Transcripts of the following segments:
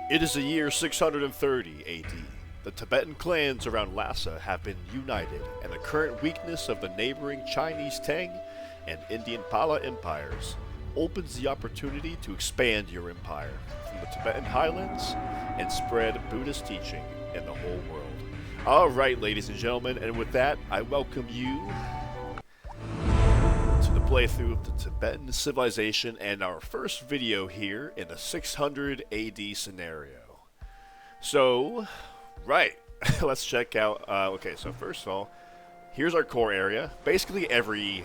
It is the year 630 AD. The Tibetan clans around Lhasa have been united, and the current weakness of the neighboring Chinese Tang and Indian Pala empires opens the opportunity to expand your empire from the Tibetan highlands and spread Buddhist teaching in the whole world. Alright, ladies and gentlemen, and with that, I welcome you to the playthrough of the Tibetan civilization and our first video here in the 600 AD scenario. So, right, let's check out, okay, so first of all, here's our core area. Basically every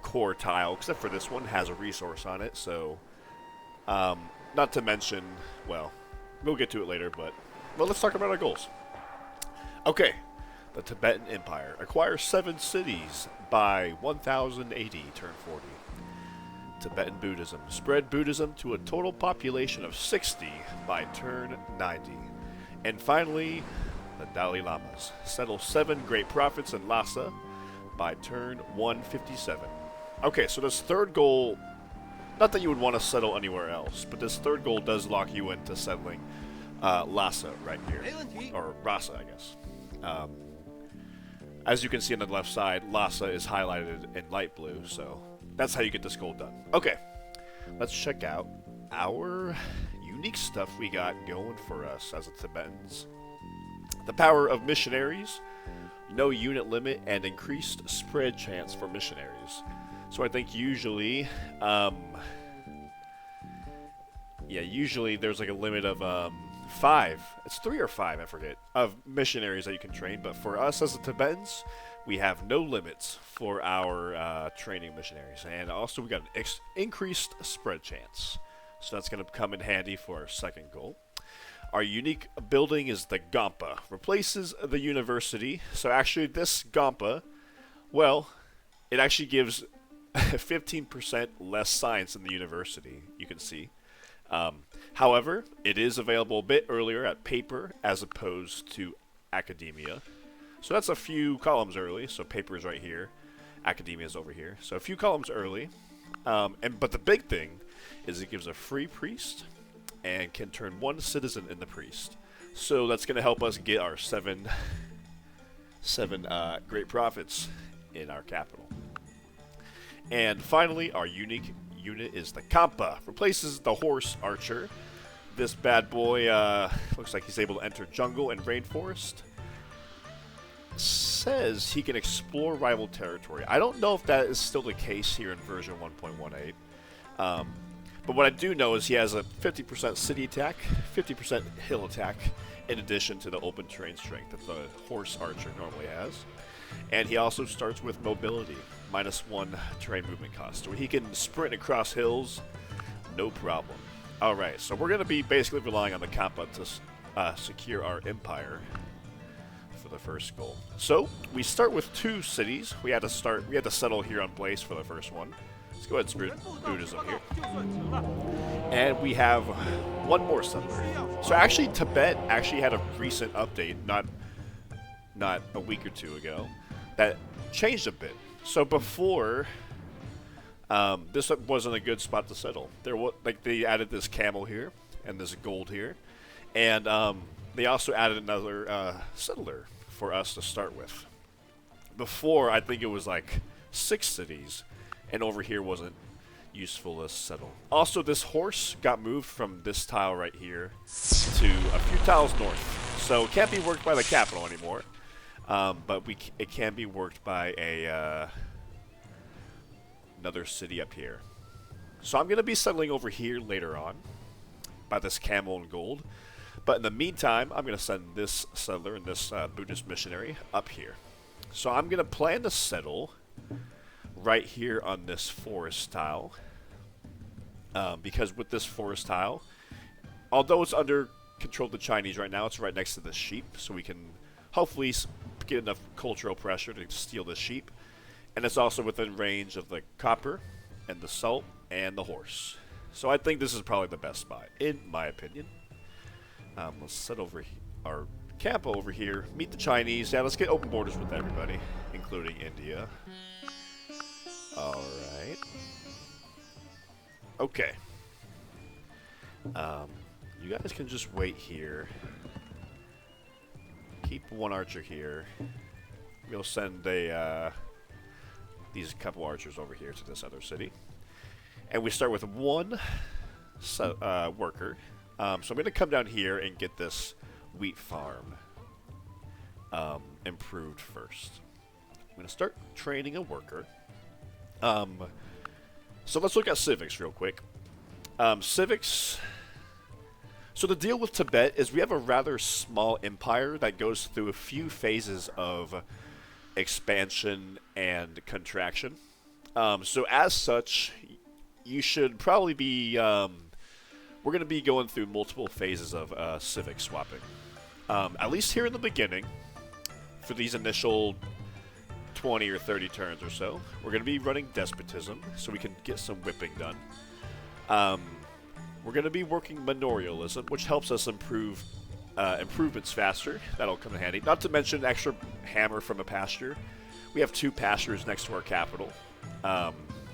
core tile, except for this one, has a resource on it, so, not to mention, well, we'll get to it later, but, well, let's talk about our goals. Okay, the Tibetan Empire acquires 7 cities by 1000 AD, turn 40. Tibetan Buddhism spread Buddhism to a total population of 60 by turn 90. And finally, the Dalai Lamas settle 7 great prophets in Lhasa by turn 157. Okay, so this third goal, not that you would want to settle anywhere else, but this third goal does lock you into settling Lhasa right here, or Rhasa, I guess. As you can see on the left side, Lhasa is highlighted in light blue, so that's how you get this goal done. Okay, let's check out our unique stuff we got going for us as the Tibetans. The power of missionaries, no unit limit, and increased spread chance for missionaries. So I think usually, usually there's like a limit of 5. It's 3 or 5, I forget, of missionaries that you can train. But for us as the Tibetans, we have no limits for our training missionaries. And also we got an increased spread chance. So that's going to come in handy for our second goal. Our unique building is the Khampa. Replaces the university. So actually this Khampa, well, it actually gives 15% less science than the university, you can see. However, it is available a bit earlier at paper as opposed to academia. So that's a few columns early. So paper is right here. Academia is over here. So a few columns early. But the big thing is it gives a free priest and can turn 1 citizen in the priest. So that's going to help us get our 7 great prophets in our capital. And finally, our unique unit is the Khampa. Replaces the horse archer. This bad boy looks like he's able to enter jungle and rainforest. Says he can explore rival territory. I don't know if that is still the case here in version 1.18. But what I do know is he has a 50% city attack, 50% hill attack, in addition to the open terrain strength that the horse archer normally has. And he also starts with mobility, -1 terrain movement cost. So he can sprint across hills, no problem. Alright, so we're going to be basically relying on the Khampa to secure our empire for the first goal. So, we start with 2 cities. We had to settle here on Blaze for the first one. Let's go ahead and spread Buddhism here. And we have 1 more settler. So actually, Tibet actually had a recent update, not a week or 2 ago, that changed a bit. So before, this wasn't a good spot to settle. They added this camel here and this gold here, and they also added another settler for us to start with. Before, I think it was like 6 cities, and over here wasn't useful to settle. Also, this horse got moved from this tile right here to a few tiles north, so it can't be worked by the capital anymore. But it can be worked by another city up here. So I'm going to be settling over here later on by this camel and gold. But in the meantime, I'm going to send this settler and this Buddhist missionary up here. So I'm going to plan to settle right here on this forest tile. Because with this forest tile, although it's under control of the Chinese right now, it's right next to the sheep. So we can hopefully get enough cultural pressure to steal the sheep. And it's also within range of the copper and the salt and the horse. So I think this is probably the best spot, in my opinion. Let's set over our camp over here, meet the Chinese. Yeah, let's get open borders with everybody, including India. Alright. Okay. You guys can just wait here. Keep one archer here. We'll send these couple archers over here to this other city. And we start with one worker. So I'm going to come down here and get this wheat farm improved first. I'm going to start training a worker. So let's look at civics real quick. Civics... So the deal with Tibet is we have a rather small empire that goes through a few phases of expansion and contraction. So as such, you should probably be... we're going to be going through multiple phases of civic swapping. At least here in the beginning, for these initial 20 or 30 turns or so, we're going to be running despotism, so we can get some whipping done. We're going to be working manorialism, which helps us improve improvements faster. That'll come in handy. Not to mention extra hammer from a pasture. We have 2 pastures next to our capital.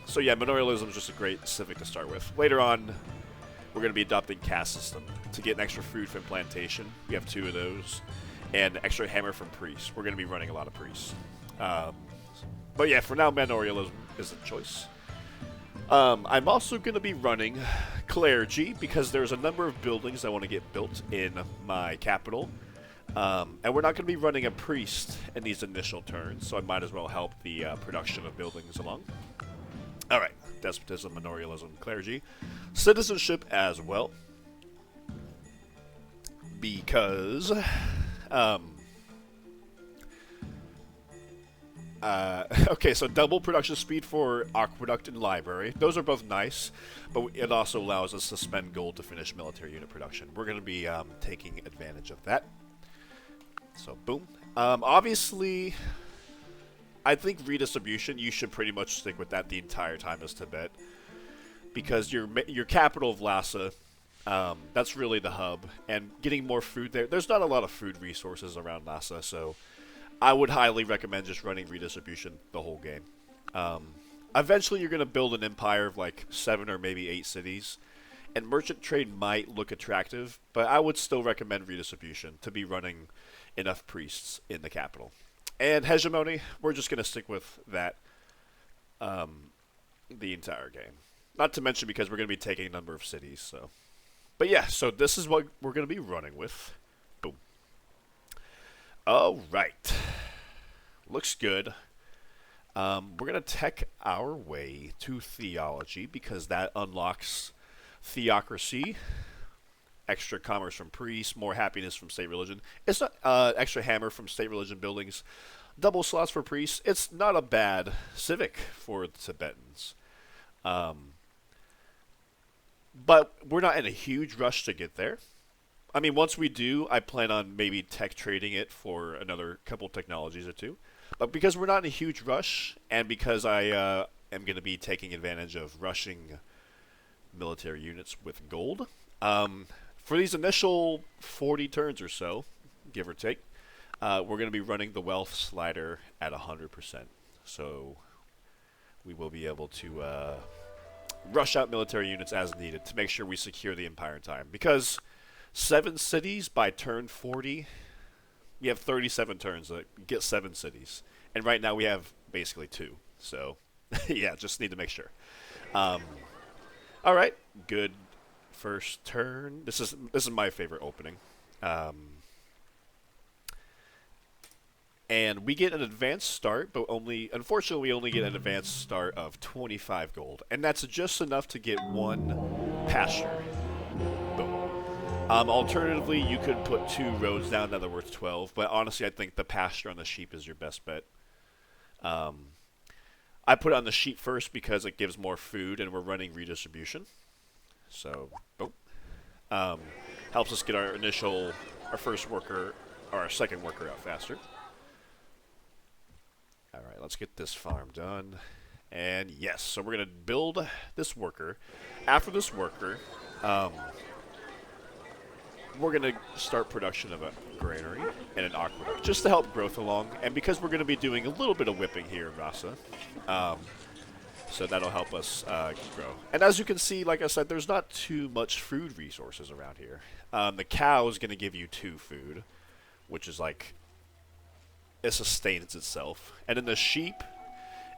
So yeah, manorialism is just a great civic to start with. Later on, we're going to be adopting caste system to get an extra food from plantation. We have 2 of those. And extra hammer from priests. We're going to be running a lot of priests. But yeah, for now, manorialism is the choice. I'm also going to be running clergy because there's a number of buildings I want to get built in my capital. And we're not going to be running a priest in these initial turns, so I might as well help the production of buildings along. Alright, despotism, manorialism, clergy. Citizenship as well. Because... okay, so double production speed for aqueduct and library. Those are both nice, but it also allows us to spend gold to finish military unit production. We're going to be taking advantage of that. So, boom. Obviously, I think redistribution, you should pretty much stick with that the entire time as Tibet. Because your capital of Lhasa, that's really the hub. And getting more food there, there's not a lot of food resources around Lhasa, so... I would highly recommend just running redistribution the whole game. Eventually, you're going to build an empire of like 7 or maybe 8 cities. And merchant trade might look attractive, but I would still recommend redistribution to be running enough priests in the capital. And hegemony, we're just going to stick with that the entire game. Not to mention because we're going to be taking a number of cities. So, but yeah, so this is what we're going to be running with. Boom. Alright. Looks good. We're going to tech our way to theology because that unlocks theocracy, extra commerce from priests, more happiness from state religion. It's not extra hammer from state religion buildings, double slots for priests. It's not a bad civic for the Tibetans. But we're not in a huge rush to get there. I mean, once we do, I plan on maybe tech trading it for another couple technologies or 2. But because we're not in a huge rush, and because I am going to be taking advantage of rushing military units with gold, for these initial 40 turns or so, give or take, we're going to be running the wealth slider at 100%. So we will be able to rush out military units as needed to make sure we secure the empire in time. Because... 7 cities by turn 40. We have 37 turns to get 7 cities. And right now we have basically 2. So, yeah, just need to make sure. Alright, good first turn. This is my favorite opening. And we get an advanced start, but unfortunately we only get an advanced start of 25 gold. And that's just enough to get 1 pasture. Boom. Alternatively, you could put 2 roads down that are worth 12, but honestly, I think the pasture on the sheep is your best bet. I put it on the sheep first because it gives more food, and we're running redistribution. So, boom. Helps us get our first worker, or our second worker out faster. Alright, let's get this farm done. And yes, so we're going to build this worker. After this worker... we're going to start production of a granary and an aqueduct just to help growth along. And because we're going to be doing a little bit of whipping here in Rhasa, So that'll help us grow. And as you can see, like I said, there's not too much food resources around here. The cow is going to give you 2 food, which is like, it sustains itself. And then the sheep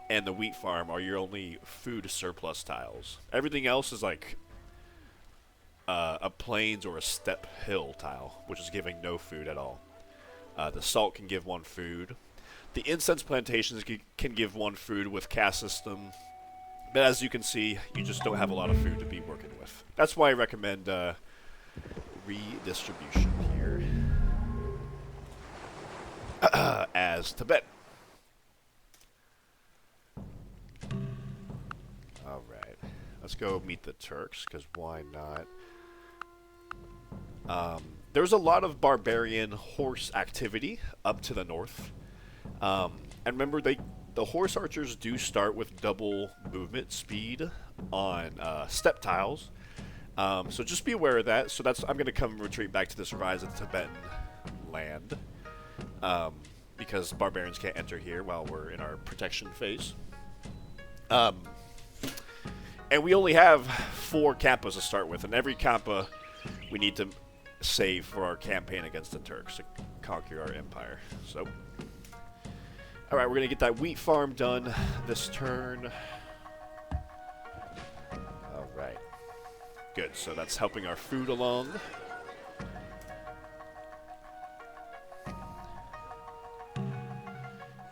and the wheat farm are your only food surplus tiles. Everything else is like a plains or a steppe hill tile, which is giving no food at all. The salt can give 1 food. The incense plantations can give 1 food with caste system. But as you can see, you just don't have a lot of food to be working with. That's why I recommend redistribution here as Tibet. Alright, let's go meet the Turks, because why not? There's a lot of barbarian horse activity up to the north. And remember, the horse archers do start with double movement speed on step tiles. So just be aware of that. So I'm going to come retreat back to this Rise of the Tibetan land. Because barbarians can't enter here while we're in our protection phase. And we only have 4 Khampas to start with. And every Khampa we need to save for our campaign against the Turks to conquer our empire. So, alright, we're going to get that wheat farm done this turn. Alright. Good, so that's helping our food along.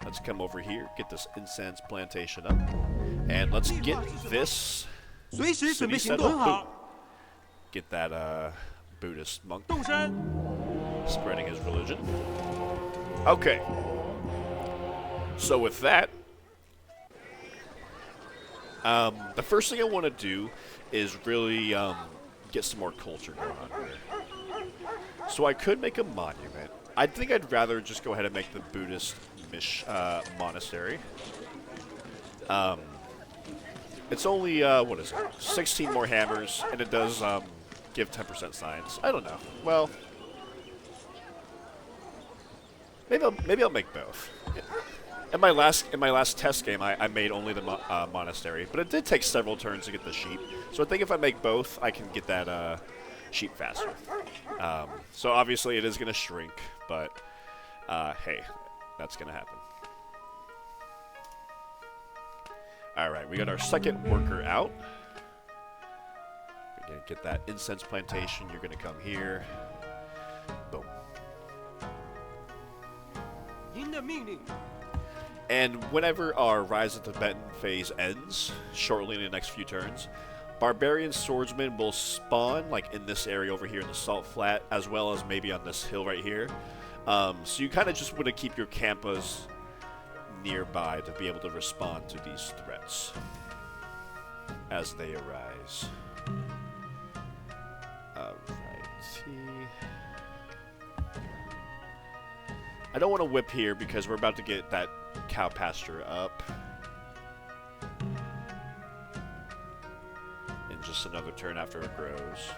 Let's come over here, get this incense plantation up. And let's get this city set up. Boom. Get that Buddhist monk spreading his religion. Okay. So with that, the first thing I want to do is really get some more culture going on here. So I could make a monument. I think I'd rather just go ahead and make the Buddhist monastery. It's only, what is it? 16 more hammers, and it does give 10% science. I don't know. Well, maybe I'll make both. In my last test game, I made only the monastery, but it did take several turns to get the sheep. So I think if I make both, I can get that sheep faster. So obviously it is going to shrink, but hey, that's going to happen. Alright, we got our second worker out. We're going to get that incense plantation. You're going to come here. Boom. And whenever our Rise of the Tibetan phase ends, shortly in the next few turns, barbarian swordsmen will spawn, like in this area over here in the Salt Flat, as well as maybe on this hill right here. So you kind of just want to keep your Khampas nearby to be able to respond to these threats as they arise. Alrighty. I don't want to whip here because we're about to get that cow pasture up in just another turn after it grows.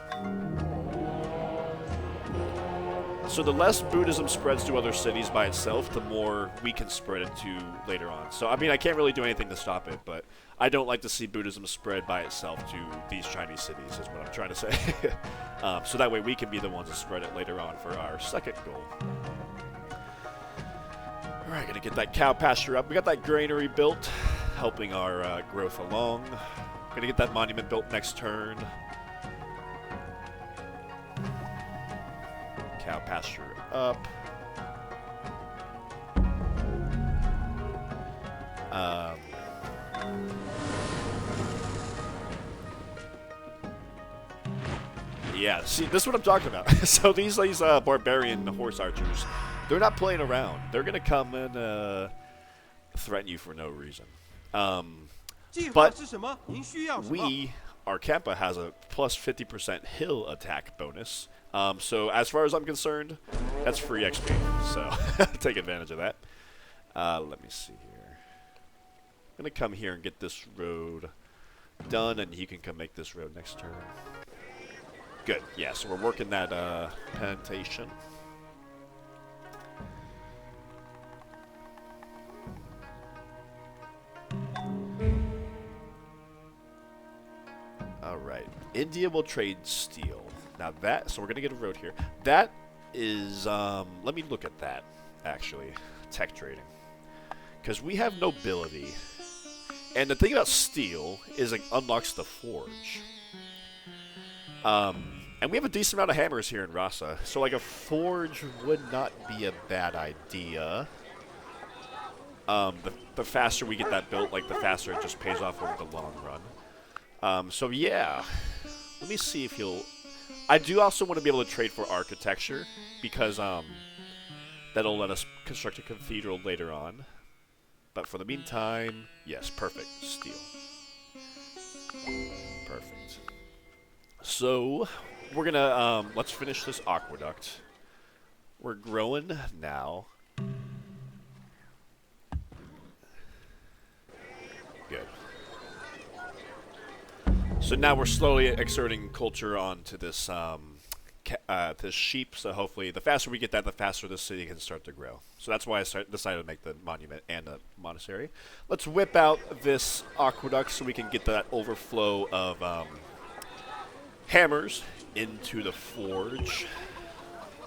So the less Buddhism spreads to other cities by itself, the more we can spread it to later on. So, I mean, I can't really do anything to stop it, but I don't like to see Buddhism spread by itself to these Chinese cities, is what I'm trying to say. So that way we can be the ones to spread it later on for our second goal. Alright, gonna get that cow pasture up. We got that granary built, helping our growth along. Gonna get that monument built next turn. Cow pasture up. Yeah, see, this is what I'm talking about. So these barbarian horse archers, they're not playing around. They're gonna come and threaten you for no reason. But our Khampa has a plus 50% hill attack bonus. So as far as I'm concerned, that's free XP. So take advantage of that. Let me see here. I'm gonna come here and get this road done, and he can come make this road next turn. Good. Yeah. So we're working that plantation. India will trade steel. Now that, so we're going to get a road here. That is, let me look at that, actually. Tech trading. Because we have nobility. And the thing about steel is it unlocks the forge. And we have a decent amount of hammers here in Rhasa. So like a forge would not be a bad idea. The faster we get that built, like the faster it just pays off over the long run. So yeah. Let me see if he'll... I do also want to be able to trade for architecture. Because that'll let us construct a cathedral later on. But for the meantime, yes, perfect. Steel. Perfect. So, we're gonna, let's finish this aqueduct. We're growing now. Good. So now we're slowly exerting culture onto this, this sheep, so hopefully the faster we get that, the faster the city can start to grow. So that's why I decided to make the monument and the monastery. Let's whip out this aqueduct so we can get that overflow of hammers into the forge.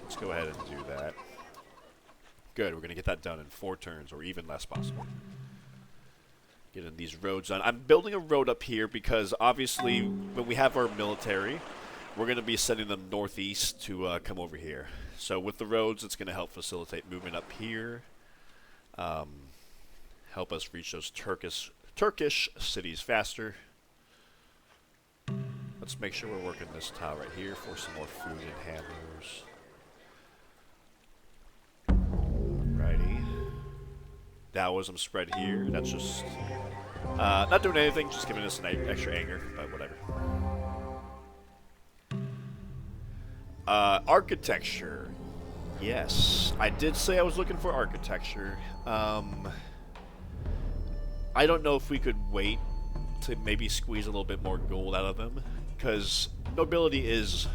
Let's go ahead and do that. Good, we're going to get that done in 4 turns, or even less possible. Getting these roads done. I'm building a road up here because obviously when we have our military, we're going to be sending them northeast to come over here. So with the roads, it's going to help facilitate movement up here. Help us reach those Turkish cities faster. Let's make sure we're working this tile right here for some more food and hammers. Alrighty. Taoism spread here. That's just not doing anything, just giving us an extra anger, but whatever. Architecture. Yes, I did say I was looking for architecture. I don't know if we could wait to maybe squeeze a little bit more gold out of them, because nobility is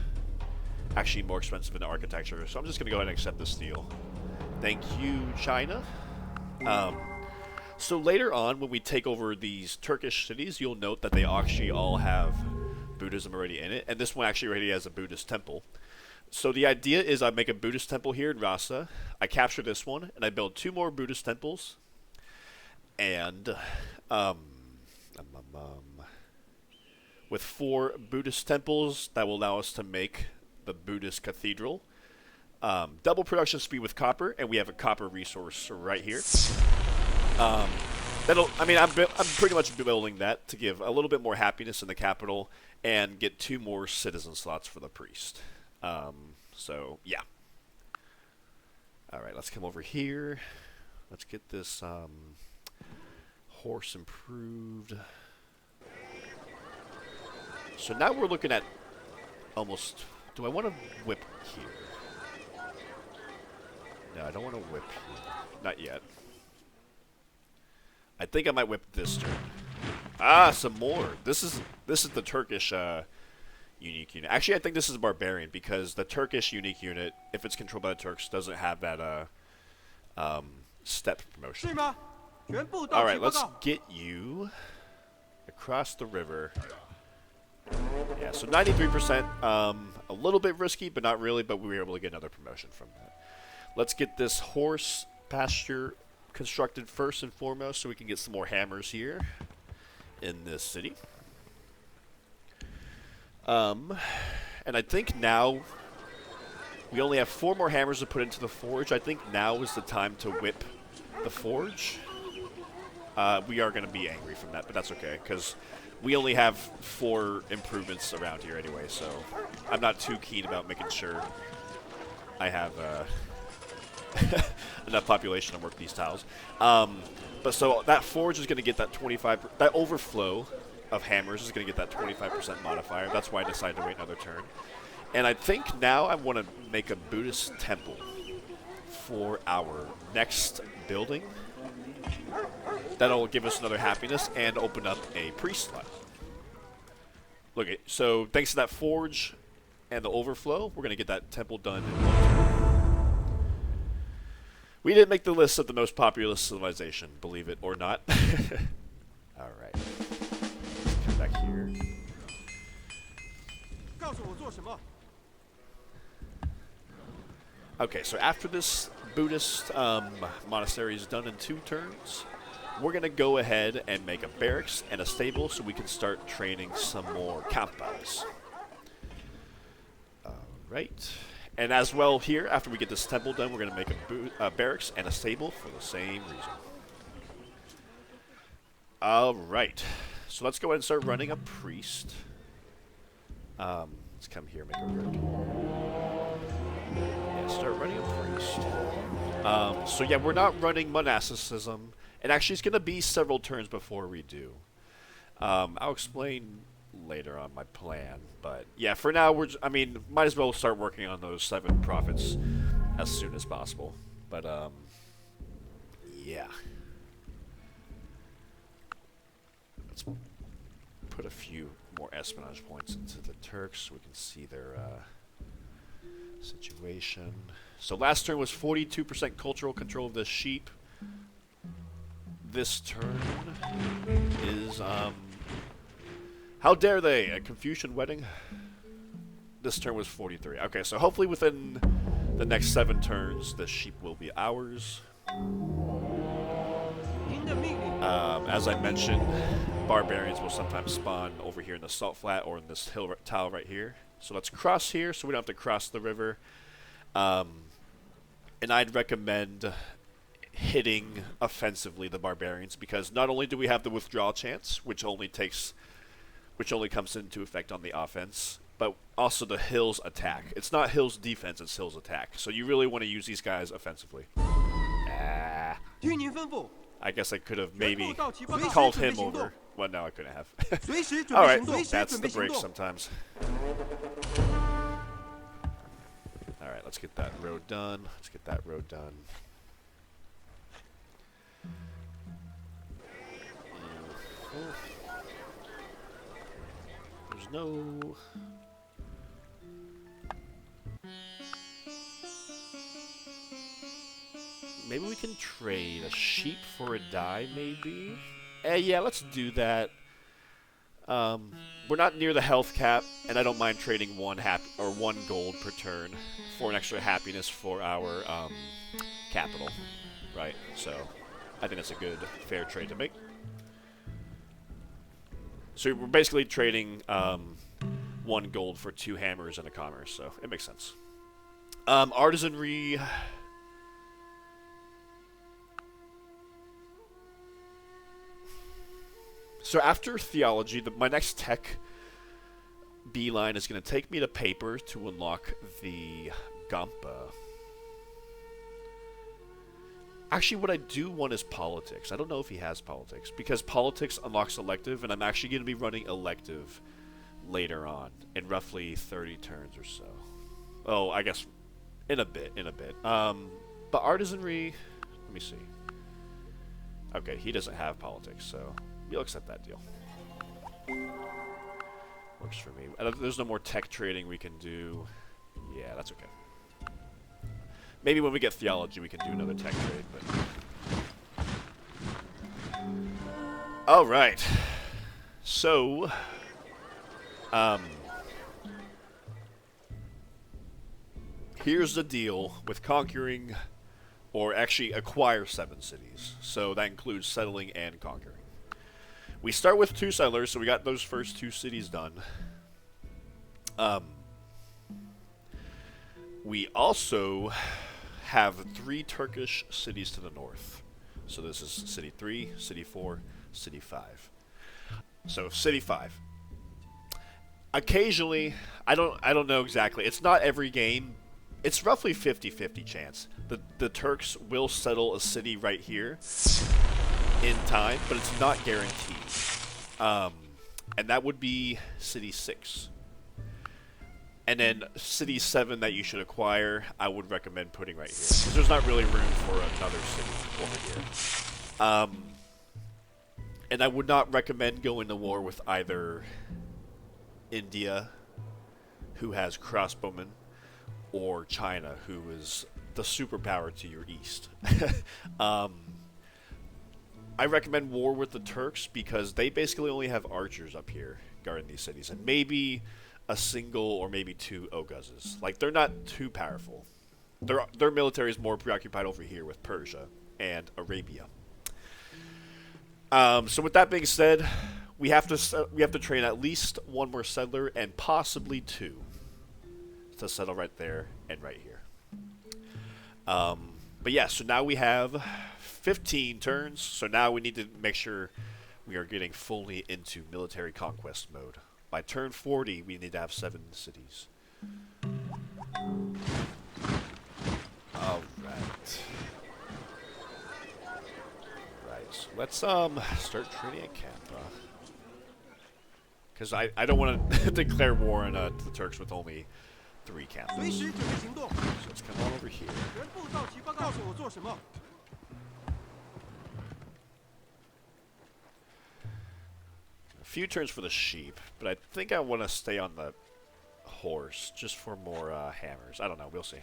actually more expensive than architecture, so I'm just going to go ahead and accept this deal. Thank you, China. So later on, when we take over these Turkish cities, you'll note that they actually all have Buddhism already in it, and this one actually already has a Buddhist temple. So the idea is I make a Buddhist temple here in Rhasa, I capture this one, and I build 2 more Buddhist temples, and with 4 Buddhist temples, that will allow us to make the Buddhist cathedral. Double production speed with copper, and we have a copper resource right here. I'm pretty much building that to give a little bit more happiness in the capital and get 2 more citizen slots for the priest. So yeah. Alright, let's come over here. Let's get this horse improved. So now we're looking at almost... Do I want to whip here? No, I don't want to whip here. Not yet. I think I might whip this turn. Ah, some more. This is the Turkish unique unit. Actually, I think this is a barbarian because the Turkish unique unit, if it's controlled by the Turks, doesn't have that step promotion. All right, let's get you across the river. Yeah, so 93%. A little bit risky, but not really. But we were able to get another promotion from that. Let's get this horse pasture constructed first and foremost so we can get some more hammers here in this city. And I think now we only have 4 more hammers to put into the forge. I think now is the time to whip the forge. We are going to be angry from that, but that's okay because we only have 4 improvements around here anyway, so I'm not too keen about making sure I have enough population to work these tiles. But so that forge is going to get that 25, that overflow of hammers is going to get that 25% modifier. That's why I decided to wait another turn. And I think now I want to make a Buddhist temple for our next building. That'll give us another happiness and open up a priest slot. Look, so thanks to that forge and the overflow, we're going to get that temple done in 1 turn. We didn't make the list of the most populous civilization, believe it or not. Alright. Come back here. Okay, so after this Buddhist monastery is done in 2 turns, we're going to go ahead and make a barracks and a stable so we can start training some more Khampas. Alright. And as well here, after we get this temple done, we're going to make a barracks and a stable for the same reason. Alright. So let's go ahead and start running a priest. Let's come here and make a road. Yeah, start running a priest. So yeah, we're not running monasticism. And actually, it's going to be several turns before we do. I'll explain later on my plan. But yeah, for now, might as well start working on those 7 prophets as soon as possible. But, yeah. Let's put a few more espionage points into the Turks so we can see their situation. So last turn was 42% cultural control of the sheep. This turn is, how dare they? A Confucian wedding? This turn was 43. Okay, so hopefully within the next 7 turns, the sheep will be ours. As I mentioned, barbarians will sometimes spawn over here in the salt flat or in this hill tile right here. So let's cross here so we don't have to cross the river. And I'd recommend hitting offensively the barbarians because not only do we have the withdrawal chance, which only comes into effect on the offense, but also the hills attack. It's not hills defense, it's hills attack. So you really want to use these guys offensively. I guess I could have maybe called him over. Well, no, I couldn't have. Alright, that's the break sometimes. Alright, let's get that road done. There's no... Maybe we can trade a sheep for a dye, maybe? Yeah, let's do that. We're not near the health cap, and I don't mind trading 1 gold per turn for an extra happiness for our capital. Right, so I think that's a good, fair trade to make. So we're basically trading 1 gold for 2 hammers and a commerce, so it makes sense. Artisanry... So after theology, my next tech beeline is going to take me to paper to unlock the Gampa. Actually, what I do want is politics. I don't know if he has politics, because politics unlocks elective, and I'm actually going to be running elective later on, in roughly 30 turns or so. Oh, I guess in a bit. But artisanry, let me see. Okay, he doesn't have politics, so... You'll accept that deal. Works for me. There's no more tech trading we can do. Yeah, that's okay. Maybe when we get theology we can do another tech trade, but... Alright. So... here's the deal with conquering, or actually acquire 7 cities. So that includes settling and conquering. We start with 2 settlers, so we got those first 2 cities done. We also have 3 Turkish cities to the north. So this is City 3, City 4, City 5. So City 5. Occasionally, I don't know exactly. It's not every game. It's roughly 50-50 chance. The Turks will settle a city right here in time, but it's not guaranteed. And that would be City 6. And then City 7 that you should acquire, I would recommend putting right here. Because there's not really room for another city over here. And I would not recommend going to war with either India, who has crossbowmen, or China, who is the superpower to your east. I recommend war with the Turks because they basically only have archers up here guarding these cities, and maybe a single or maybe two Oguzes. Like, they're not too powerful. Their military is more preoccupied over here with Persia and Arabia. So with that being said, we have to train at least one more settler and possibly two to settle right there and right here. But yeah, so now we have 15 turns. So now we need to make sure we are getting fully into military conquest mode. By turn 40, we need to have 7 cities. All right. Right. So let's start training at Khampa. Because I don't want to declare war on the Turks with only 3 Khampas. So let's come on over here. A few turns for the sheep, but I think I want to stay on the horse just for more hammers. I don't know. We'll see.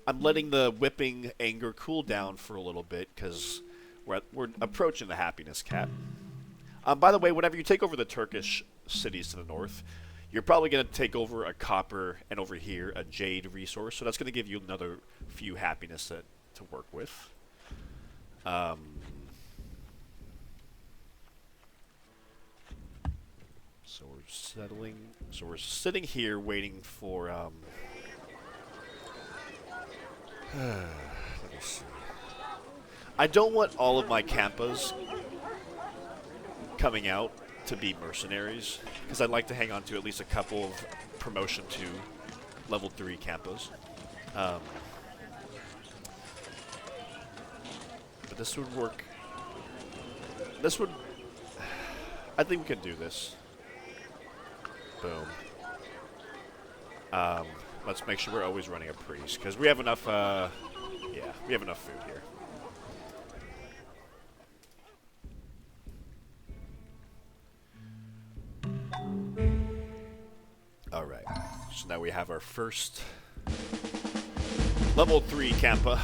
I'm letting the whipping anger cool down for a little bit because we're approaching the happiness cap. By the way, whenever you take over the Turkish cities to the north, you're probably going to take over a copper and over here a jade resource. So that's going to give you another few happiness to work with. So we're settling. So we're sitting here waiting for. Let me see. I don't want all of my Khampas coming out to be mercenaries, because I'd like to hang on to at least a couple of promotion to level 3 Khampas. But this would work. This would... I think we can do this. Boom. Let's make sure we're always running a priest, because we have enough, yeah, we have enough food here. Alright, so now we have our first level 3 Khampa.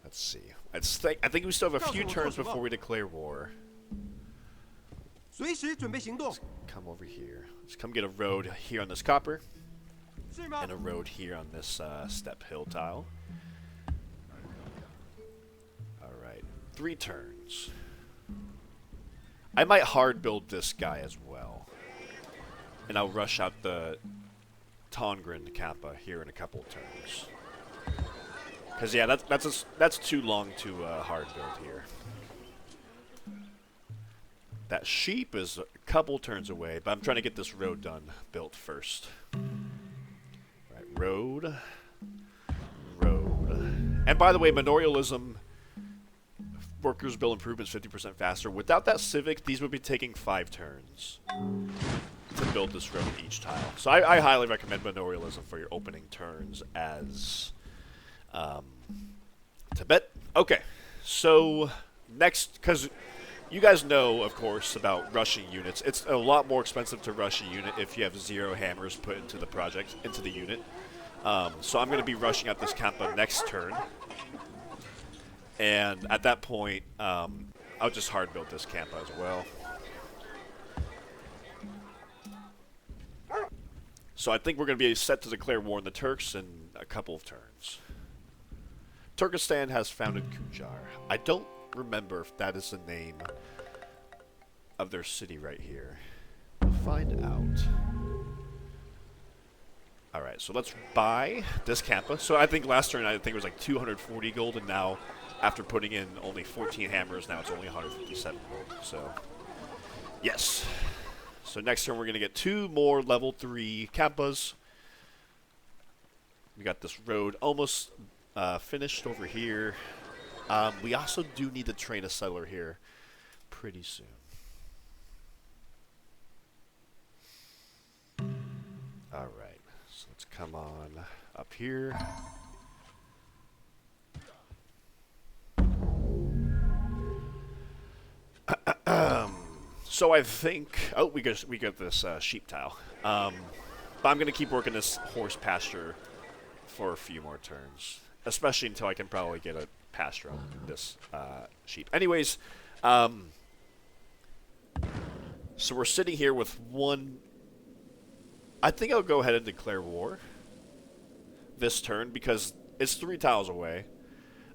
Let's see. I think we still have a few turns before we declare war. Let's come over here. Let's come get a road here on this copper. And a road here on this step hill tile. Alright. 3 turns. I might hard build this guy as well. And I'll rush out the Tongren Khampa here in a couple of turns. Because, yeah, that's too long to hard build here. That sheep is a couple turns away, but I'm trying to get this road built first. Right, road. And by the way, manorialism, workers bill improvements 50% faster. Without that civic, these would be taking 5 turns to build this road each tile. So I highly recommend manorialism for your opening turns as... Tibet. Okay, so next, because you guys know, of course, about rushing units. It's a lot more expensive to rush a unit if you have 0 hammers put into the project, into the unit. So I'm going to be rushing out this Khampa next turn. And at that point, I'll just hard build this Khampa as well. So I think we're going to be set to declare war on the Turks in a couple of turns. Turkestan has founded Kujar. I don't remember if that is the name of their city right here. We'll find out. Alright, so let's buy this Khampa. So I think last turn, I think it was like 240 gold, and now, after putting in only 14 hammers, now it's only 157 gold. So, yes. So next turn, we're going to get 2 more level 3 Khampas. We got this road almost... finished over here. We also do need to train a settler here pretty soon. Alright, so let's come on up here. So I think... Oh, we got this sheep tile. But I'm going to keep working this horse pasture for a few more turns, especially until I can probably get a pasture on this sheep. Anyways, so we're sitting here with one. I think I'll go ahead and declare war this turn because it's 3 tiles away.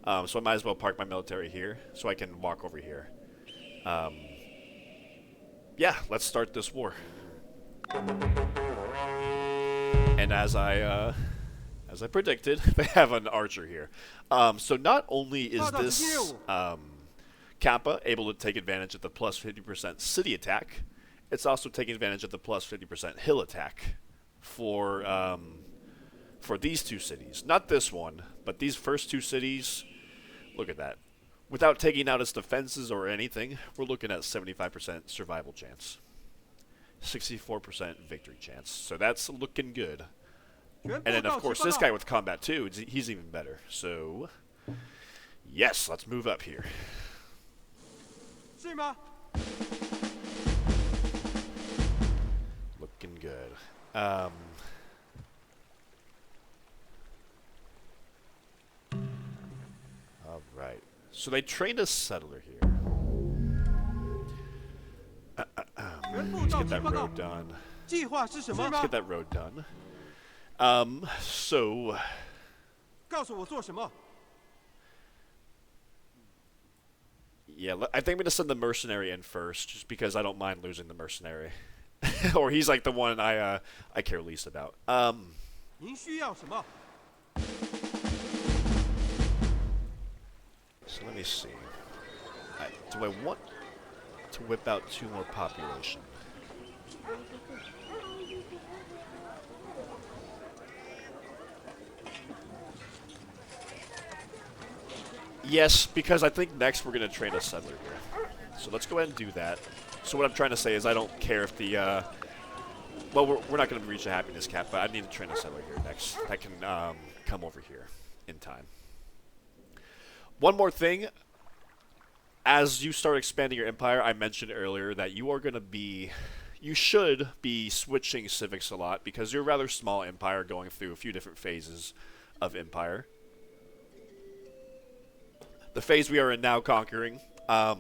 So I might as well park my military here so I can walk over here. Yeah, let's start this war. And as I predicted, they have an archer here. So not only is this Khampa able to take advantage of the plus 50% city attack, it's also taking advantage of the plus 50% hill attack for these 2 cities. Not this one, but these first 2 cities. Look at that. Without taking out its defenses or anything, we're looking at 75% survival chance. 64% victory chance. So that's looking good. And then, of course, this guy with combat, too, he's even better. So, yes, let's move up here. Looking good. All right. So they trained a settler here. Let's get that road done. Let's get that road done. So... Yeah, I think I'm going to send the mercenary in first, just because I don't mind losing the mercenary. Or he's like the one I care least about. So let me see. Do I want to whip out 2 more population? Yes, because I think next we're going to train a settler here. So let's go ahead and do that. So what I'm trying to say is I don't care if the... well, we're not going to reach a happiness cap, but I need to train a settler here next. That can come over here in time. One more thing. As you start expanding your empire, I mentioned earlier that you are going to be... You should be switching civics a lot because you're a rather small empire going through a few different phases of empire. The phase we are in now, conquering, I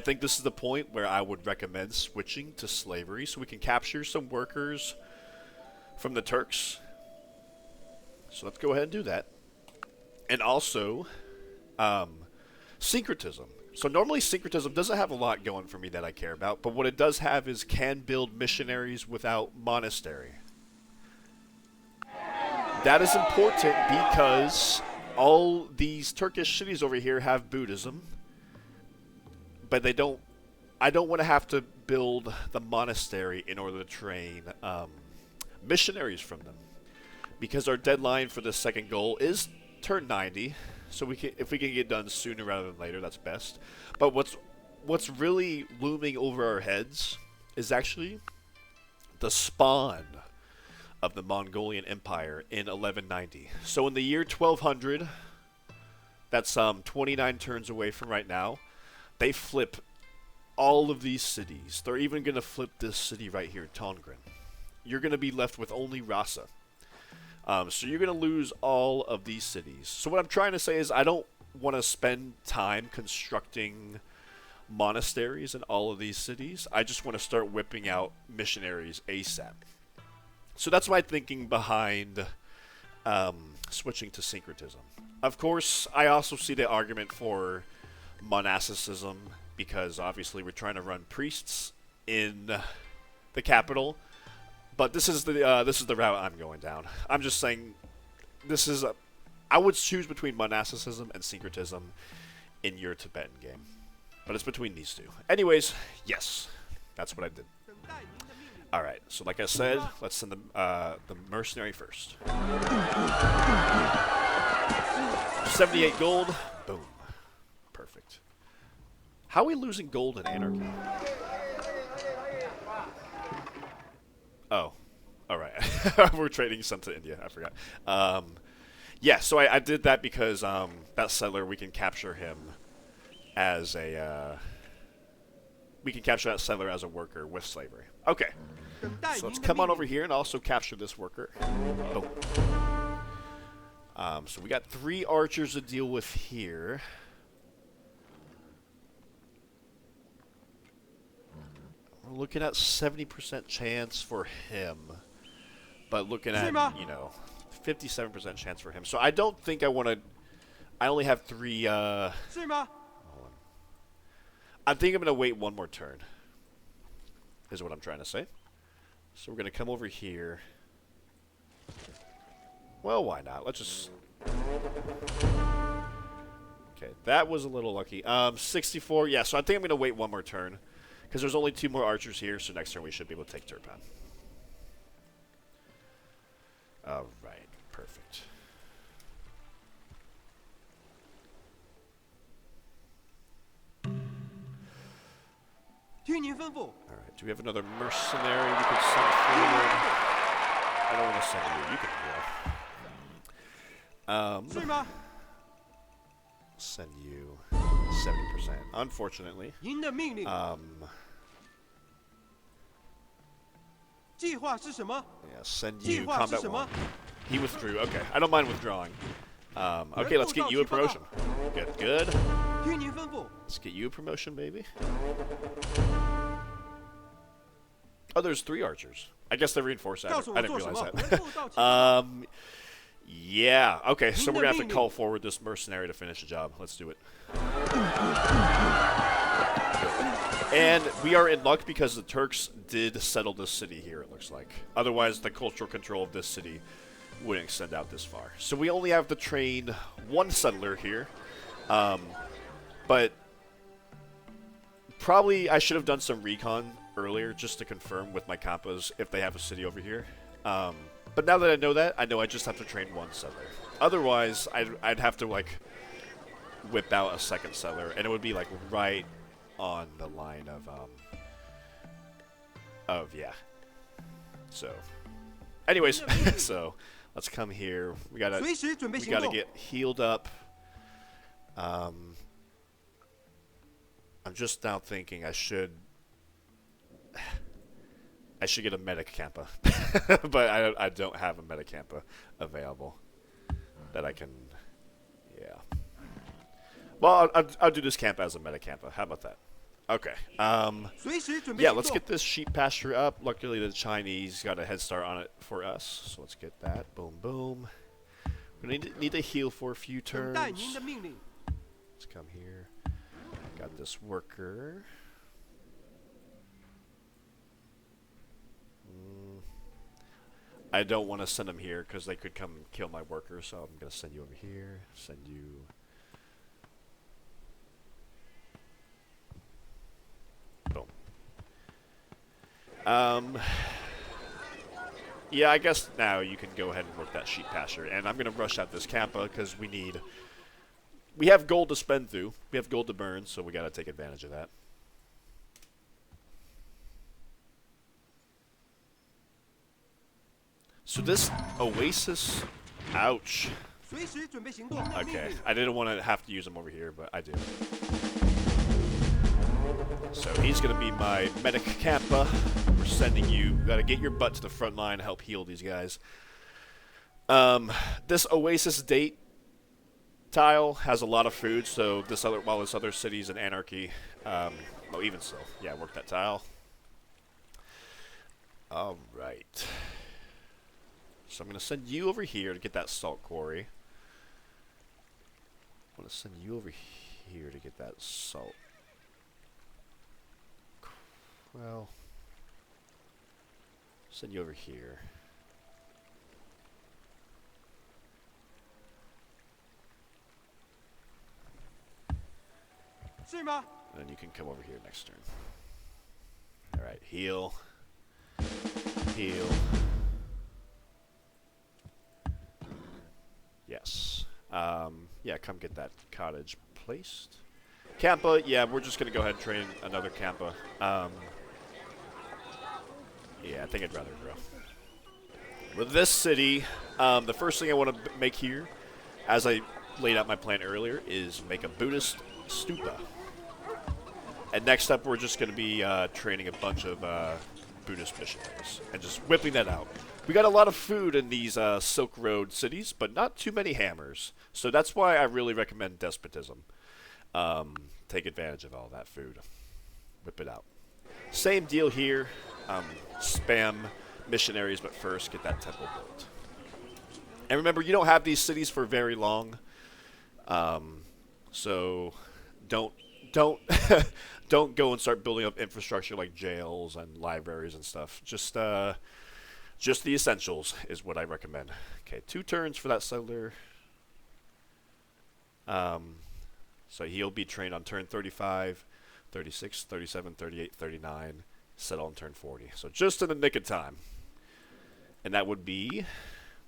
think this is the point where I would recommend switching to slavery so we can capture some workers from the Turks. So let's go ahead and do that. And also, syncretism. So normally syncretism doesn't have a lot going for me that I care about, but what it does have is can build missionaries without monastery. That is important because all these Turkish cities over here have Buddhism, but they don't. I don't want to have to build the monastery in order to train missionaries from them, because our deadline for the second goal is turn 90. So we can, if we can get done sooner rather than later, that's best. But what's really looming over our heads is actually the spawn of the Mongolian Empire in 1190. So in the year 1200, that's 29 turns away from right now, they flip all of these cities. They're even going to flip this city right here, Tongren. You're going to be left with only Rhasa. So you're going to lose all of these cities. So what I'm trying to say is I don't want to spend time constructing monasteries in all of these cities. I just want to start whipping out missionaries ASAP. So that's my thinking behind switching to syncretism. Of course, I also see the argument for monasticism because obviously we're trying to run priests in the capital. But this is the route I'm going down. I'm just saying, I would choose between monasticism and syncretism in your Tibetan game, but it's between these two. Anyways, yes, that's what I did. All right, so like I said, let's send the mercenary first. 78 gold, boom, perfect. How are we losing gold in anarchy? Oh, all right. We're trading some to India. I forgot. Yeah, so I did that because that settler, we can capture him as a... we can capture that settler as a worker with slavery. Okay. So let's come on over here and also capture this worker. Boom. So we got 3 archers to deal with here. We're looking at 70% chance for him. But looking at, you know, 57% chance for him. So I don't think I want to... I only have 3... I think I'm going to wait one more turn. Is what I'm trying to say. So we're going to come over here. Well, why not? Let's just... Okay, that was a little lucky. 64, yeah, so I think I'm going to wait one more turn. Because there's only 2 more archers here, so next turn we should be able to take Turpan. Alright, perfect. Alright, do we have another mercenary we could send forward? I don't want to send you. You can heal. Send you 70%. Unfortunately. Yeah, send you combat 1. He withdrew. Okay, I don't mind withdrawing. Okay, let's get you a promotion. Good, good. Let's get you a promotion, baby. Oh, there's 3 archers. I guess they reinforced that. I didn't realize that. Yeah. Okay, so we're going to have to call forward this mercenary to finish the job. Let's do it. And we are in luck because the Turks did settle this city here, it looks like. Otherwise, the cultural control of this city wouldn't extend out this far. So we only have to train 1 settler here. But probably I should have done some recon earlier just to confirm with my Khampas if they have a city over here. But now that I know that, I know I just have to train 1 settler. Otherwise, I'd have to, like, whip out a 2nd settler, and it would be, like, right on the line of yeah. So, anyways, so let's come here. We gotta get healed up. I'm just now thinking I should get a medic Khampa, but I don't have a medic Khampa available that I can. Yeah. Well, I'll do this camp as a medic Khampa. How about that? Okay. Yeah, let's get this sheep pasture up. Luckily, the Chinese got a head start on it for us, so let's get that. Boom, boom. We need to heal for a few turns. Let's come here. Got this worker. I don't want to send them here because they could come kill my workers, so I'm going to send you over here. Send you... Boom. Yeah, I guess now you can go ahead and work that sheep pasture. And I'm going to rush out this Khampa because we have gold to spend through. We have gold to burn, so we got to take advantage of that. So this oasis, ouch. Okay, I didn't want to have to use him over here, but I do. So he's going to be my medic Khampa. We're sending you. Got to get your butt to the front line to help heal these guys. This oasis date tile has a lot of food, so while this other city's in anarchy, well, even so, yeah, work that tile. All right. So I'm going to send you over here to get that salt quarry. I'm going to send you over here to get that salt. Well, send you over here. And then you can come over here next turn. Alright, heal. Heal. Yes. Yeah, come get that cottage placed. Khampa, yeah, we're just going to go ahead and train another Khampa. Yeah, I think I'd rather grow. With this city, the first thing I want to make here, as I laid out my plan earlier, is make a Buddhist stupa. And next up, we're just going to be training a bunch of Buddhist missionaries and just whipping that out. We got a lot of food in these Silk Road cities, but not too many hammers. So that's why I really recommend despotism. Take advantage of all that food. Whip it out. Same deal here. Spam missionaries, but first get that temple built. And remember, you don't have these cities for very long. So don't don't go and start building up infrastructure like jails and libraries and stuff. Just the essentials is what I recommend. Okay, 2 turns for that settler. So he'll be trained on turn 35, 36, 37, 38, 39, settle on turn 40. So just in the nick of time. And that would be,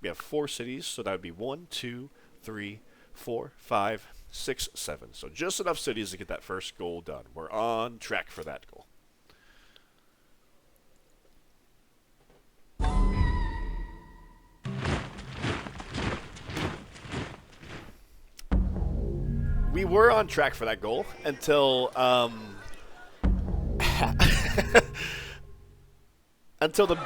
we have 4 cities, so that would be 1, 2, 3, 4, 5, 6, 7. So just enough cities to get that first goal done. We're on track for that goal. We were on track for that goal until until the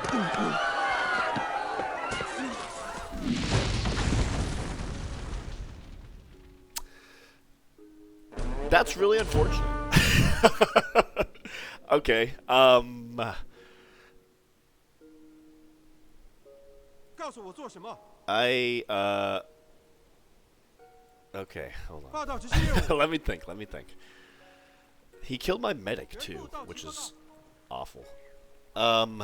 That's really unfortunate. Okay. Okay, hold on. Let me think. He killed my medic too, which is awful. God.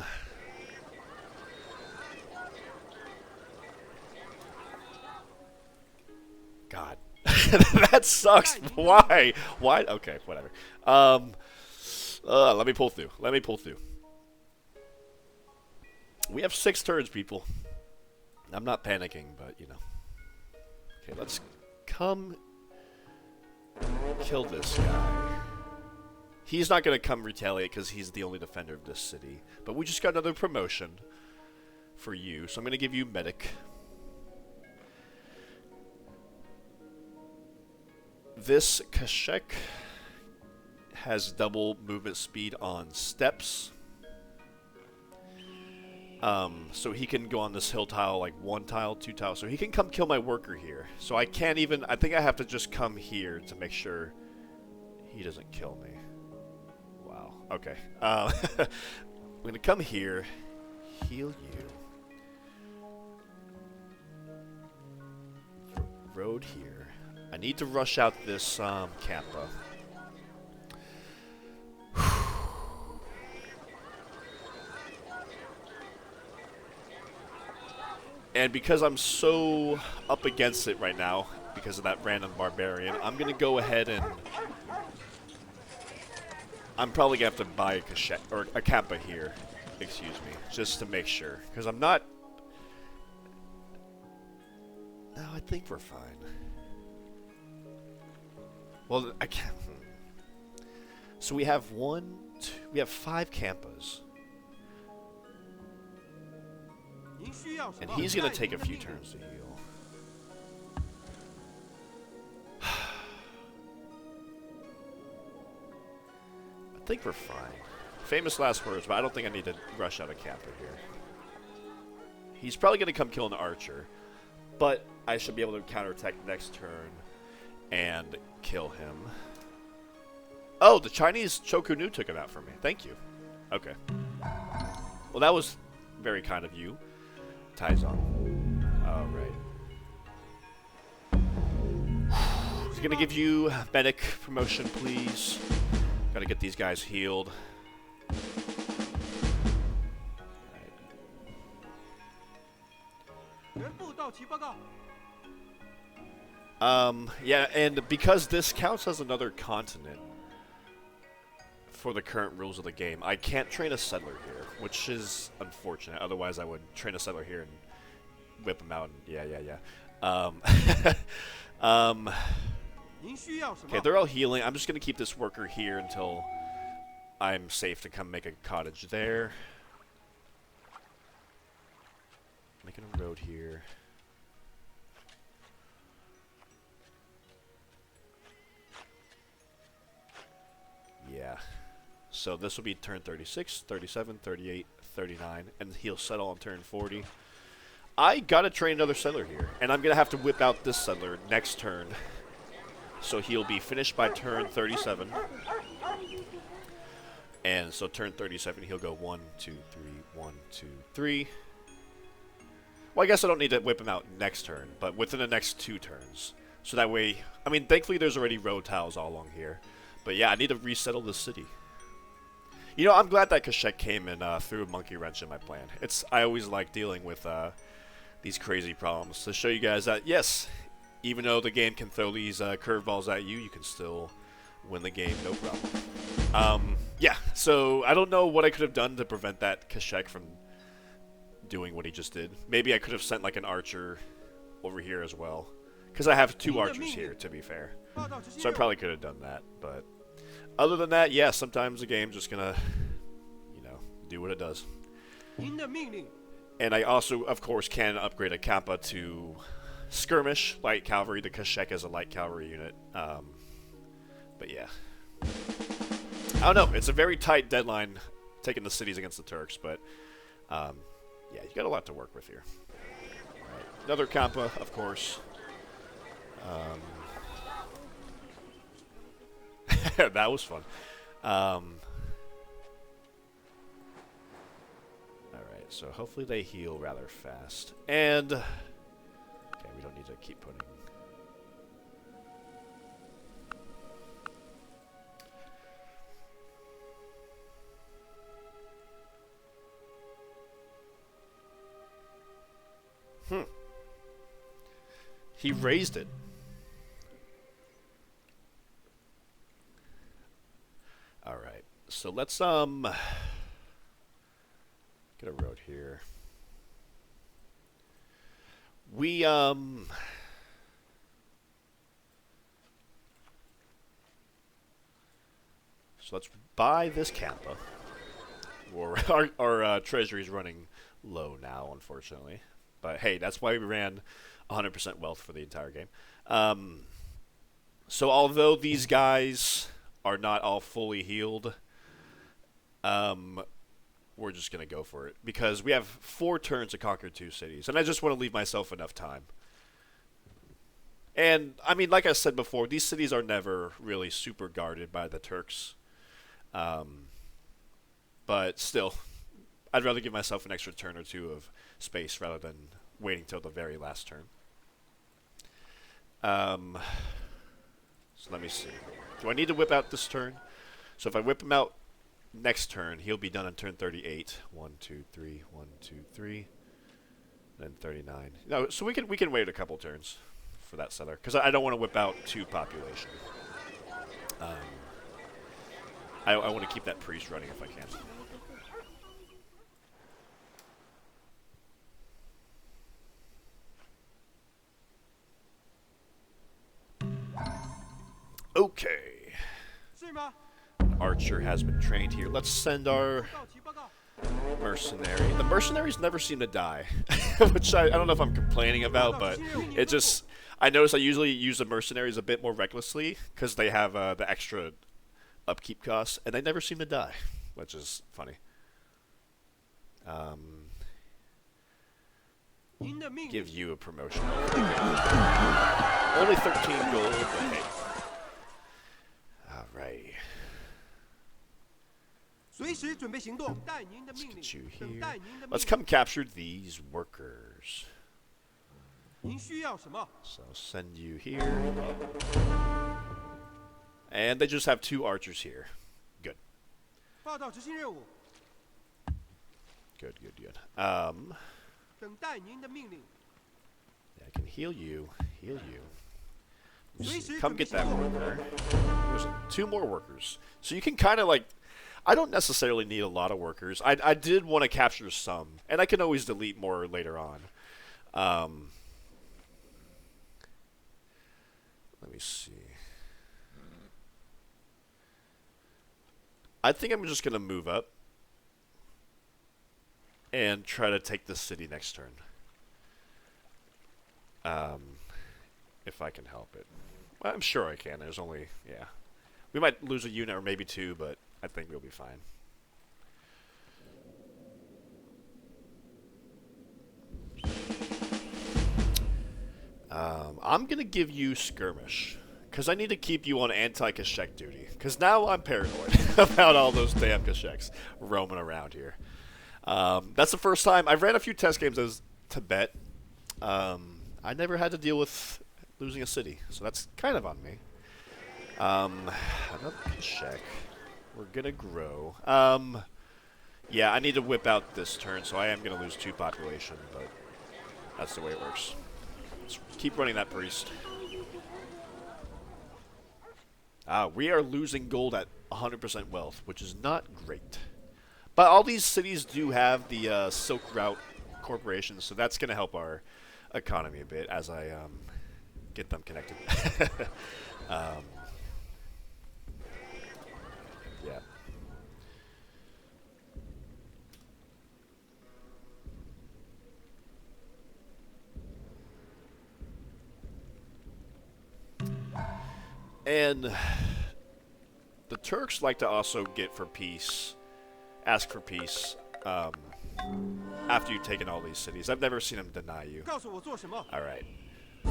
That sucks. Why? Why? Okay, whatever. Let me pull through. We have 6 turns, people. I'm not panicking, but, you know. Okay, let's come kill this guy. He's not going to come retaliate because he's the only defender of this city. But we just got another promotion for you, so I'm going to give you medic. This Kashek has double movement speed on steps. So he can go on this hill tile like 1 tile, 2 tiles. So he can come kill my worker here. So I can't even... I think I have to just come here to make sure he doesn't kill me. Wow. Okay. I'm going to come here, heal you. Road here. I need to rush out this Khampa. And because I'm so up against it right now, because of that random barbarian, I'm going to go ahead and... I'm probably going to have to buy a Khampa here, excuse me, just to make sure. Because I'm not... No, I think we're fine. Well, I can't... So we have 1, 2... We have 5 Khampas. And he's going to take a few turns to heal. I think we're fine. Famous last words, but I don't think I need to rush out a Khampa here. He's probably going to come kill an archer, but I should be able to counterattack next turn and kill him. Oh, the Chinese Chokunu took him out for me. Thank you. Okay. Well, that was very kind of you. Ties on. Alright. He's gonna give you medic promotion, please. Gotta get these guys healed. Yeah, and because this counts as another continent for the current rules of the game, I can't train a settler here, which is unfortunate. Otherwise, I would train a settler here and whip him out. And yeah. Okay, they're all healing. I'm just gonna keep this worker here until I'm safe to come make a cottage there. Making a road here. Yeah. So this will be turn 36, 37, 38, 39, and he'll settle on turn 40. I gotta train another settler here, and I'm gonna have to whip out this settler next turn. So he'll be finished by turn 37. And so turn 37, he'll go 1, 2, 3, 1, 2, 3. Well, I guess I don't need to whip him out next turn, but within the next 2 turns. So that way, I mean, thankfully there's already road tiles all along here. But yeah, I need to resettle the city. You know, I'm glad that Kashek came and threw a monkey wrench in my plan. I always like dealing with these crazy problems to show you guys that, yes, even though the game can throw these curveballs at you, you can still win the game, no problem. Yeah, so I don't know what I could have done to prevent that Kashek from doing what he just did. Maybe I could have sent like an archer over here as well. Because I have 2 archers here, to be fair. So I probably could have done that, but other than that, yeah, sometimes the game's just gonna, you know, do what it does. And I also, of course, can upgrade a Khampa to skirmish, light cavalry, the Kashek as a light cavalry unit. But yeah. I don't know, it's a very tight deadline taking the cities against the Turks, but yeah, you got a lot to work with here. Right. Another Khampa, of course. That was fun. Alright, so hopefully they heal rather fast. And okay, we don't need to keep putting. He raised it. Alright, so let's get a road here. We so let's buy this Khampa. Our treasury's running low now, unfortunately. But hey, that's why we ran 100% wealth for the entire game. So although these guys are not all fully healed, we're just going to go for it. Because we have 4 turns to conquer 2 cities. And I just want to leave myself enough time. And, I mean, like I said before, these cities are never really super guarded by the Turks. But still, I'd rather give myself an extra turn or 2 of space rather than waiting till the very last turn. So let me see. Do I need to whip out this turn? So if I whip him out next turn, he'll be done on turn 38. 1, 2, 3, 1, 2, 3. Then 39. No, so we can wait a couple turns for that settler. Because I don't want to whip out 2 population. I want to keep that priest running if I can. Okay. Archer has been trained here. Let's send our mercenary. The mercenaries never seem to die, which I don't know if I'm complaining about, but it just, I notice I usually use the mercenaries a bit more recklessly because they have the extra upkeep costs, and they never seem to die, which is funny. Give you a promotion. Only 13 gold, but hey. Alright. Let's get you here. Let's come capture these workers. So send you here. And they just have 2 archers here. Good. Good, good, good. Yeah, I can heal you. Heal you. Come get that worker. There's 2 more workers. So you can kind of like... I don't necessarily need a lot of workers. I did want to capture some. And I can always delete more later on. Let me see. I think I'm just going to move up. And try to take this city next turn. If I can help it. Well, I'm sure I can. There's only... Yeah. We might lose a unit or maybe 2, but I think we'll be fine. I'm going to give you skirmish. Because I need to keep you on anti-Kashek duty. Because now I'm paranoid about all those damn Kasheks roaming around here. That's the first time. I've ran a few test games as Tibet. I never had to deal with losing a city. So that's kind of on me. Another Kashek. We're going to grow. Yeah, I need to whip out this turn. So I am going to lose 2 population. But that's the way it works. Let's keep running that priest. We are losing gold at 100% wealth, which is not great. But all these cities do have the Silk Route corporations, so that's going to help our economy a bit as I get them connected. Yeah. And the Turks like to also get for peace, ask for peace, after you've taken all these cities. I've never seen them deny you. Alright. We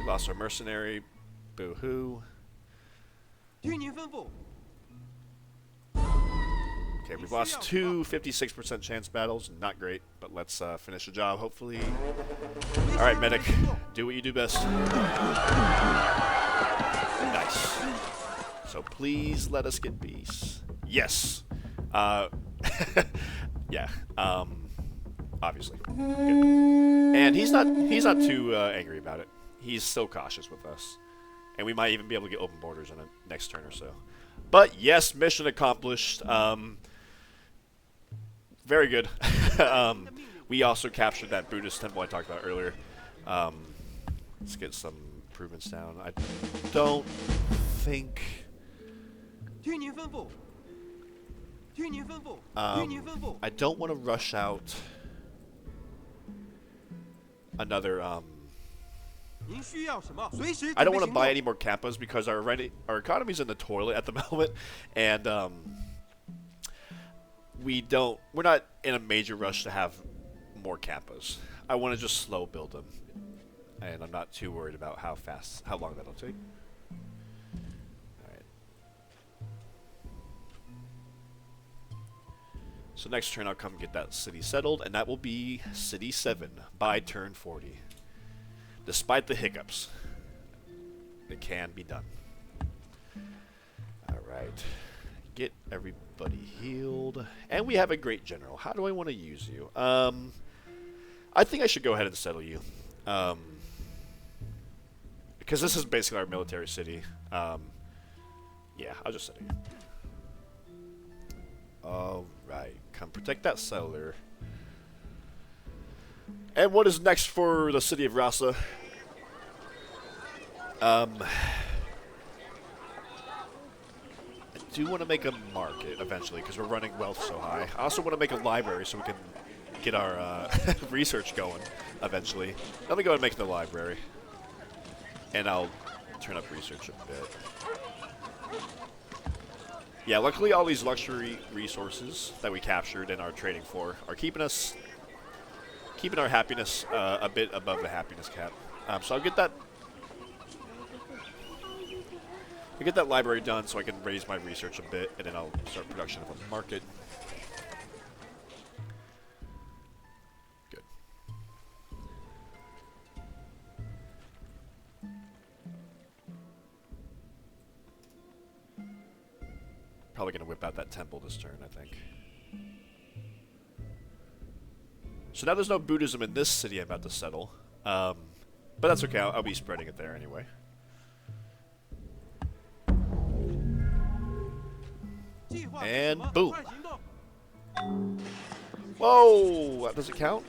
lost our mercenary. Boo-hoo. Okay, we've lost 2 56% chance battles. Not great, but let's finish the job, hopefully. Alright, medic. Do what you do best. Nice. So please let us get peace. Yes. Yeah. Obviously. Good. And he's not too angry about it. He's still cautious with us. And we might even be able to get open borders on the next turn or so. But yes, mission accomplished. Very good. We also captured that Buddhist temple I talked about earlier. Let's get some improvements down. I don't think... I don't want to rush out another, I don't want to buy any more Khampas because our economy's in the toilet at the moment, and we're not in a major rush to have more Khampas. I want to just slow build them, and I'm not too worried about how long that'll take. So next turn I'll come get that city settled, and that will be City 7 by turn 40. Despite the hiccups, it can be done. Alright. Get everybody healed. And we have a great general. How do I want to use you? I think I should go ahead and settle you. Because this is basically our military city. Yeah, I'll just settle you. Alright, come protect that settler. And what is next for the city of Rhasa? I do want to make a market eventually because we're running wealth so high. I also want to make a library so we can get our research going eventually. Let me go ahead and make the library. And I'll turn up research a bit. Yeah, luckily all these luxury resources that we captured and are trading for are keeping our happiness a bit above the happiness cap. So I'll get that library done so I can raise my research a bit, and then I'll start production of a market. Good. Probably going to whip out that temple this turn, I think. So now there's no Buddhism in this city I'm about to settle. But that's okay, I'll be spreading it there anyway. And boom! Whoa! Does it count?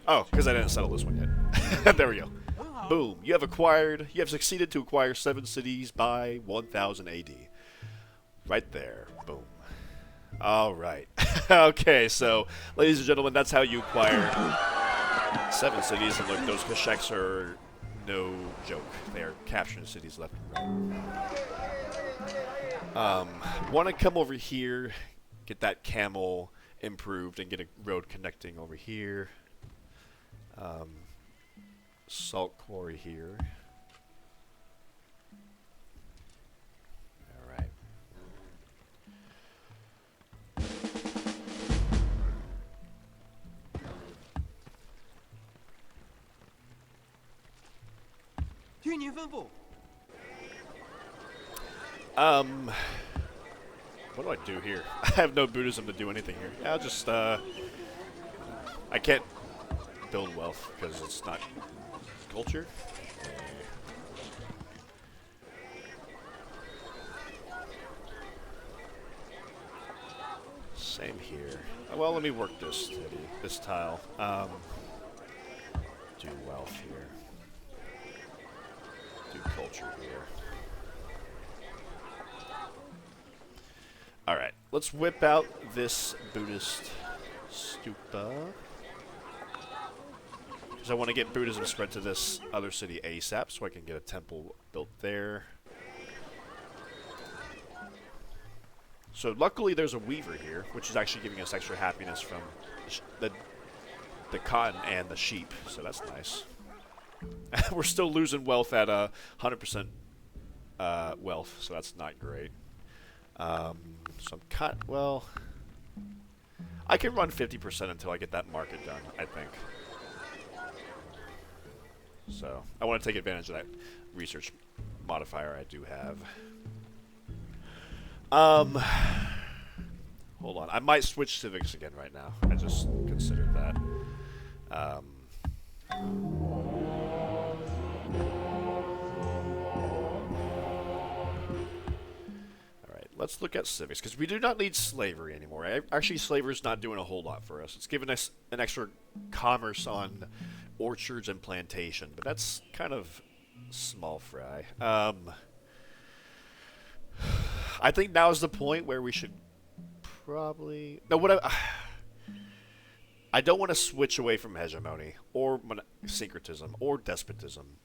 Oh, because I didn't settle this one yet. There we go. Boom. You have succeeded to acquire 7 cities by 1000 AD. Right there. Boom. Alright. Okay, so, ladies and gentlemen, that's how you acquire 7 cities. And look, those Kasheks are no joke. They are capturing cities left and right. Want to come over here, get that camel improved, and get a road connecting over here. Salt quarry here. Alright. What do I do here? I have no Buddhism to do anything here. I'll just, I can't build wealth because it's not culture. Same here. Well, let me work this tile. Do wealth here. Do culture here. Alright, let's whip out this Buddhist stupa. Because I want to get Buddhism spread to this other city ASAP so I can get a temple built there. So luckily there's a weaver here, which is actually giving us extra happiness from the cotton and the sheep, so that's nice. We're still losing wealth at 100% wealth, so that's not great. So I'm well, I can run 50% until I get that market done, I think. So I want to take advantage of that research modifier I do have. Hold on, I might switch civics again right now. I just considered that. Let's look at civics, because we do not need slavery anymore. Actually, slavery is not doing a whole lot for us. It's giving us an extra commerce on orchards and plantation, but that's kind of small fry. I think now is the point where we should probably... No, I don't want to switch away from hegemony, or syncretism, or despotism.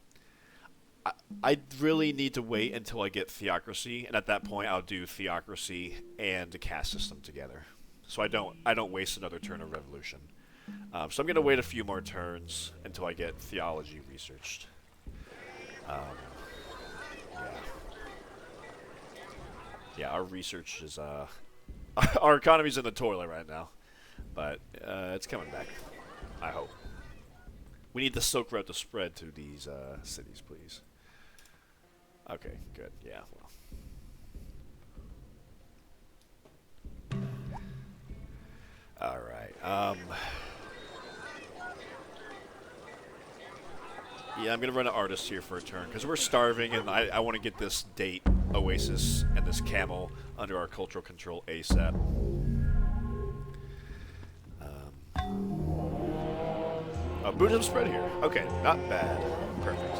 I really need to wait until I get theocracy, and at that point I'll do theocracy and a caste system together. So I don't waste another turn of revolution. So I'm going to wait a few more turns until I get theology researched. Yeah, our research is... our economy's in the toilet right now. But it's coming back, I hope. We need the Silk Road to spread to these cities, please. Okay, good. Yeah, well. Alright, yeah, I'm gonna run an artist here for a turn, because we're starving, and I want to get this date oasis and this camel under our cultural control ASAP. Buddhism spread here. Okay, not bad. Perfect.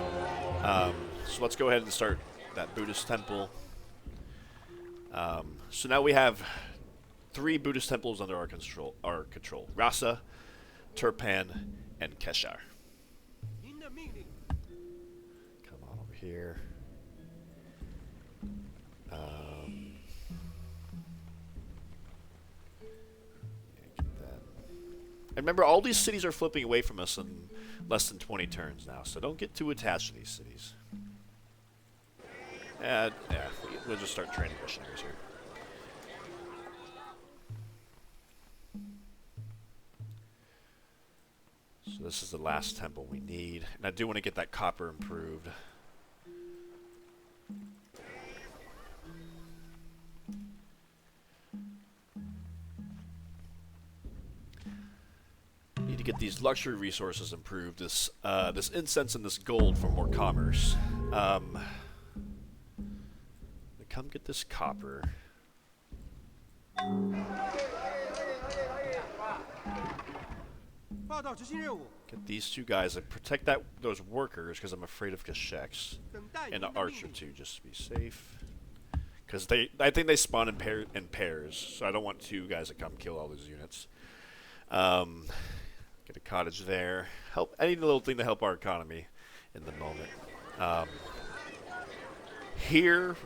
So let's go ahead and start that Buddhist temple. So now we have 3 Buddhist temples under our control. Lhasa, Turpan, and Keshar. Come on over here. And remember, all these cities are flipping away from us in less than 20 turns now, so don't get too attached to these cities. Yeah, we'll just start training missionaries here. So this is the last temple we need, and I do want to get that copper improved. Need to get these luxury resources improved. This incense and this gold for more commerce. Come get this copper. Get these 2 guys and protect those workers, because I'm afraid of Kasheks. And the archer too, just to be safe. Because I think they spawn in pairs, so I don't want 2 guys to come kill all these units. Get a cottage there. I need a little thing to help our economy. in the moment. Here,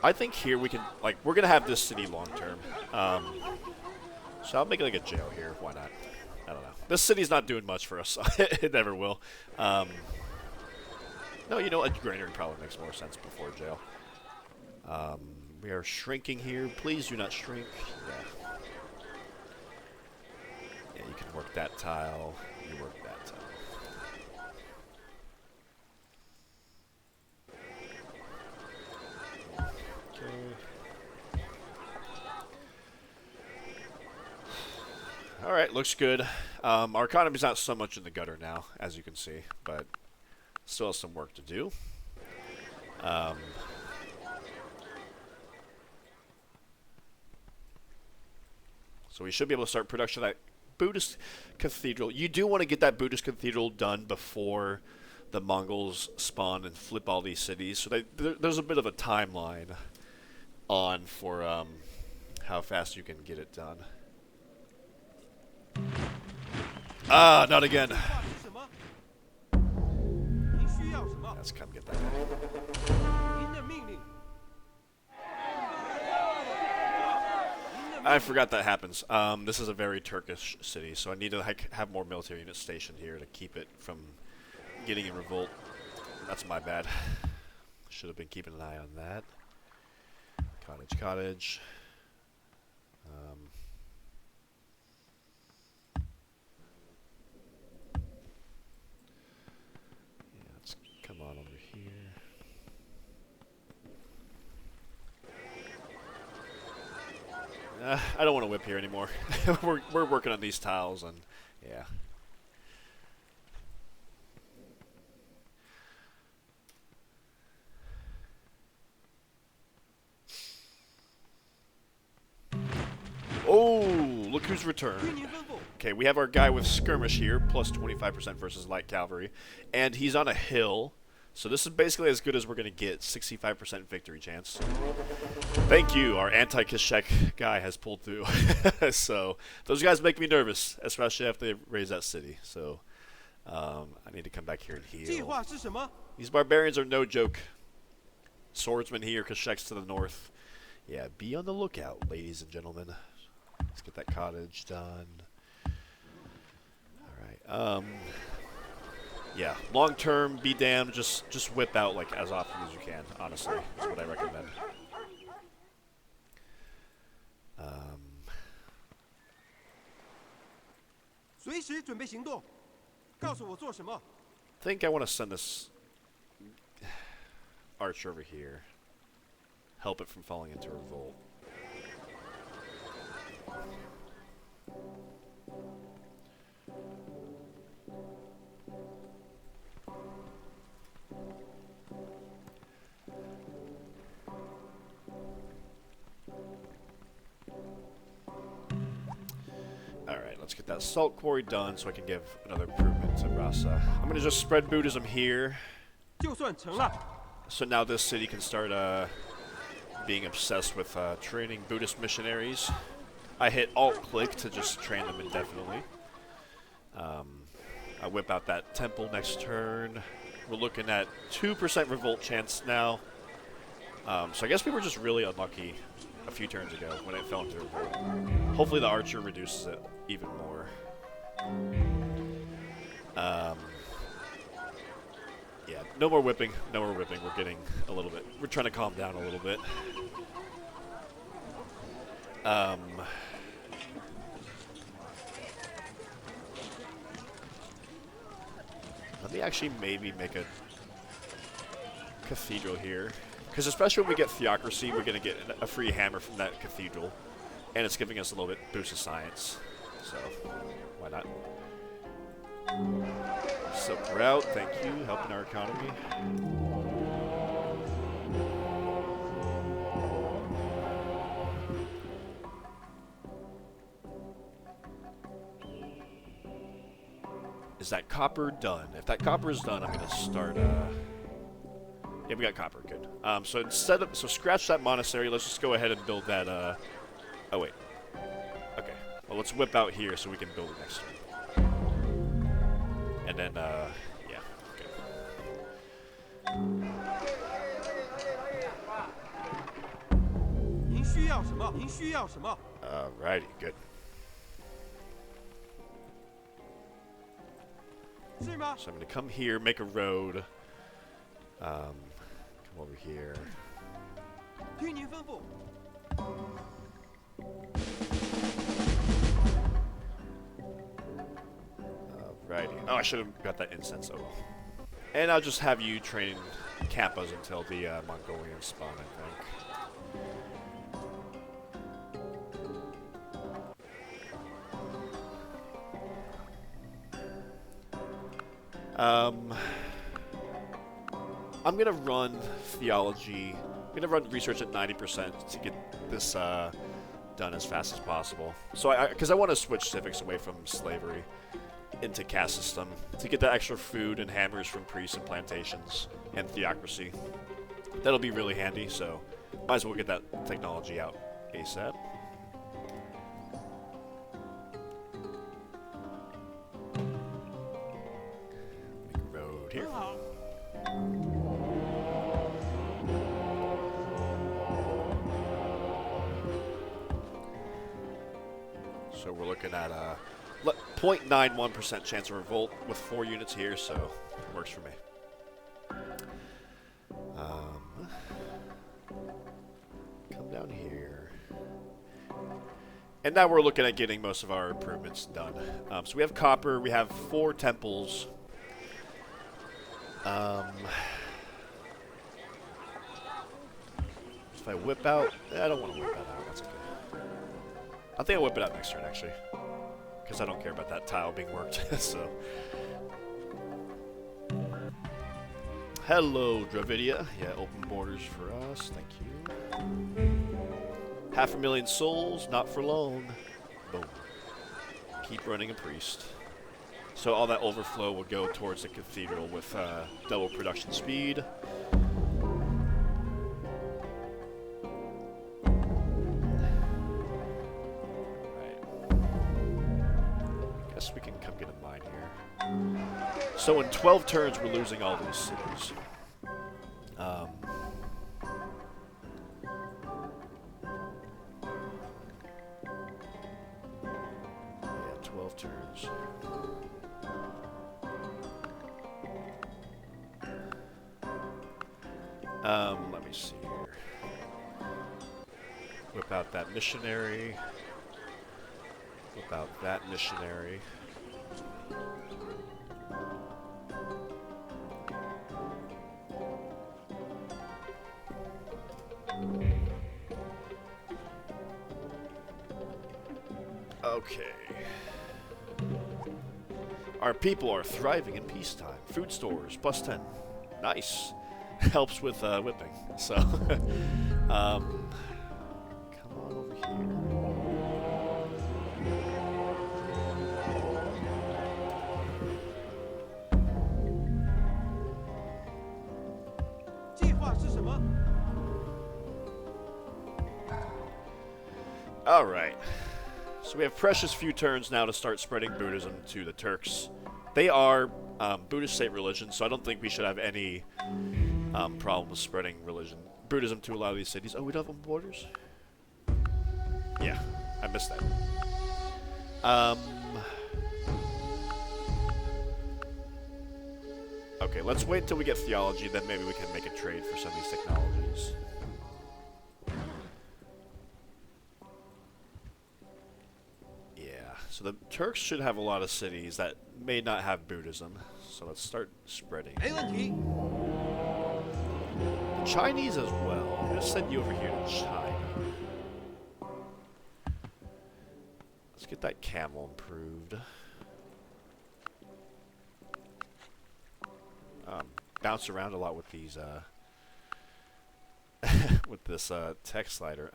I think here we can, like, we're going to have this city long term. So I'll make it like a jail here. Why not? I don't know. This city's not doing much for us. It never will. No, you know, a granary probably makes more sense before jail. We are shrinking here. Please do not shrink. Yeah. Yeah, you can work that tile. You work that tile. Alright, looks good. Our economy's not so much in the gutter now, as you can see, but still has some work to do. So we should be able to start production of that Buddhist cathedral. You do want to get that Buddhist cathedral done before the Mongols spawn and flip all these cities. So there's a bit of a timeline on for how fast you can get it done. Ah, not again. Let's come get that guy. I forgot that happens. This is a very Turkish city, so I need to have more military units stationed here to keep it from getting in revolt. That's my bad. Should have been keeping an eye on that. Cottage, cottage. Yeah, let's come on over here. I don't want to whip here anymore. we're working on these tiles, and yeah. Oh, look who's returned. Okay, we have our guy with skirmish here, plus 25% versus light cavalry, and he's on a hill. So this is basically as good as we're going to get, 65% victory chance. Thank you, our anti-Kashek guy has pulled through. So those guys make me nervous, especially after they raise that city. So I need to come back here and heal. These barbarians are no joke. Swordsmen here, Kasheks to the north. Yeah, be on the lookout, ladies and gentlemen. Let's get that cottage done. Alright, yeah, long term, be damned, just whip out like as often as you can, honestly, is what I recommend. I think I want to send this archer over here. Help it from falling into revolt. Alright, let's get that salt quarry done so I can give another improvement to Rhasa. I'm going to just spread Buddhism here. So now this city can start being obsessed with training Buddhist missionaries. I hit Alt-click to just train them indefinitely. I whip out that temple next turn. We're looking at 2% revolt chance now. So I guess we were just really unlucky a few turns ago when it fell into revolt. Hopefully the archer reduces it even more. Yeah, no more whipping. No more whipping. We're getting a little bit... We're trying to calm down a little bit. Let me actually maybe make a cathedral here. Because especially when we get theocracy, we're going to get a free hammer from that cathedral. And it's giving us a little bit boost of science. So, why not? Silk route, thank you, helping our economy. Is that copper done? If that copper is done, I'm going to start, yeah, we got copper, good. So scratch that monastery, let's just go ahead and build that, oh wait. Okay, well let's whip out here so we can build it next turn. And then, yeah, okay. Alrighty, good. So I'm going to come here, make a road. Come over here. Alrighty. Oh, I should have got that incense. Oh well. And I'll just have you train Khampas until the Mongolian spawn, I think. I'm gonna run theology. I'm gonna run research at 90% to get this done as fast as possible. So, because I want to switch civics away from slavery into caste system to get that extra food and hammers from priests and plantations and theocracy. That'll be really handy. So, might as well get that technology out ASAP. Make a road here. So we're looking at a 0.91% chance of revolt with 4 units here, so it works for me. Come down here. And now we're looking at getting most of our improvements done. So we have copper, we have 4 temples. If I whip out... I don't want to whip that out, that's okay. I think I'll whip it out next turn, actually. Because I don't care about that tile being worked, so... Hello, Dravidia. Yeah, open borders for us, thank you. 500,000 souls, not for long. Boom. Keep running a priest. So all that overflow will go towards the cathedral with double production speed. We can come get a mine here. So in 12 turns, we're losing all these cities. Yeah, 12 turns. Let me see here. Whip out that missionary. Whip out that missionary. Okay. Our people are thriving in peacetime. Food stores, +10. Nice. Helps with whipping. So, come on over here. All right. So we have precious few turns now to start spreading Buddhism to the Turks. They are Buddhist state religion, so I don't think we should have any problem with spreading Buddhism to a lot of these cities. Oh, we don't have open borders? Yeah, I missed that. Okay, let's wait until we get theology, then maybe we can make a trade for some of these technologies. So the Turks should have a lot of cities that may not have Buddhism. So let's start spreading. The Chinese as well. I'm going to send you over here to China. Let's get that camel improved. Bounce around a lot with these, with this tech slider.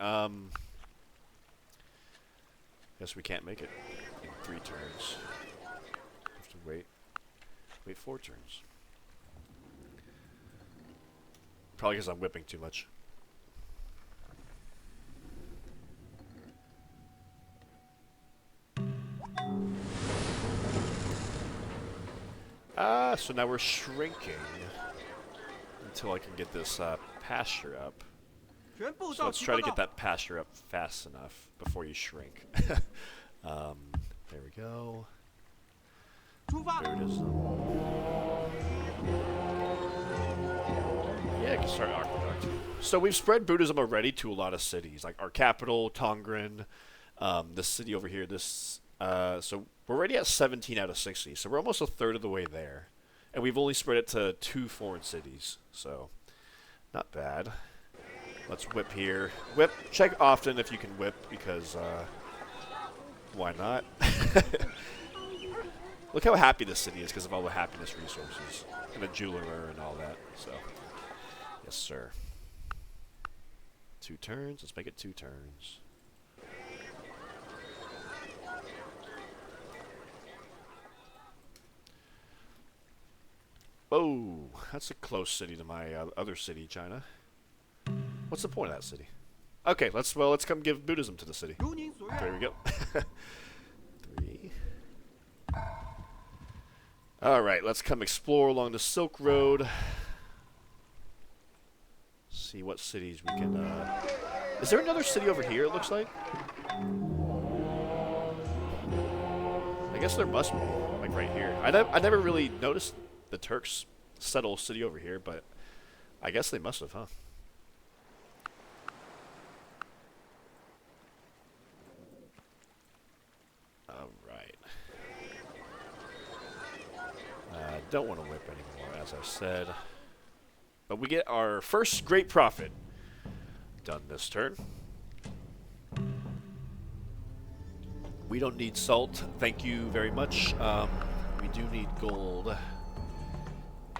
Guess we can't make it in 3 turns. Have to wait 4 turns. Probably because I'm whipping too much. So now we're shrinking until I can get this pasture up. So let's try to get that pasture up fast enough before you shrink. There we go. Buddhism. Yeah, I can start aqueduct. So we've spread Buddhism already to a lot of cities, like our capital, Tongren, this city over here. So we're already at 17 out of 60, so we're almost a third of the way there. And we've only spread it to 2 foreign cities, so not bad. Let's whip here. Whip. Check often if you can whip, because why not? Look how happy this city is because of all the happiness resources and the jeweler and all that. So, yes, sir. 2 turns. Let's make it 2 turns. Oh, that's a close city to my other city, China. What's the point of that city? Okay, let's come give Buddhism to the city. There we go. 3. All right, let's come explore along the Silk Road. See what cities we can. Is there another city over here? It looks like. I guess there must be, like right here. I never really noticed the Turks settle a city over here, but I guess they must have, huh? Don't want to whip anymore, as I said. But we get our first great profit done this turn. We don't need salt. Thank you very much. We do need gold.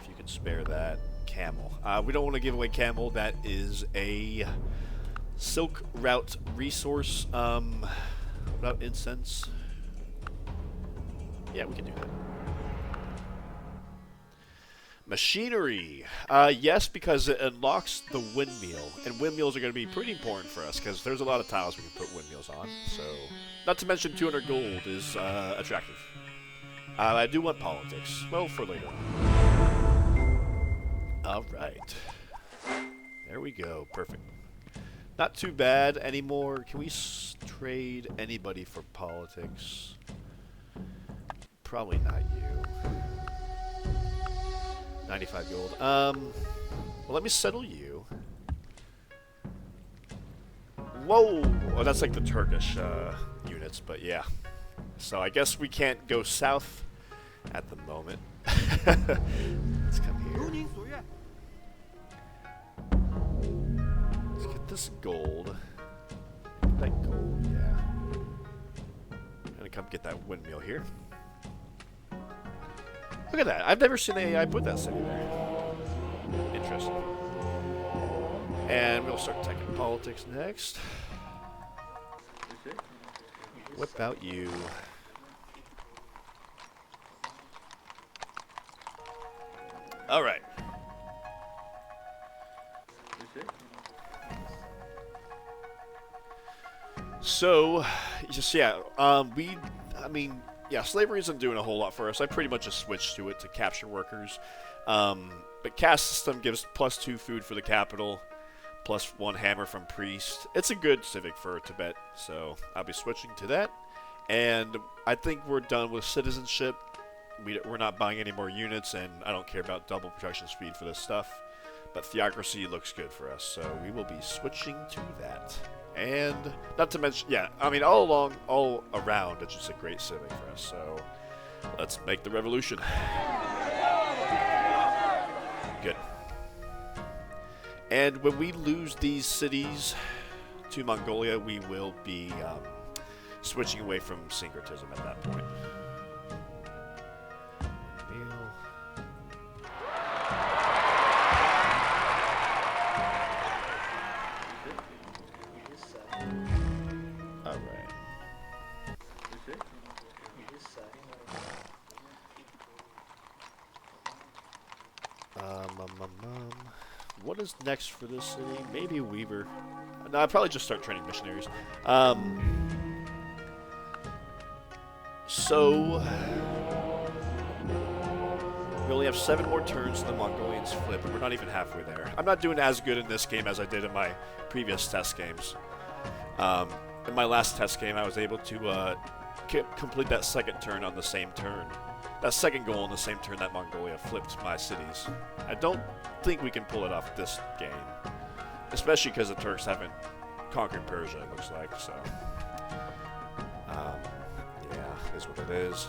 If you can spare that. Camel. We don't want to give away camel. That is a Silk Route resource. Without incense. Yeah, we can do that. Machinery. Yes, because it unlocks the windmill, and windmills are going to be pretty important for us because there's a lot of tiles we can put windmills on. So, not to mention 200 gold is attractive. I do want politics. Well, for later. All right. There we go. Perfect. Not too bad anymore. Can we trade anybody for politics? Probably not you. 95 gold. Well, let me settle you. Whoa! Oh, that's like the Turkish units, but yeah. So I guess we can't go south at the moment. Let's come here. Let's get this gold. Get that gold, yeah. I'm gonna come get that windmill here. Look at that. I've never seen the AI put that city there. Interesting. And we'll start taking politics next. What about you? Alright. So, just, yeah, yeah, slavery isn't doing a whole lot for us. I pretty much just switched to it to capture workers. But caste system gives +2 food for the capital, +1 hammer from priest. It's a good civic for Tibet, so I'll be switching to that. And I think we're done with citizenship. We're not buying any more units, and I don't care about double production speed for this stuff. But theocracy looks good for us, so we will be switching to that. And not to mention, yeah, I mean, all around, it's just a great civic for us. So let's make the revolution. Good. And when we lose these cities to Mongolia, we will be switching away from syncretism at that point. What is next for this city? Maybe Weaver. No, I'd probably just start training missionaries. So We only have 7 more turns to the Mongolians flip, and we're not even halfway there. I'm not doing as good in this game as I did in my previous test games. In my last test game, I was able to complete that second turn on the same turn. That second goal on the same turn that Mongolia flipped my cities. I don't think we can pull it off this game. Especially because the Turks haven't conquered Persia, it looks like, so... yeah, it is what it is.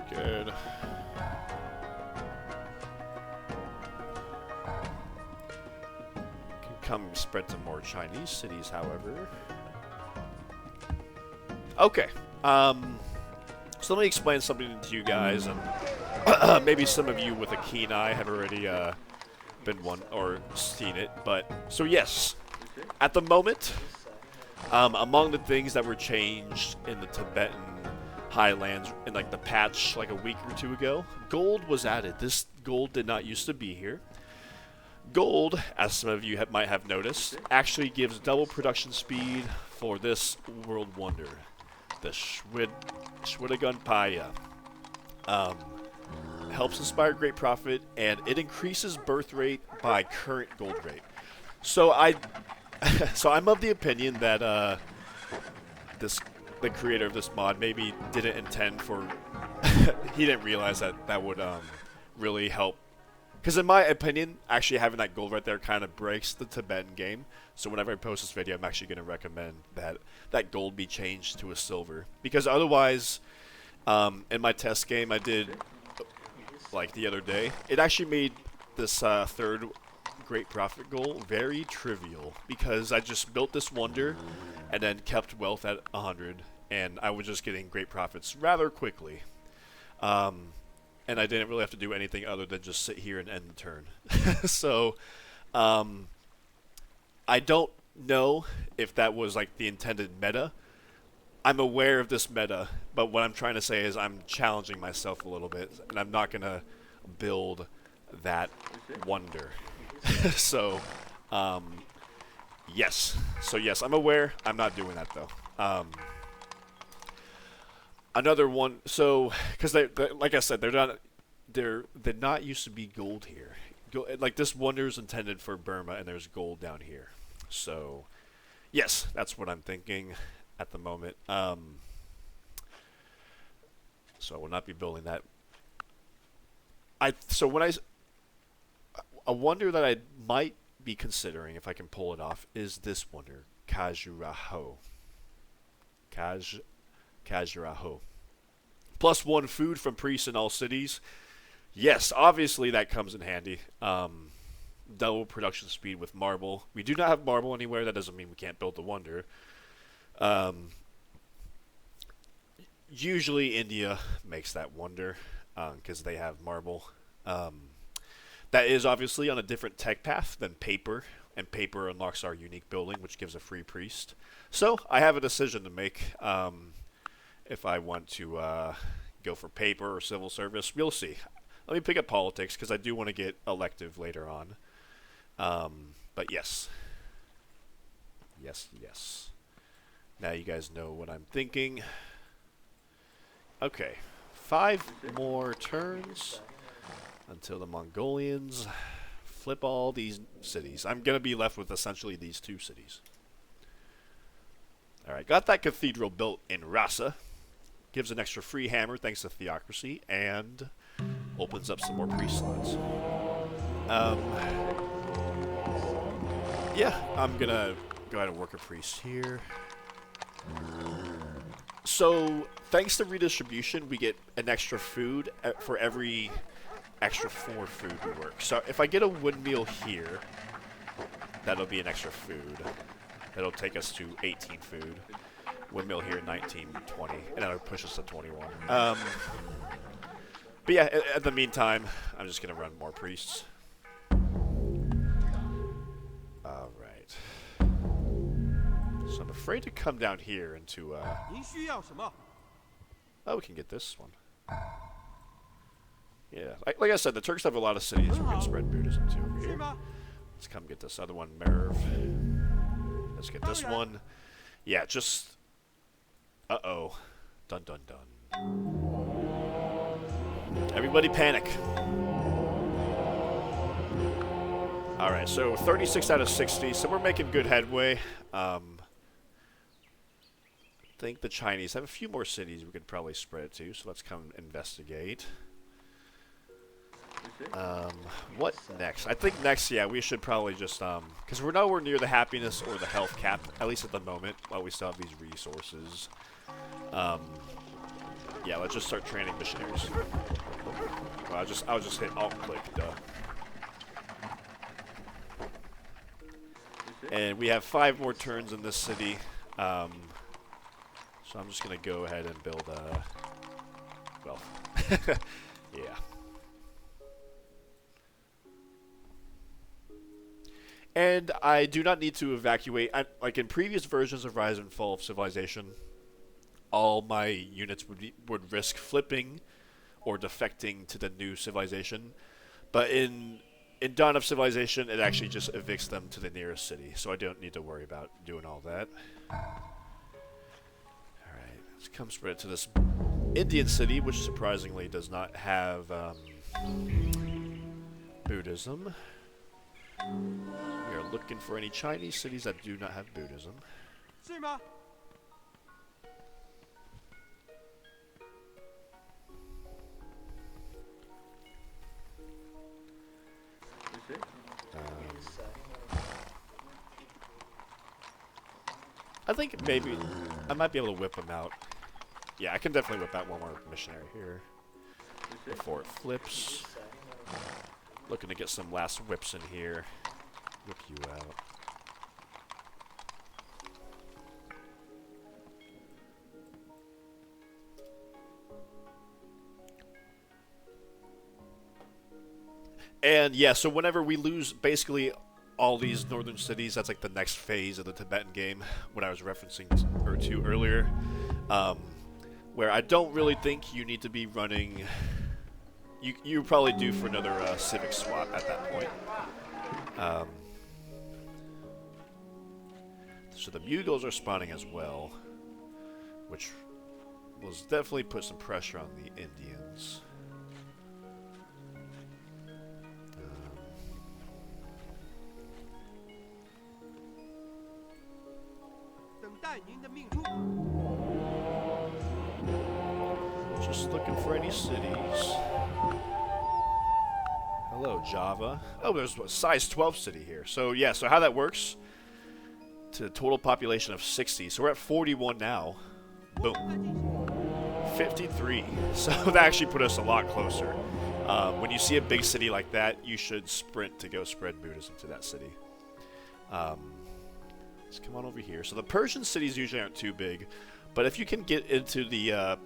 Good. Can come spread to more Chinese cities, however. Okay. So let me explain something to you guys, and maybe some of you with a keen eye have already been one or seen it. But so yes, at the moment, among the things that were changed in the Tibetan highlands in like the patch like a week or two ago, gold was added. This gold did not used to be here. Gold, as some of you might have noticed, actually gives double production speed for this world wonder, the Shwedagunpaya. Helps inspire great profit, and it increases birth rate by current gold rate. So I'm of the opinion that the creator of this mod maybe didn't intend for he didn't realize that would really help, because in my opinion actually having that gold right there kind of breaks the Tibetan game. So whenever I post this video, I'm actually going to recommend that gold be changed to a silver, because otherwise in my test game I did like the other day, it actually made this third great profit goal very trivial, because I just built this wonder and then kept wealth at 100, and I was just getting great profits rather quickly. And I didn't really have to do anything other than just sit here and end the turn. So, I don't know if that was like the intended meta. I'm aware of this meta, but what I'm trying to say is I'm challenging myself a little bit, and I'm not going to build that wonder. So, yes. So yes, I'm aware. I'm not doing that though. Another one. So, because they, like I said, they're not used to be gold here. Like this wonder is intended for Burma, and there's gold down here. So, yes, that's what I'm thinking at the moment. So I will not be building that. A wonder that I might be considering, if I can pull it off, is this wonder, Khajuraho. Khajuraho. +1 food from priests in all cities. Yes, obviously that comes in handy. Double production speed with marble. We do not have marble anywhere. That doesn't mean we can't build the wonder. Usually India makes that wonder because they have marble. That is obviously on a different tech path than paper, and paper unlocks our unique building, which gives a free priest. So I have a decision to make if I want to go for paper or civil service. We'll see. Let me pick up politics, because I do want to get elective later on. But yes. Yes. Now you guys know what I'm thinking. Okay. 5 more turns until the Mongolians flip all these cities. I'm going to be left with essentially these 2 cities. Alright, got that cathedral built in Lhasa. Gives an extra free hammer thanks to theocracy, and opens up some more priest slots. Yeah, I'm going to go ahead and work a priest here. So, thanks to redistribution, we get an extra food for every extra 4 food we work. So if I get a windmill here, that'll be an extra food. That'll take us to 18 food. Windmill here, 19, 20, and that'll push us to 21. But yeah, at the meantime, I'm just going to run more priests. Alright. So I'm afraid to come down here into, oh, we can get this one. Yeah, like I said, the Turks have a lot of cities we can spread Buddhism to over here. Let's come get this other one, Merv. Let's get this one. Yeah, just... Uh-oh. Dun dun dun. Everybody panic. Alright, so 36 out of 60, so we're making good headway. I think the Chinese have a few more cities we could probably spread it to, so let's come investigate. What next? I think next, yeah, we should probably just, because we're nowhere near the happiness or the health cap, at least at the moment, while we still have these resources. Yeah, let's just start training missionaries. Well, I'll just hit alt-click, duh. And we have 5 more turns in this city, so I'm just going to go ahead and build, wealth. Yeah. And I do not need to evacuate. Like in previous versions of Rise and Fall of Civilization, all my units would risk flipping or defecting to the new civilization. But in Dawn of Civilization, it actually just evicts them to the nearest city, so I don't need to worry about doing all that. Alright, let's come spread to this Indian city, which surprisingly does not have Buddhism. We are looking for any Chinese cities that do not have Buddhism. I think maybe I might be able to whip them out. Yeah, I can definitely whip out one more missionary here before it flips. Looking to get some last whips in here. Whip you out. And yeah, so whenever we lose basically all these northern cities, that's like the next phase of the Tibetan game, what I was referencing to earlier, where I don't really think you need to be running. You probably do for another civic swap at that point. So the Mugos are spawning as well, which will definitely put some pressure on the Indians. Just looking for any cities. Hello, Java. Oh, there's a size 12 city here. So yeah, so how that works, to a total population of 60. So we're at 41 now. Boom. 53. So that actually put us a lot closer. When you see a big city like that, you should sprint to go spread Buddhism to that city. Let's come on over here. So the Persian cities usually aren't too big, but if you can get into the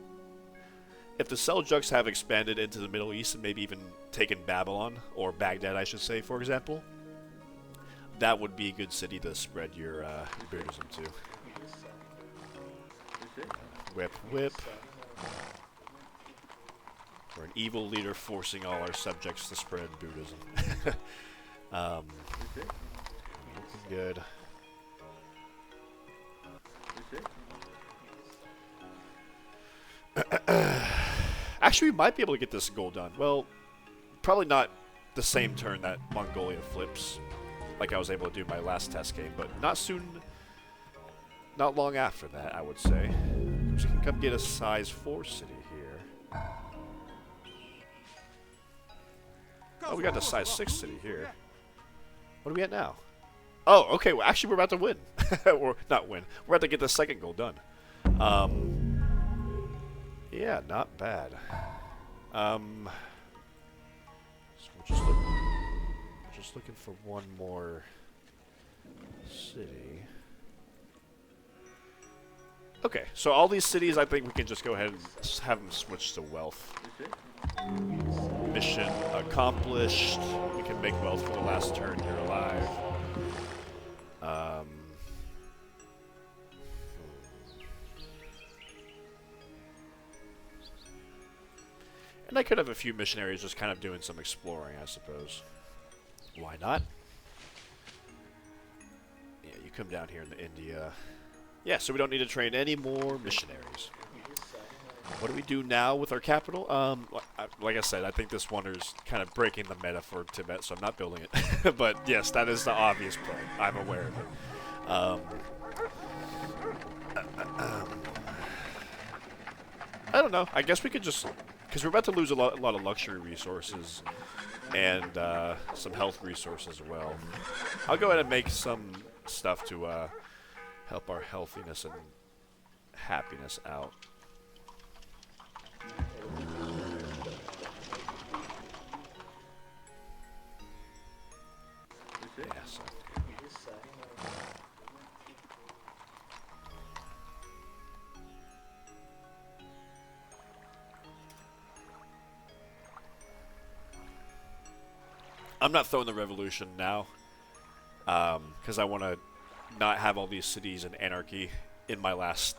if the Seljuks have expanded into the Middle East and maybe even taken Babylon, or Baghdad I should say, for example, that would be a good city to spread your Buddhism to. Whip, whip. We're an evil leader forcing all our subjects to spread Buddhism. Looking good. Actually, we might be able to get this goal done. Well, probably not the same turn that Mongolia flips, like I was able to do my last test game, but not soon, not long after that, I would say. So we can come get a size 4 city here. Oh, we got the size 6 city here. What are we at now? Oh, okay, well, actually, we're about to win. Or, not win. We're about to get the second goal done. Yeah, not bad. So we're just looking for one more city. Okay, so all these cities, I think we can just go ahead and have them switch to wealth. Mission accomplished. We can make wealth for the last turn here alive. And I could have a few missionaries just kind of doing some exploring, I suppose. Why not? Yeah, you come down here into India. Yeah, so we don't need to train any more missionaries. What do we do now with our capital? Like I said, I think this wonder's kind of breaking the meta for Tibet, so I'm not building it. But yes, that is the obvious play. I'm aware of it. I don't know. I guess we could just, because we're about to lose a lot of luxury resources and some health resources as well. I'll go ahead and make some stuff to help our healthiness and happiness out. Yeah, so. I'm not throwing the revolution now, because I want to not have all these cities in anarchy in my last...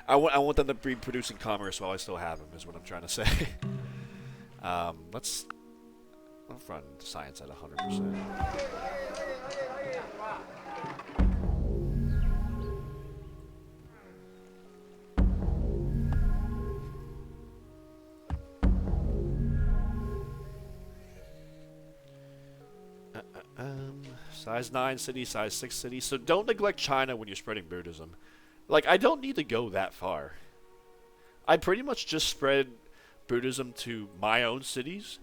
I want them to be producing commerce while I still have them, is what I'm trying to say. Let's run science at 100%. Size 9 city, size 6 city. So don't neglect China when you're spreading Buddhism. Like, I don't need to go that far. I pretty much just spread Buddhism to my own cities,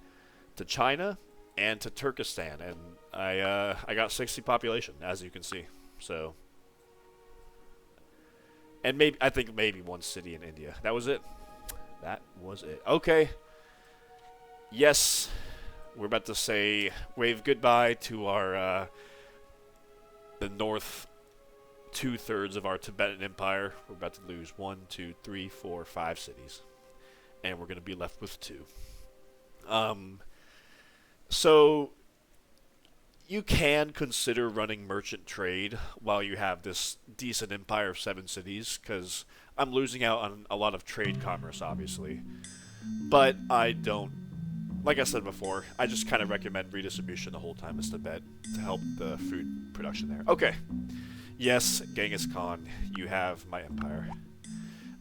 to China, and to Turkestan, and I got 60 population, as you can see. So, and maybe I think maybe one city in India. That was it. That was it. Okay. Yes, we're about to say wave goodbye to our the north 2/3 of our Tibetan Empire. We're about to lose 1, 2, 3, 4, 5 cities, and we're going to be left with 2. So you can consider running merchant trade while you have this decent empire of 7 cities, because I'm losing out on a lot of trade commerce, obviously. But I don't, like I said before, I just kind of recommend redistribution the whole time as Tibet to help the food production there. Okay. Yes, Genghis Khan, you have my empire.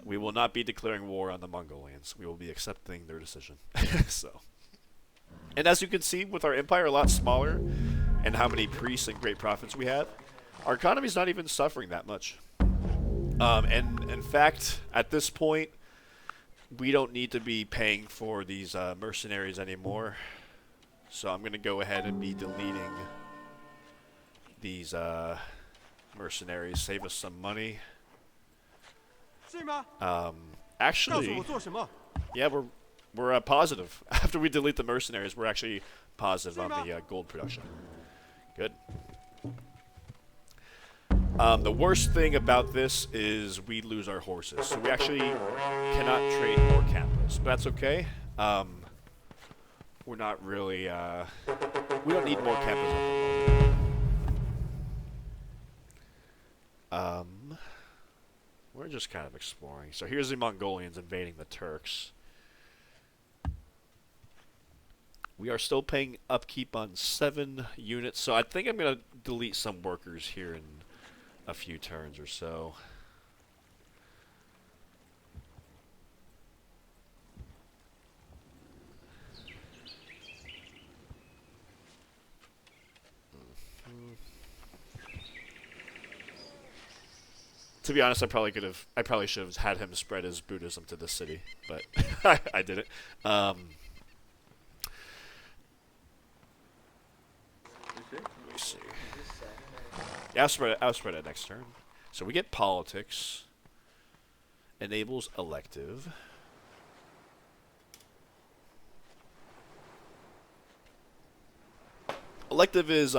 We will not be declaring war on the Mongolians. We will be accepting their decision. So, and as you can see, with our empire a lot smaller, and how many priests and great prophets we have, our economy is not even suffering that much. And in fact, at this point, we don't need to be paying for these mercenaries anymore. So I'm going to go ahead and be deleting these mercenaries, save us some money. Actually, yeah, we're positive. After we delete the mercenaries, we're actually positive on the gold production. Good. The worst thing about this is we lose our horses, so we actually cannot trade more Khampas. But that's okay. We're not really, we don't need more Khampas. We're just kind of exploring. So here's the Mongolians invading the Turks. We are still paying upkeep on 7 units, so I think I'm going to delete some workers here in a few turns or so. To be honest, I probably should have had him spread his Buddhism to this city, but I didn't. Let me see. Yeah, I'll spread it next turn. So we get politics. Enables elective. Elective is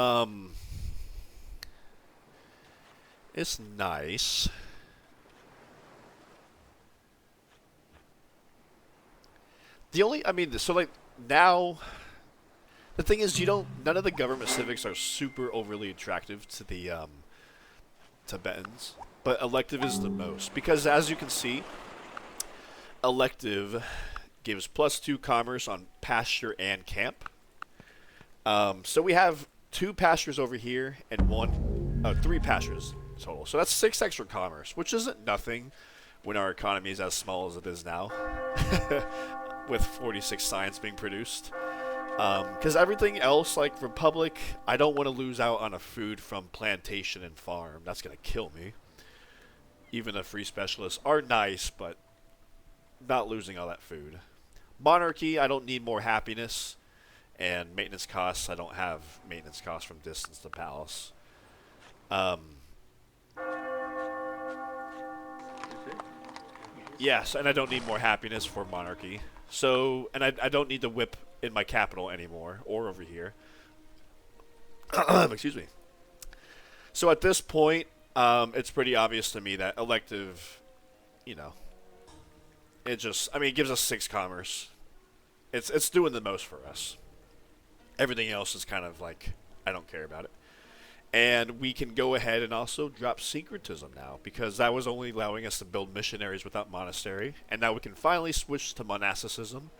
it's nice. The only, I mean, so like now, the thing is, none of the government civics are super overly attractive to the Tibetans, but elective is the most, because as you can see, elective Gives +2 commerce on pasture and camp. So we have 2 pastures over here and 3 pastures total. So that's 6 extra commerce, which isn't nothing when our economy is as small as it is now, with 46 science being produced. Because everything else, like Republic, I don't want to lose out on a food from plantation and farm. That's going to kill me. Even the free specialists are nice, but not losing all that food. Monarchy, I don't need more happiness. And maintenance costs, I don't have maintenance costs from distance to palace. Yes, and I don't need more happiness for monarchy. So, and I don't need to whip in my capital anymore, or over here. Excuse me. So at this point, it's pretty obvious to me that elective, you know, it just, I mean, it gives us 6 commerce. It's doing the most for us. Everything else is kind of like, I don't care about it. And we can go ahead and also drop syncretism now, because that was only allowing us to build missionaries without monastery. And now we can finally switch to monasticism,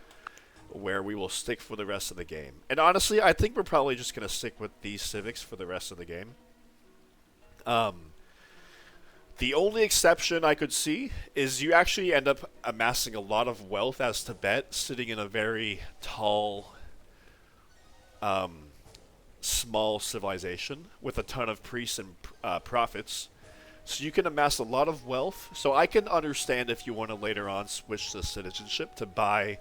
where we will stick for the rest of the game. And honestly, I think we're probably just going to stick with these civics for the rest of the game. The only exception I could see is you actually end up amassing a lot of wealth as Tibet, sitting in a very tall, small civilization with a ton of priests and prophets. So you can amass a lot of wealth. So I can understand if you want to later on switch to citizenship to buy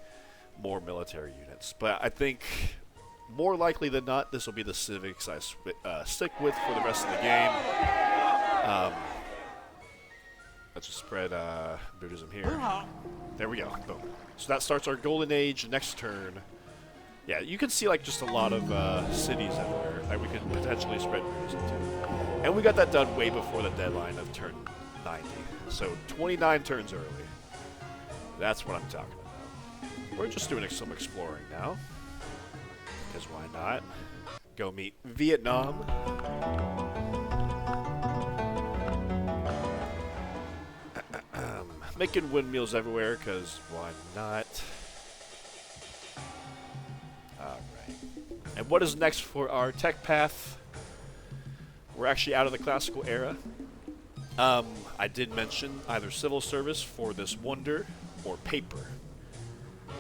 more military units. But I think more likely than not, this will be the civics I stick with for the rest of the game. Let's just spread Buddhism here. There we go. Boom. So that starts our golden age next turn. Yeah, you can see like just a lot of cities everywhere that we could potentially spread Buddhism to. And we got that done way before the deadline of turn 90. So 29 turns early. That's what I'm talking about. We're just doing some exploring now. Because why not? Go meet Vietnam. Making windmills everywhere, because why not? Alright. And what is next for our tech path? We're actually out of the classical era. I did mention either civil service for this wonder or paper.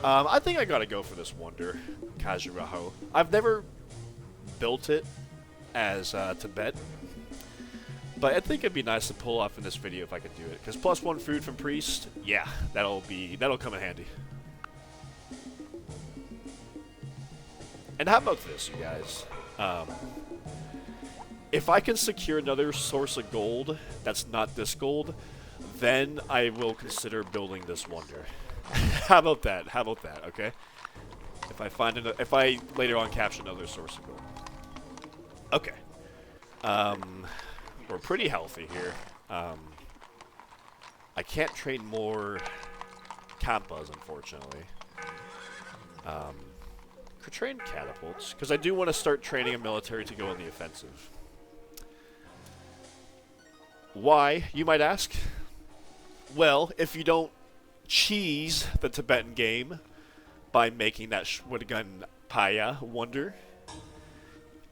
I think I gotta go for this wonder, Khajuraho. I've never built it as Tibet, but I think it'd be nice to pull off in this video if I could do it. Because +1 food from priest, yeah, that'll come in handy. And how about this, you guys? If I can secure another source of gold that's not this gold, then I will consider building this wonder. How about that? How about that? Okay. If I later on capture another source of gold. Okay. We're pretty healthy here. I can't train more Khampas, unfortunately. Could train catapults, because I do want to start training a military to go on the offensive. Why, you might ask? Well, if you don't cheese the Tibetan game by making that Shwadagun Paya wonder,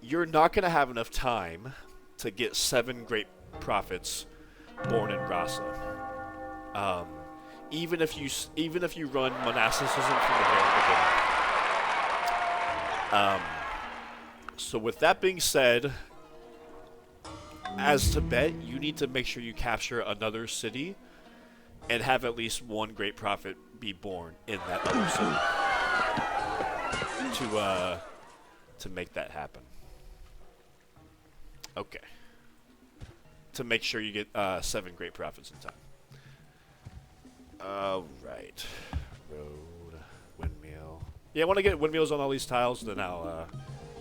you're not going to have enough time to get 7 great prophets born in Rhasa. Even if you run monasticism from the very beginning. So with that being said, as Tibet, you need to make sure you capture another city and have at least 1 great prophet be born in that other city to make that happen. Okay. To make sure you get 7 great prophets in time. Alright. Road. Windmill. Yeah, when I get windmills on all these tiles, then I'll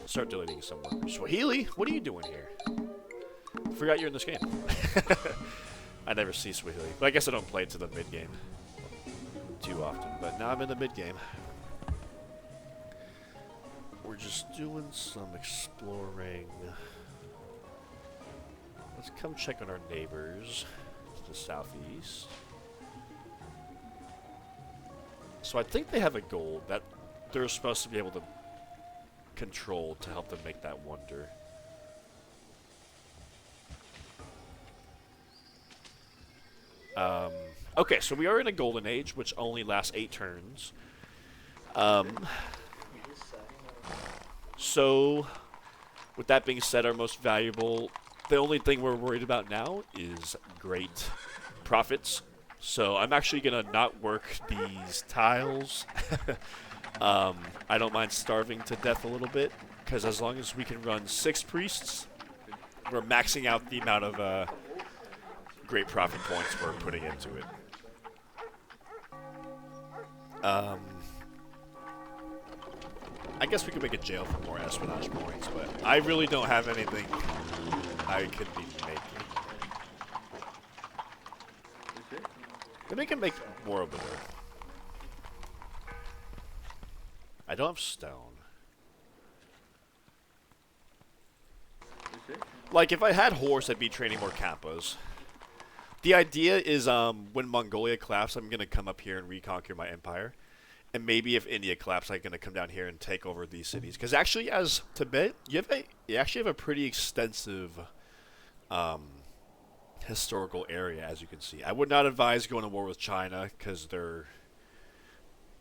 start deleting some more. Swahili? What are you doing here? Forgot you're in this game. I never see Swahili. But I guess I don't play to the mid-game too often. But now I'm in the mid-game. We're just doing some exploring. Let's come check on our neighbors to the southeast. So I think they have a goal that they're supposed to be able to control to help them make that wonder. Okay, so we are in a golden age, which only lasts 8 turns. So, with that being said, our most valuable, the only thing we're worried about now is great profits. So I'm actually going to not work these tiles. I don't mind starving to death a little bit, because as long as we can run 6 priests, we're maxing out the amount of great profit points we're putting into it. I guess we could make a jail for more espionage points, but I really don't have anything I could be making. Maybe I can make more over there. I don't have stone. Like, if I had horse, I'd be training more Khampas. The idea is, when Mongolia collapses, I'm going to come up here and reconquer my empire. And maybe if India collapses, I'm going to come down here and take over these cities. Because actually, as Tibet, you actually have a pretty extensive historical area, as you can see. I would not advise going to war with China, because they're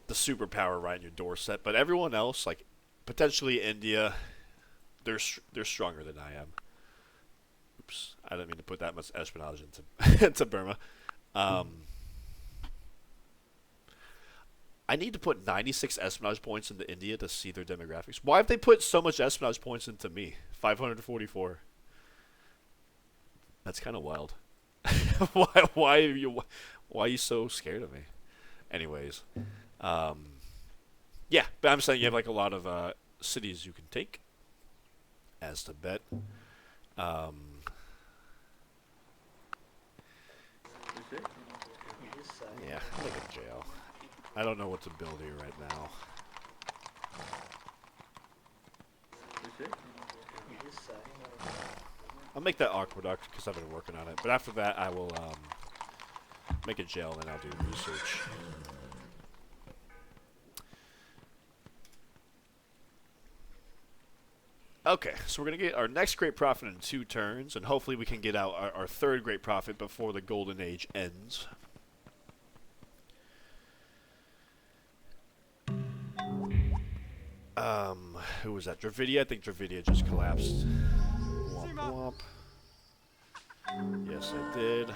the superpower right in your doorstep. But everyone else, like potentially India, they're stronger than I am. Oops, I didn't mean to put that much espionage into into Burma. I need to put 96 espionage points into India to see their demographics. Why have they put so much espionage points into me? 544. That's kind of wild. why are you so scared of me? Anyways, yeah, but I'm saying you have like a lot of cities you can take as Tibet. Yeah, I'll make a jail. I don't know what to build here right now. I'll make that aqueduct because I've been working on it. But after that, I will make a jail and I'll do research. Okay, so we're going to get our next great profit in 2 turns, and hopefully we can get out our 3rd great profit before the golden age ends. Who was that? Dravidia? I think Dravidia just collapsed. Womp womp. Yes, I did.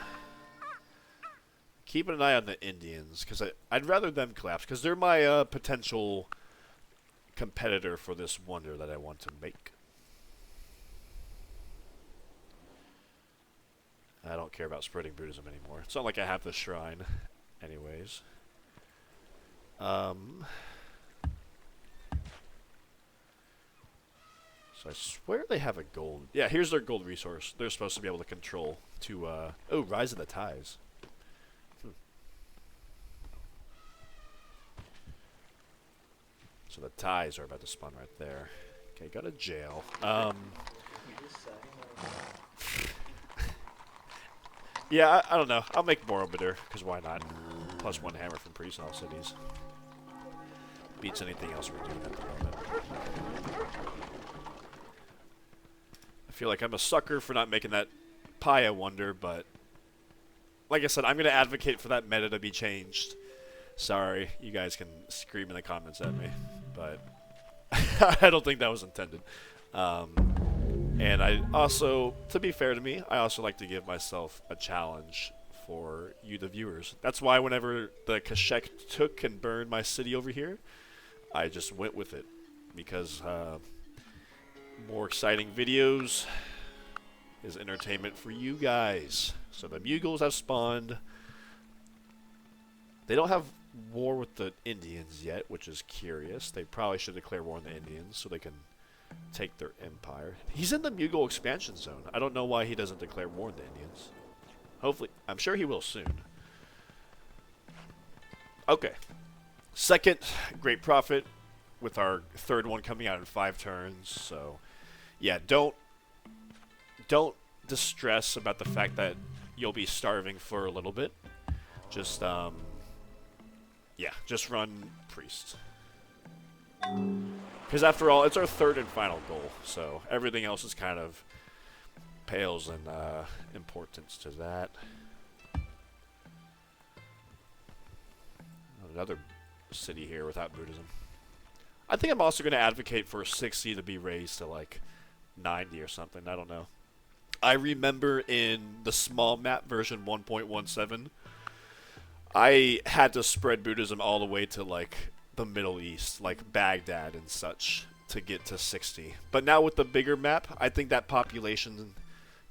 Keeping an eye on the Indians, because I'd rather them collapse, because they're my potential competitor for this wonder that I want to make. I don't care about spreading Buddhism anymore. It's not like I have the shrine. Anyways. So I swear they have a gold. Yeah, here's their gold resource. They're supposed to be able to control to, oh, Rise of the Ties. So the ties are about to spawn right there. Okay, got a jail. Yeah, I don't know. I'll make Borobudur, because why not? Plus 1 hammer from priest in all cities. Beats anything else we're doing at the moment. I feel like I'm a sucker for not making that Paya wonder, but like I said, I'm going to advocate for that meta to be changed. Sorry, you guys can scream in the comments at me, but I don't think that was intended. And I also, to be fair to me, I also like to give myself a challenge for you, the viewers. That's why whenever the Kashek took and burned my city over here, I just went with it. Because more exciting videos is entertainment for you guys. So the Mughals have spawned. They don't have war with the Indians yet, which is curious. They probably should declare war on the Indians so they can take their empire. He's in the Mughal expansion zone. I don't know why he doesn't declare war on the Indians. Hopefully, I'm sure he will soon. Okay. 2nd great profit with our 3rd one coming out in 5 turns. So, yeah, don't distress about the fact that you'll be starving for a little bit. Just Yeah, just run priest. Because after all, it's our third and final goal, so everything else is kind of pales in importance to that. Another city here without Buddhism. I think I'm also going to advocate for 60 to be raised to like 90 or something. I don't know. I remember in the small map version 1.17, I had to spread Buddhism all the way to like the Middle East, like Baghdad and such, to get to 60. But now with the bigger map, I think that population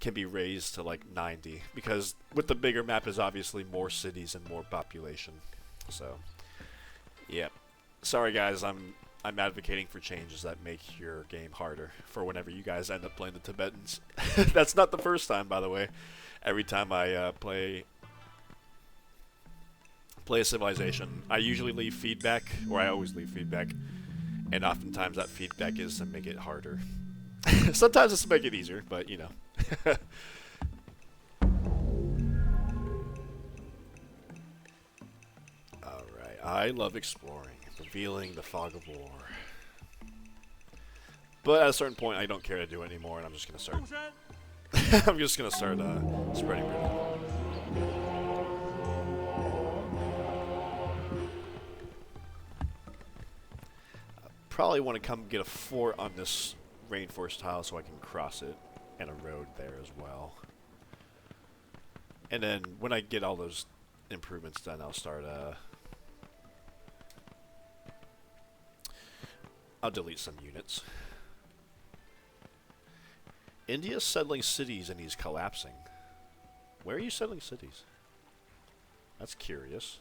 can be raised to like 90, because with the bigger map is obviously more cities and more population. So, yeah. Sorry guys, I'm advocating for changes that make your game harder for whenever you guys end up playing the Tibetans. That's not the first time, by the way. Every time I play a civilization, I usually leave feedback, or I always leave feedback, and oftentimes that feedback is to make it harder. Sometimes it's to make it easier, but you know. Alright, I love exploring, revealing the fog of war. But at a certain point, I don't care to do it anymore, and I'm just gonna start. I'm just gonna start spreading Buddhism. Probably want to come get a fort on this rainforest tile so I can cross it, and a road there as well. And then when I get all those improvements done, I'll start I'll delete some units. India's settling cities and he's collapsing. Where are you settling cities? That's curious.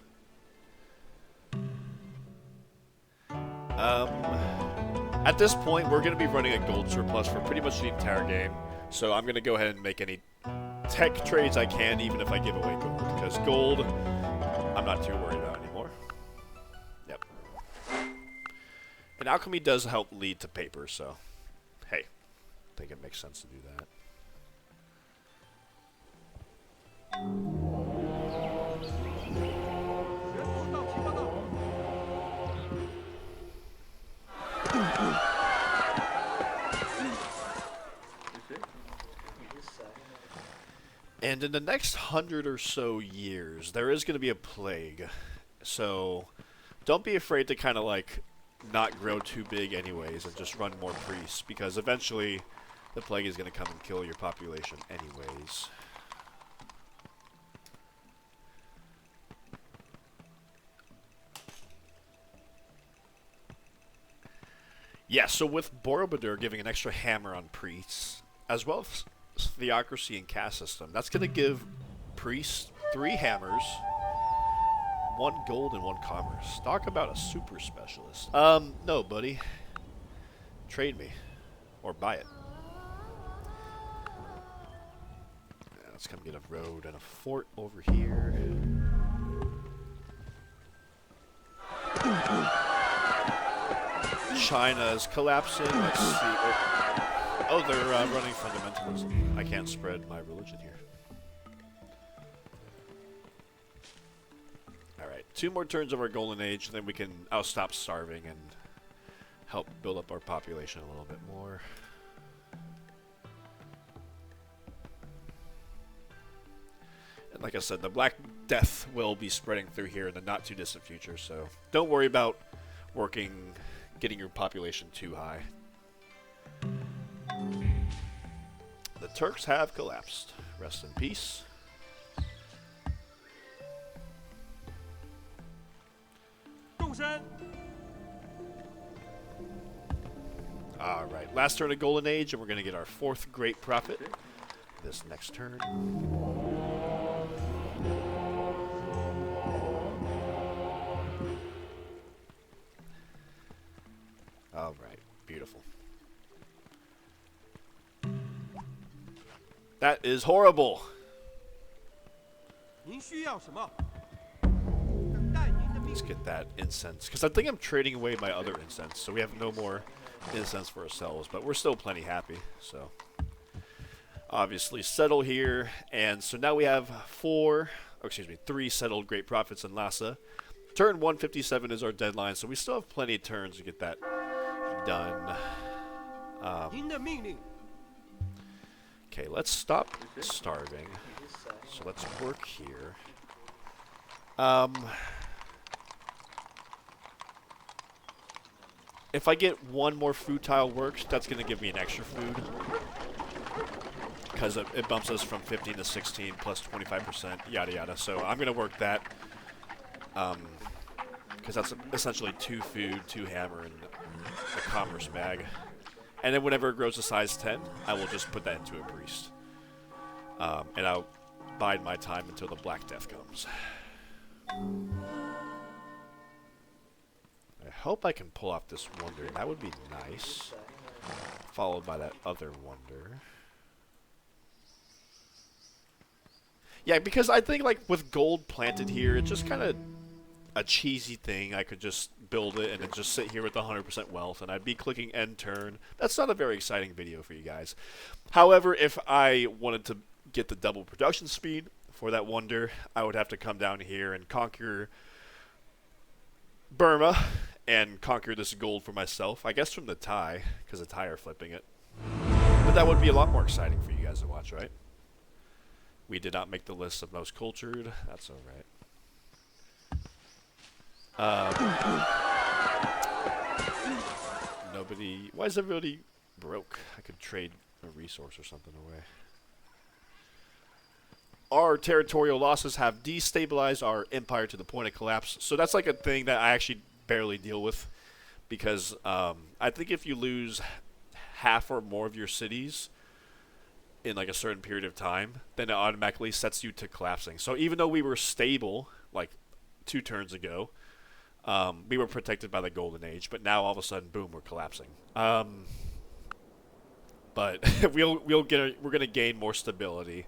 At this point, we're going to be running a gold surplus for pretty much the entire game. So I'm going to go ahead and make any tech trades I can, even if I give away gold. Because gold, I'm not too worried about anymore. Yep. And alchemy does help lead to paper, so hey, I think it makes sense to do that. And in the next 100 or so years, there is going to be a plague. So don't be afraid to kind of like not grow too big anyways and just run more priests, because eventually the plague is going to come and kill your population anyways. Yeah, so with Borobudur giving an extra hammer on priests, as well as theocracy and caste system, that's going to give priests 3 hammers, 1 gold, and 1 commerce. Talk about a super specialist. No, buddy. Trade me. Or buy it. Yeah, let's come get a road and a fort over here. China is collapsing. Let's see. Oh, they're running fundamentalism. I can't spread my religion here. Alright, 2 more turns of our golden age, then I'll stop starving and help build up our population a little bit more. And like I said, the Black Death will be spreading through here in the not too distant future, so don't worry about getting your population too high. The Turks have collapsed. Rest in peace. Alright, last turn of Golden Age, and we're going to get our 4th Great Prophet this next turn. Alright, beautiful. That is horrible. Let's get that incense, because I think I'm trading away my other incense, so we have no more incense for ourselves, but we're still plenty happy. So obviously settle here, and so now we have 3 settled Great Prophets in Lhasa, Turn 157 is our deadline, so we still have plenty of turns to get that done. Okay, let's stop starving. So let's work here. If I get one more food tile worked, that's going to give me an extra food. Because it bumps us from 15 to 16 plus 25%, yada yada. So I'm going to work that. Because that's essentially 2 food, 2 hammer, and a commerce bag. And then whenever it grows to size 10, I will just put that into a priest. And I'll bide my time until the Black Death comes. I hope I can pull off this wonder. That would be nice. Followed by that other wonder. Yeah, because I think like with gold planted here, it's just kind of a cheesy thing. I could just build it and then just sit here with 100% wealth, and I'd be clicking end turn. That's not a very exciting video for you guys. However, if I wanted to get the double production speed for that wonder, I would have to come down here and conquer Burma and conquer this gold for myself. I guess from the Thai, because the Thai are flipping it. But that would be a lot more exciting for you guys to watch, right? We did not make the list of most cultured. That's alright. Nobody... Why is everybody broke? I could trade a resource or something away. Our territorial losses have destabilized our empire to the point of collapse. So that's like a thing that I actually barely deal with. Because I think if you lose half or more of your cities in like a certain period of time, then it automatically sets you to collapsing. So even though we were stable like 2 turns ago, we were protected by the Golden Age, but now all of a sudden, boom, we're collapsing. But we're gonna gain more stability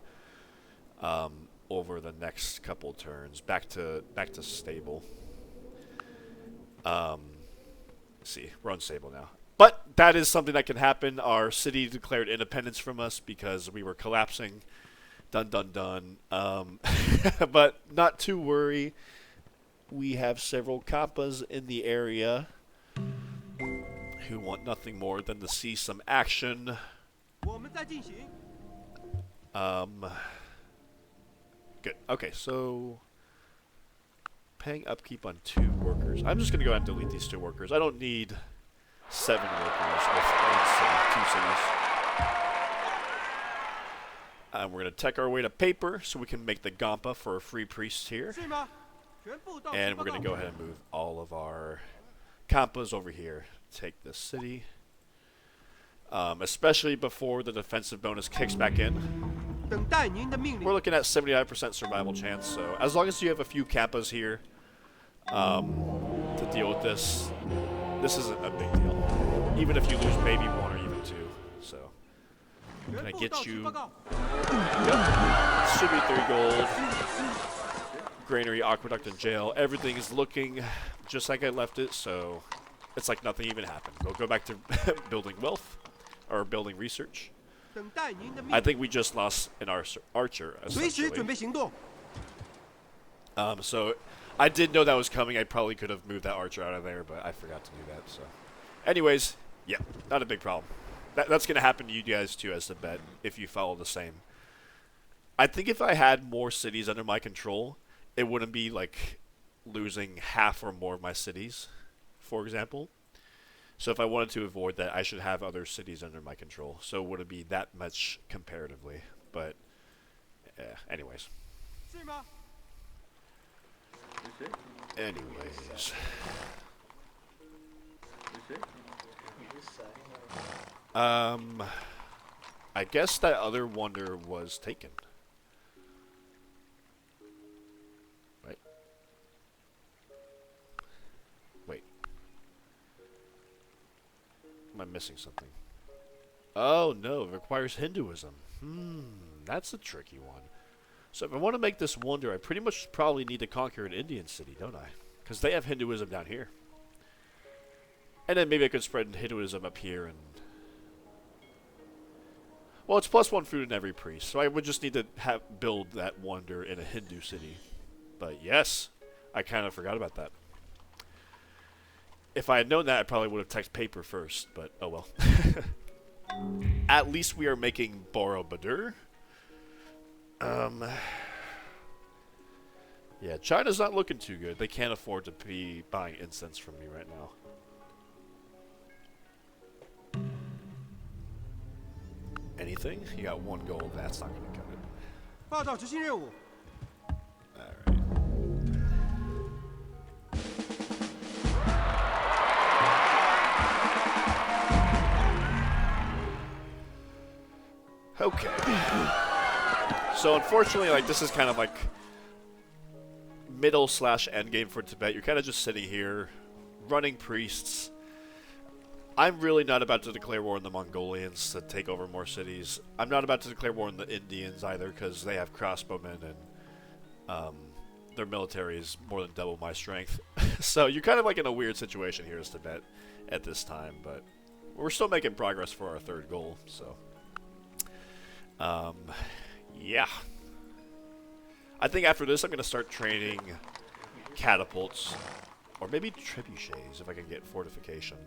over the next couple turns, back to stable. Let's see, we're unstable now. But that is something that can happen. Our city declared independence from us because we were collapsing. Dun dun dun. But not to worry. We have several Khampas in the area who want nothing more than to see some action. Good. Okay, so paying upkeep on 2 workers. I'm just going to go ahead and delete these 2 workers. I don't need 7 workers with 2 cities. And we're going to tech our way to paper so we can make the Gampa for a free priest here. And we're going to go ahead and move all of our Khampas over here. Take this city. Especially before the defensive bonus kicks back in. We're looking at 79% survival chance, so as long as you have a few Khampas here to deal with this, this isn't a big deal. Even if you lose maybe 1 or even 2. So, can I get you? Yep. Should be 3 gold. Granary, aqueduct, and jail. Everything is looking just like I left it, so it's like nothing even happened. We'll go back to building wealth, or building research. I think we just lost an archer, essentially. So I did know that was coming. I probably could have moved that archer out of there, but I forgot to do that. So, anyways, yeah, not a big problem. That's going to happen to you guys too, as a bet, if you follow the same. I think if I had more cities under my control, it wouldn't be like losing half or more of my cities, for example. So if I wanted to avoid that, I should have other cities under my control. So it wouldn't be that much comparatively. But, anyways. I guess that other wonder was taken. Right? Wait. Am I missing something? Oh no, it requires Hinduism. That's a tricky one. So if I want to make this wonder, I pretty much probably need to conquer an Indian city, don't I? Because they have Hinduism down here. And then maybe I could spread Hinduism up here and... Well, it's +1 food in every priest, so I would just need to build that wonder in a Hindu city. But yes, I kind of forgot about that. If I had known that, I probably would have texted paper first, but oh well. At least we are making Borobudur. Yeah, China's not looking too good. They can't afford to be buying incense from me right now. Anything? You got 1 gold. That's not going to cut it. 报告执行任务。 Alright. Okay. So unfortunately, like, this is kind of like middle/end game for Tibet. You're kind of just sitting here, running priests. I'm really not about to declare war on the Mongolians to take over more cities. I'm not about to declare war on the Indians either, because they have crossbowmen and their military is more than double my strength. So you're kind of like in a weird situation here as Tibet at this time, but we're still making progress for our 3rd goal, so... yeah. I think after this I'm going to start training catapults, or maybe trebuchets if I can get fortification,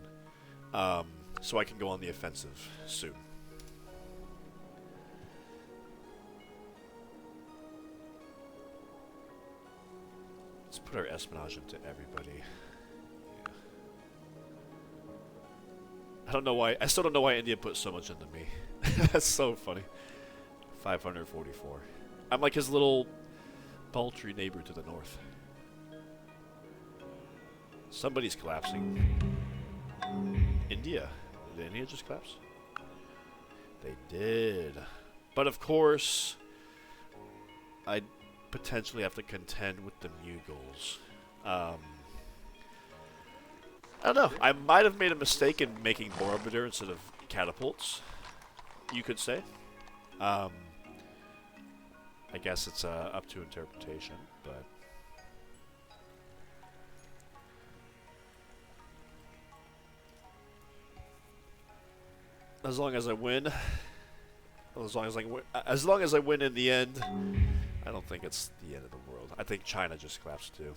so I can go on the offensive soon. Let's put our espionage into everybody. Yeah. I don't know why, I still don't know why India put so much into me. That's so funny. 544. I'm like his little paltry neighbor to the north. Somebody's collapsing. India. Did India just collapse? They did. But of course, I'd potentially have to contend with the Mughals. I don't know. I might have made a mistake in making Borobudur instead of catapults, you could say. I guess it's up to interpretation, but... As long as I win, as long as I win in the end, I don't think it's the end of the world. I think China just collapsed too.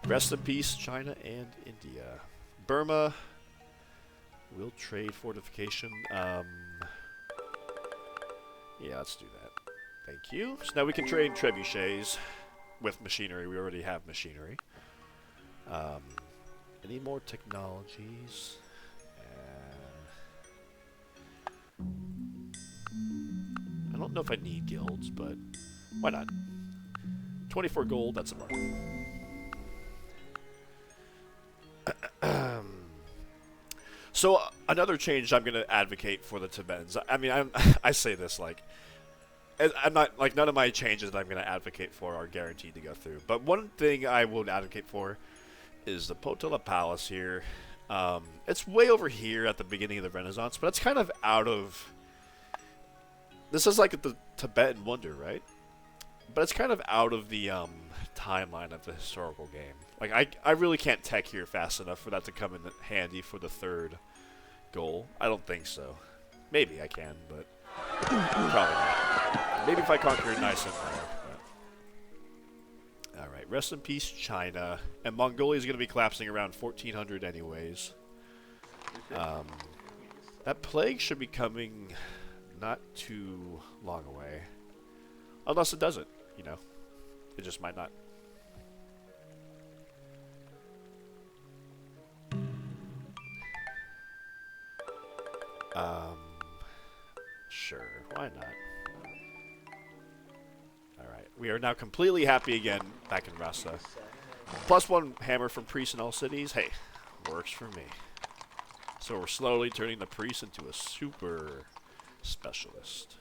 Rest in peace, China and India. Burma will trade fortification. Yeah, let's do that. Thank you. So now we can trade trebuchets with machinery. We already have machinery. Any more technologies? I don't know if I need guilds, but why not? 24 gold, that's a bargain. So another change I'm going to advocate for the Tibetans. I mean, I say this like, I'm not, like, none of my changes that I'm going to advocate for are guaranteed to go through. But one thing I would advocate for is the Potala Palace here. It's way over here at the beginning of the Renaissance, but it's kind of out of... This is like the Tibetan wonder, right? But it's kind of out of the timeline of the historical game. Like, I really can't tech here fast enough for that to come in handy for the 3rd goal. I don't think so. Maybe I can, but probably not. Maybe if I conquer a nice empire. Alright, rest in peace, China. And Mongolia is going to be collapsing around 1400 anyways. That plague should be coming not too long away. Unless it doesn't, you know. It just might not. Sure, why not? Alright, we are now completely happy again back in Rhasa. +1 hammer from priests in all cities. Hey, works for me. So we're slowly turning the priest into a super specialist.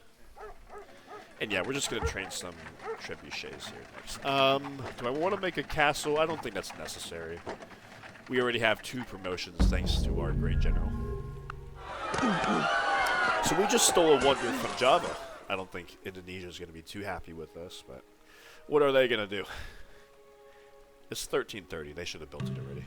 And yeah, we're just going to train some trebuchets here next. Do I want to make a castle? I don't think that's necessary. We already have 2 promotions thanks to our great general. So we just stole a wonder from Java. I don't think Indonesia is going to be too happy with us, but what are they going to do? It's 1330. They should have built it already.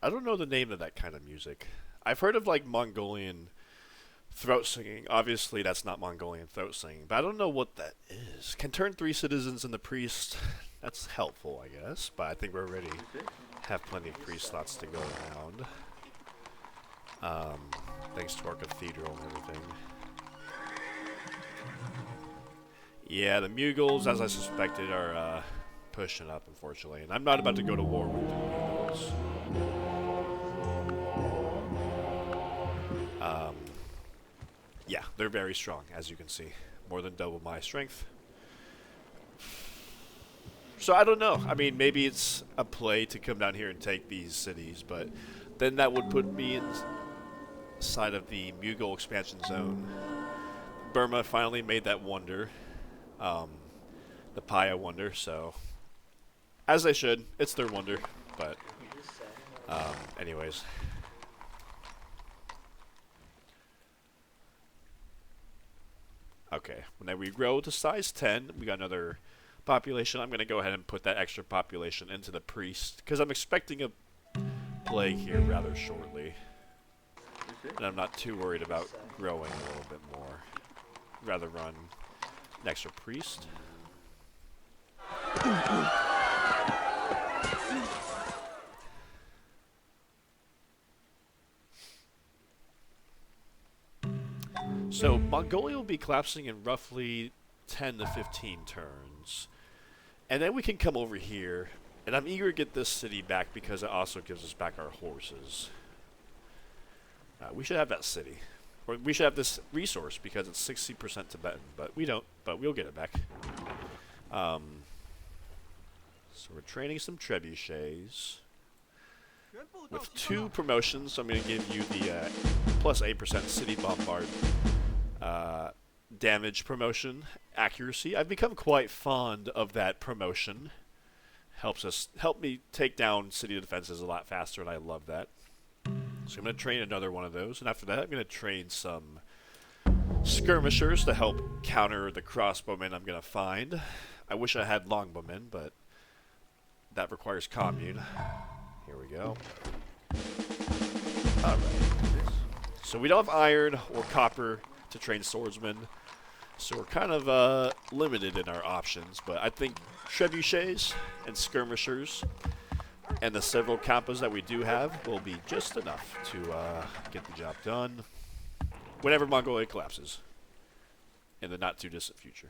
I don't know the name of that kind of music. I've heard of like Mongolian throat singing. Obviously, that's not Mongolian throat singing, but I don't know what that is. Can turn 3 citizens into priest. That's helpful, I guess. But I think we're already have plenty of priest slots to go around. Thanks to our cathedral and everything. Yeah, the Mughals, as I suspected, are pushing up, unfortunately. And I'm not about to go to war with the Mughals. Yeah, they're very strong, as you can see. More than double my strength. So I don't know. I mean, maybe it's a play to come down here and take these cities, but then that would put me inside of the Mughal expansion zone. Burma finally made that wonder. The Paya wonder, so... As they should. It's their wonder, but... anyways... Okay, when we grow to size 10, we got another population. I'm going to go ahead and put that extra population into the priest, because I'm expecting a plague here rather shortly. And I'm not too worried about growing a little bit more. I'd rather run an extra priest. So, Mongolia will be collapsing in roughly 10 to 15 turns. And then we can come over here. And I'm eager to get this city back because it also gives us back our horses. We should have that city. Or we should have this resource because it's 60% Tibetan. But we don't. But we'll get it back. So we're training some trebuchets. With 2 promotions, I'm going to give you the plus 8% city bombard damage promotion accuracy. I've become quite fond of that promotion. Help me take down city defenses a lot faster, and I love that. So I'm going to train another one of those, and after that I'm going to train some skirmishers to help counter the crossbowmen I'm going to find. I wish I had longbowmen, but that requires commune. Here we go. Alright. So we don't have iron or copper to train swordsmen, so we're kind of limited in our options, but I think trebuchets and skirmishers and the several Khampas that we do have will be just enough to get the job done whenever Mongolia collapses in the not too distant future.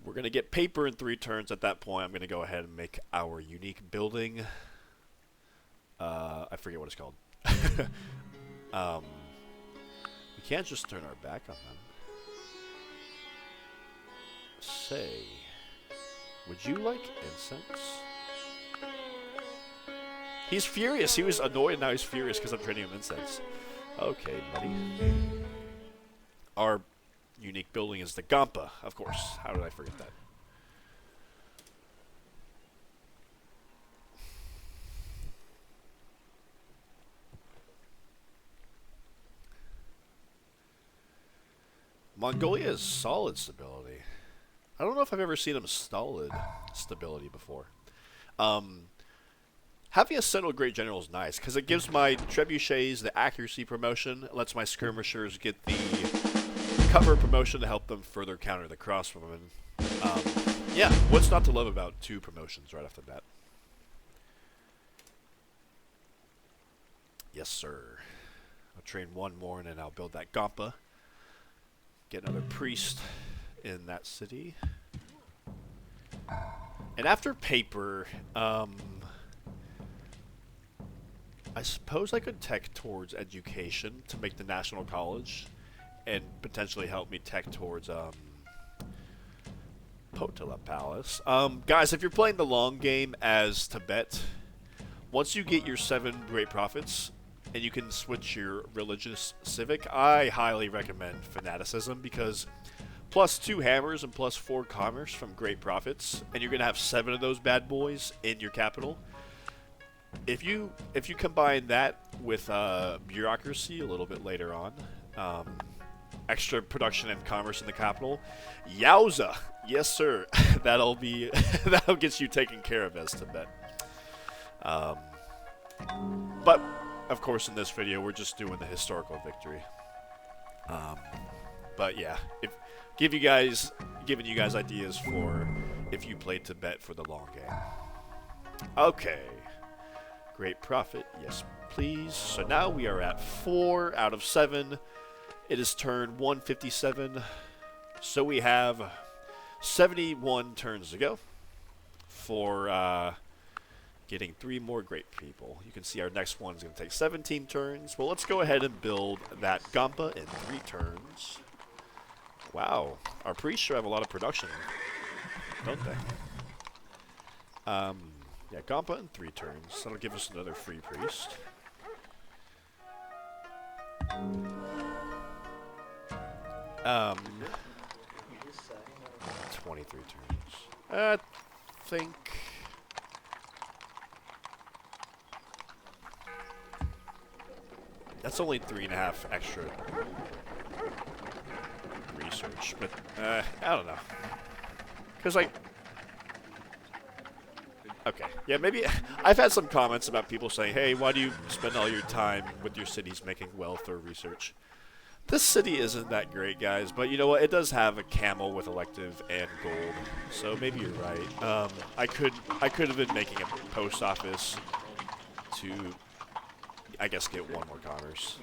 We're going to get paper in 3 turns. At that point, I'm going to go ahead and make our unique building. I forget what it's called. We can't just turn our back on them. Say, would you like incense? He's furious. He was annoyed, now he's furious because I'm trading him incense. Okay, buddy. Our unique building is the Gampa, of course. How did I forget that? Mongolia is solid stability. I don't know if I've ever seen them solid stability before. Having a central great general is nice because it gives my trebuchets the accuracy promotion. It lets my skirmishers get the cover promotion to help them further counter the crossbowmen. Yeah, what's not to love about 2 promotions right off the bat? Yes, sir. I'll train 1 more and then I'll build that Gampa. Get another priest in that city. And after paper, I suppose I could tech towards education to make the National College and potentially help me tech towards Potala Palace. Guys, if you're playing the long game as Tibet, once you get your 7 great prophets and you can switch your religious civic, I highly recommend fanaticism because plus 2 hammers and plus 4 commerce from great prophets, and you're gonna have 7 of those bad boys in your capital. If you combine that with bureaucracy a little bit later on, extra production and commerce in the capital, yowza, yes sir, that'll get you taken care of as Tibet. Um, but, of course, in this video, we're just doing the historical victory. But yeah, giving you guys ideas for if you play Tibet for the long game. Okay. Great prophet, yes please. So now we are at 4 out of 7. It is turn 157. So we have 71 turns to go for getting 3 more great people. You can see our next one is going to take 17 turns. Well, let's go ahead and build that Khampa in 3 turns. Wow, our priests sure have a lot of production, don't they? Yeah, Khampa in 3 turns. That'll give us another free priest. 23 turns. I think that's only 3.5 extra research, but I don't know. Cause like. Okay, yeah, maybe I've had some comments about people saying, hey, why do you spend all your time with your cities making wealth or research? This city isn't that great, guys, but you know what? It does have a camel with elective and gold, so maybe you're right. I could have been making a post office to, I guess, get 1 more commerce.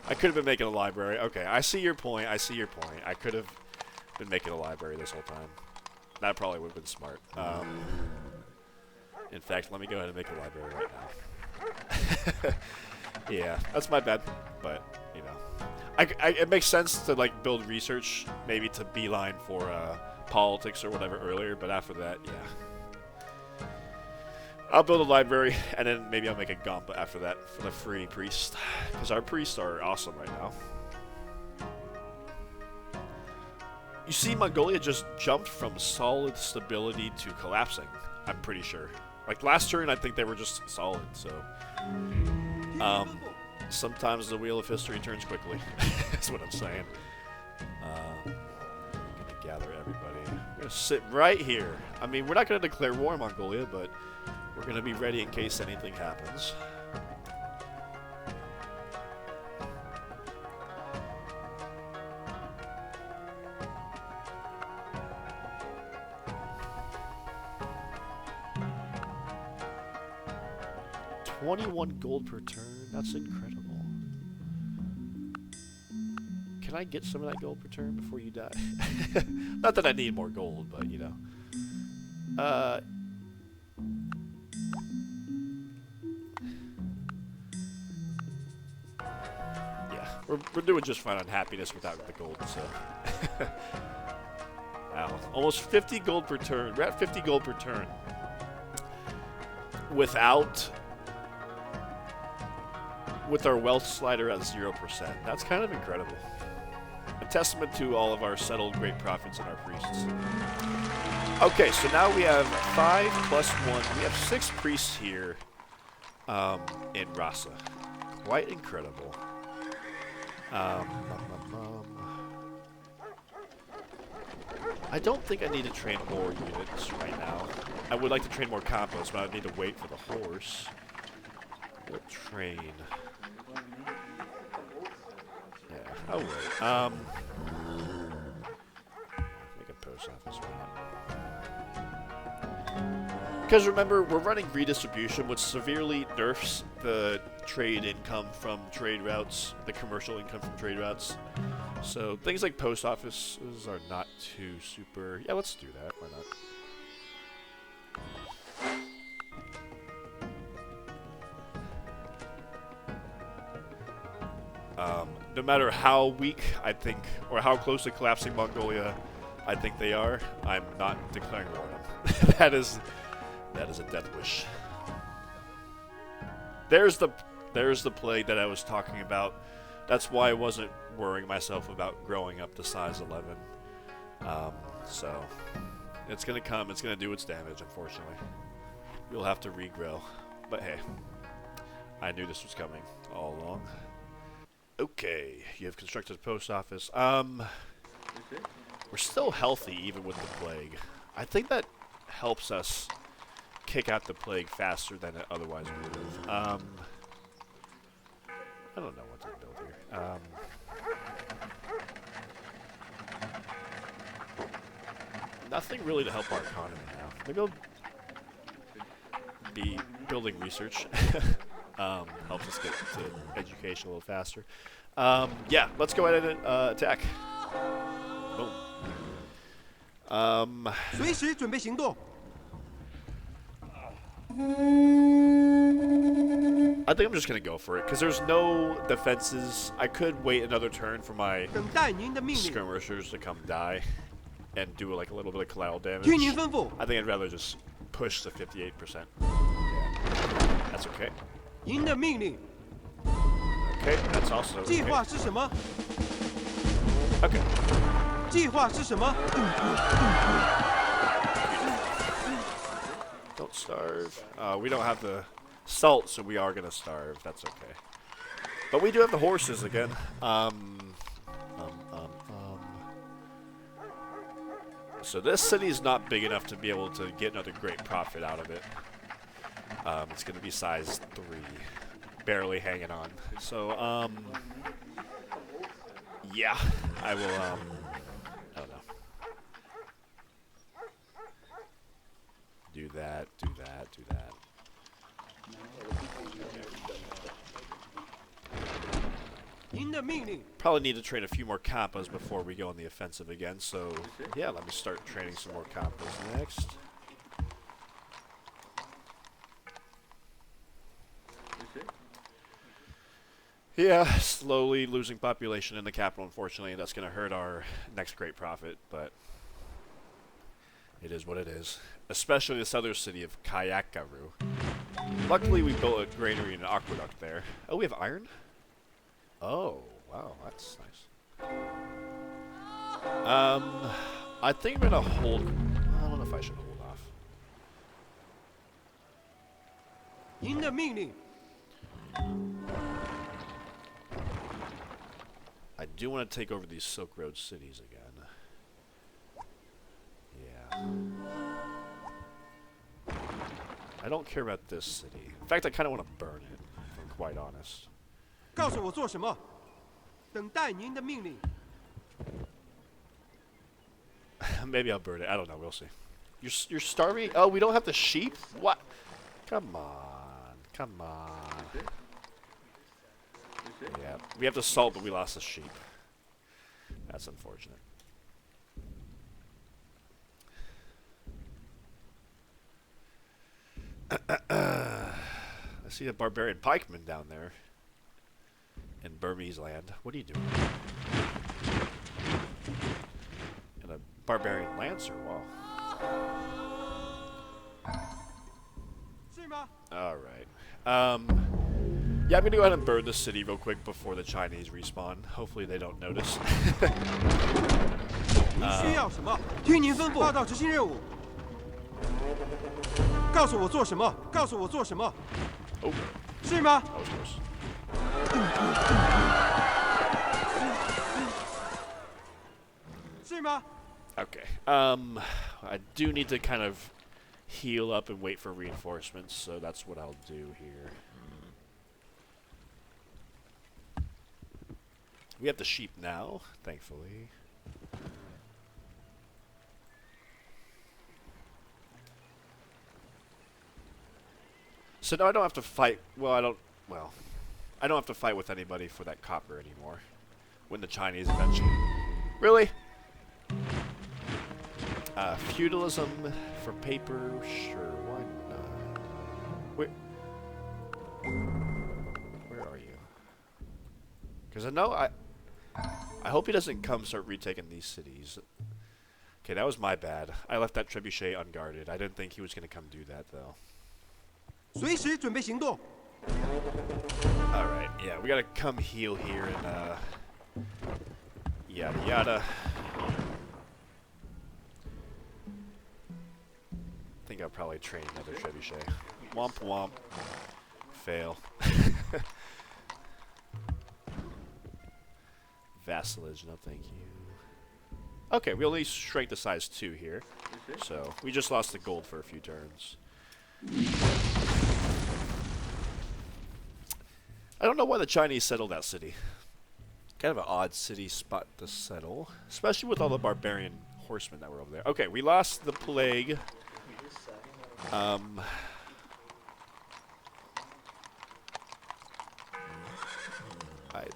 I could have been making a library. Okay, I see your point. I see your point. I could have been making a library this whole time. That probably would have been smart. In fact, let me go ahead and make a library right now. Yeah, that's my bad, but, you know. It makes sense to, like, build research, maybe to beeline for politics or whatever earlier, but after that, yeah. I'll build a library, and then maybe I'll make a Khampa after that for the free priest, because our priests are awesome right now. You see, Mongolia just jumped from solid stability to collapsing, I'm pretty sure. Like, last turn, I think they were just solid, so... sometimes the wheel of history turns quickly. That's what I'm saying. I'm gonna gather everybody. I'm gonna sit right here. I mean, we're not gonna declare war on Mongolia, but we're gonna be ready in case anything happens. $21 gold per turn. That's incredible. Can I get some of that gold per turn before you die? Not that I need more gold, but you know. Yeah, we're doing just fine on happiness without the gold, so. Wow, almost 50 gold per turn. We're at 50 gold per turn. With our wealth slider at 0%. That's kind of incredible. A testament to all of our settled great prophets and our priests. Okay, so now we have 5 plus 1. We have 6 priests here in Lhasa. Quite incredible. I don't think I need to train more units right now. I would like to train more Khampas, but I need to wait for the horse. We'll train. Yeah, I'll wait. Make a post office one. Because remember, we're running redistribution, which severely nerfs the trade income from trade routes, the commercial income from trade routes. So things like post offices are not too super... Yeah, let's do that. Why not? No matter how weak I think, or how close to collapsing Mongolia I think they are, I'm not declaring war on them. That is a death wish. There's the plague that I was talking about. That's why I wasn't worrying myself about growing up to size 11. So it's gonna come. It's gonna do its damage. Unfortunately, we'll have to regrow. But hey, I knew this was coming all along. Okay, you have constructed a post office. We're still healthy even with the plague. I think that helps us kick out the plague faster than it otherwise would have. I don't know what to build here. Nothing really to help our economy now. Maybe I'll be building research. Helps us get to education a little faster. Yeah, let's go ahead and attack. Boom. 随时准备行动。 I think I'm just gonna go for it because there's no defenses. I could wait another turn for my 等待您的命令。 skirmishers to come die and do like a little bit of collateral damage. 听您吩咐。 I think I'd rather just push the 58%. Yeah. That's okay. 您的命令。 Okay, that's also 计 okay. 划是什么？ Okay. 计划是什么？ Don't starve. We don't have the salt, so we are gonna starve. That's okay. But we do have the horses again. So this city's not big enough to be able to get another great profit out of it. It's gonna be size 3. Barely hanging on. So, yeah, I will, I don't know. Do that, do that, do that. Okay. Probably need to train a few more Khampas before we go on the offensive again, so yeah, let me start training some more Khampas next. Yeah, slowly losing population in the capital, unfortunately. That's going to hurt our next great profit, but it is what it is. Especially this other city of Kayakaru. Luckily, we built a granary and an aqueduct there. Oh, we have iron? Oh, wow, that's nice. I think I'm going to hold... I don't know if I should hold off. 您的命令。 I do want to take over these Silk Road cities again. Yeah. I don't care about this city. In fact, I kind of want to burn it, if I'm quite honest. 告诉我做什么？等待您的命令。 Maybe I'll burn it. I don't know. We'll see. You're starving? Oh, we don't have the sheep? What? Come on. Come on. Yeah, we have the salt, but we lost the sheep. That's unfortunate. I see a barbarian pikeman down there in Burmese land. What are you doing? And a barbarian lancer. Wow. 是吗？ All right. Yeah, I'm gonna go ahead and burn the city real quick before the Chinese respawn. Hopefully they don't notice. 您需要什么？听您吩咐。报告执行任务。告诉我做什么？告诉我做什么？ Oh, 是吗？ that was close. 是吗？ Okay. I do need to kind of heal up and wait for reinforcements, so that's what I'll do here. We have the sheep now, thankfully. So now I don't have to fight. Well, I don't have to fight with anybody for that copper anymore. When the Chinese eventually. Really? Feudalism for paper, sure, why not? Where are you? Because I know I hope he doesn't come start retaking these cities. Okay, that was my bad. I left that trebuchet unguarded. I didn't think he was going to come do that, though. 随时准备行动。 Alright, yeah, we gotta come heal here and, yada yada. I think I'll probably train another trebuchet. Womp womp. Fail. Vassalage, no thank you. Okay, we only shrank to size 2 here. So, we just lost the gold for a few turns. I don't know why the Chinese settled that city. Kind of an odd city spot to settle, especially with all the barbarian horsemen that were over there. Okay, we lost the plague.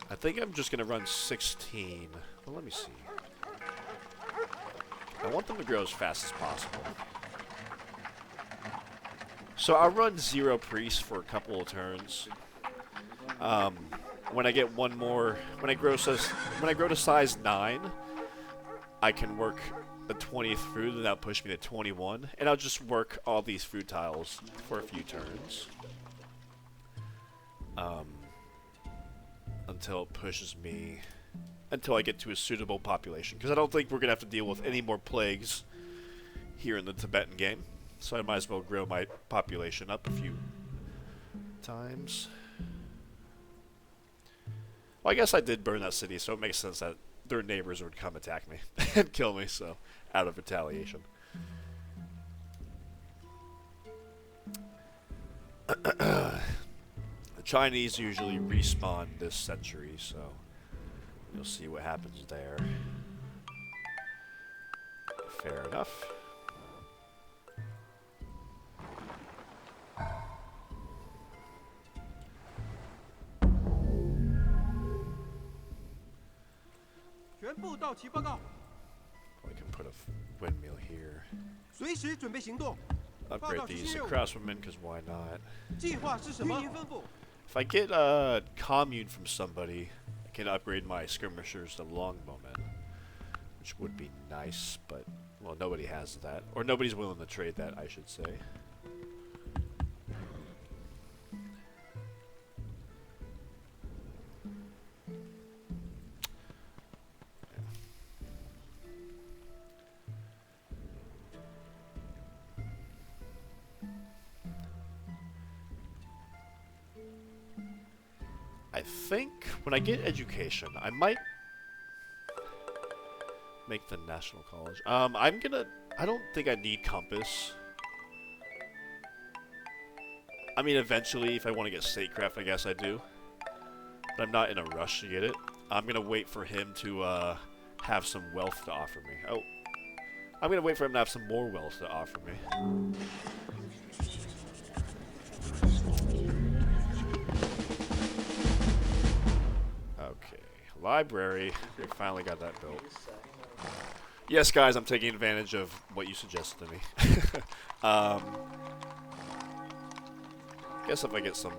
I think I'm just gonna run 16. Well, let me see. I want them to grow as fast as possible. So I'll run 0 priests for a couple of turns. When I get one more, when I grow to size 9, I can work the 20th food, and that'll push me to 21, and I'll just work all these food tiles for a few turns. Until it pushes me, until I get to a suitable population, because I don't think we're going to have to deal with any more plagues here in the Tibetan game, so I might as well grow my population up a few times. Well, I guess I did burn that city, so it makes sense that their neighbors would come attack me and kill me, so out of retaliation. The Chinese usually respawn this century, so you'll see what happens there. Fair enough. I can put a windmill here. Upgrade these to crosswomen, because why not? If I get a commune from somebody, I can upgrade my skirmishers to longbowmen, which would be nice, but, well, nobody has that. Or nobody's willing to trade that, I should say. I think when I get education, I might make the national college. I don't think I need Khampas. I mean, eventually, if I want to get statecraft, I guess I do. But I'm not in a rush to get it. I'm gonna wait for him to have some wealth to offer me. Oh, I'm gonna wait for him to have some more wealth to offer me. Okay, library. We finally got that built. Yes, guys, I'm taking advantage of what you suggested to me. Guess if I get some...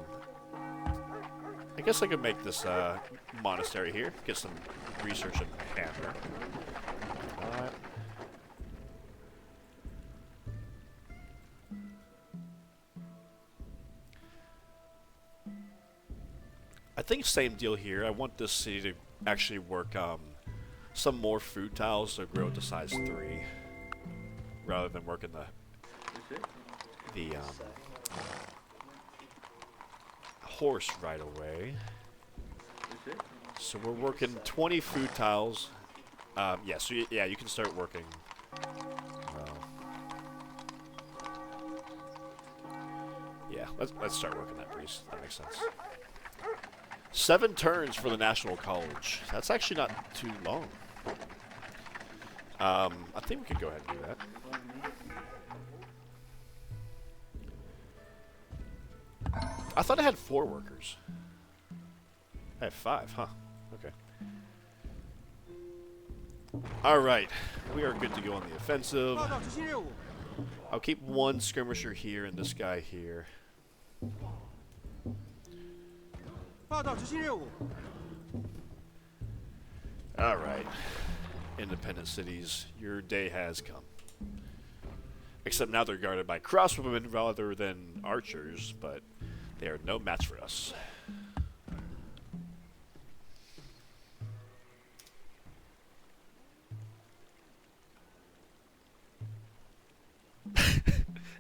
I guess I could make this monastery here. Get some research and hammer. I think same deal here. I want this city to actually work some more food tiles to grow to size 3, rather than working the horse right away. So we're working 20 food tiles. Yeah, so yeah, you can start working. Yeah, let's start working that priest. That makes sense. 7 turns for the National College. That's actually not too long. I think we could go ahead and do that. I thought I had 4 workers. I have 5, huh? Okay. Alright. We are good to go on the offensive. I'll keep 1 skirmisher here and this guy here. Alright. Independent cities, your day has come. Except now they're guarded by crossbowmen rather than archers, but they are no match for us.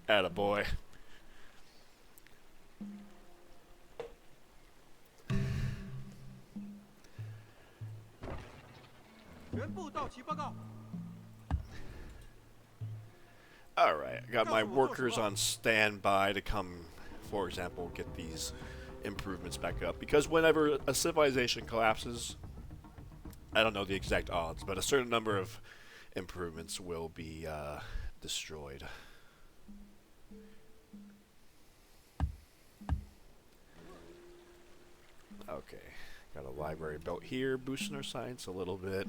Attaboy. Alright, I got my workers on standby to come, for example, get these improvements back up. Because whenever a civilization collapses, I don't know the exact odds, but a certain number of improvements will be destroyed. Okay, got a library built here, boosting our science a little bit.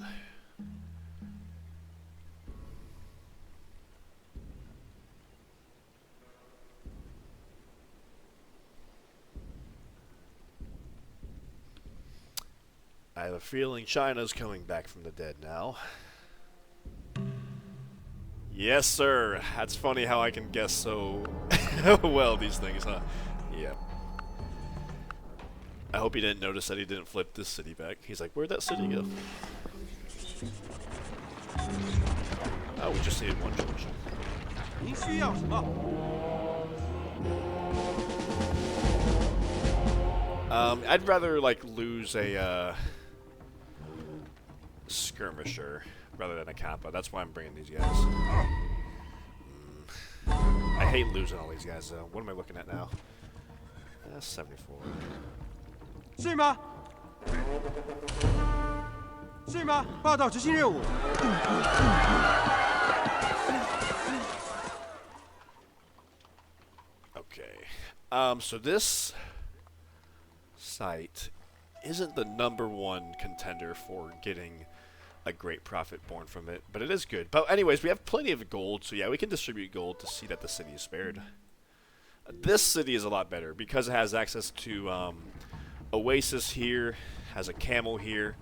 I have a feeling China's coming back from the dead now. Yes, sir. That's funny how I can guess so well these things, huh? Yep. I hope he didn't notice that he didn't flip this city back. He's like, where'd that city go? Oh, we just needed one junction. 您需要什么？ I'd rather, like, lose a, skirmisher rather than a Khampa. That's why I'm bringing these guys. I hate losing all these guys, though. What am I looking at now? 74. 是吗？是吗？报道执行任务。 Okay. So this site isn't the #1 contender for getting a great profit born from it, but it is good. But anyways, we have plenty of gold, so yeah, we can distribute gold to see that the city is spared. This city is a lot better because it has access to oasis here, has a camel here,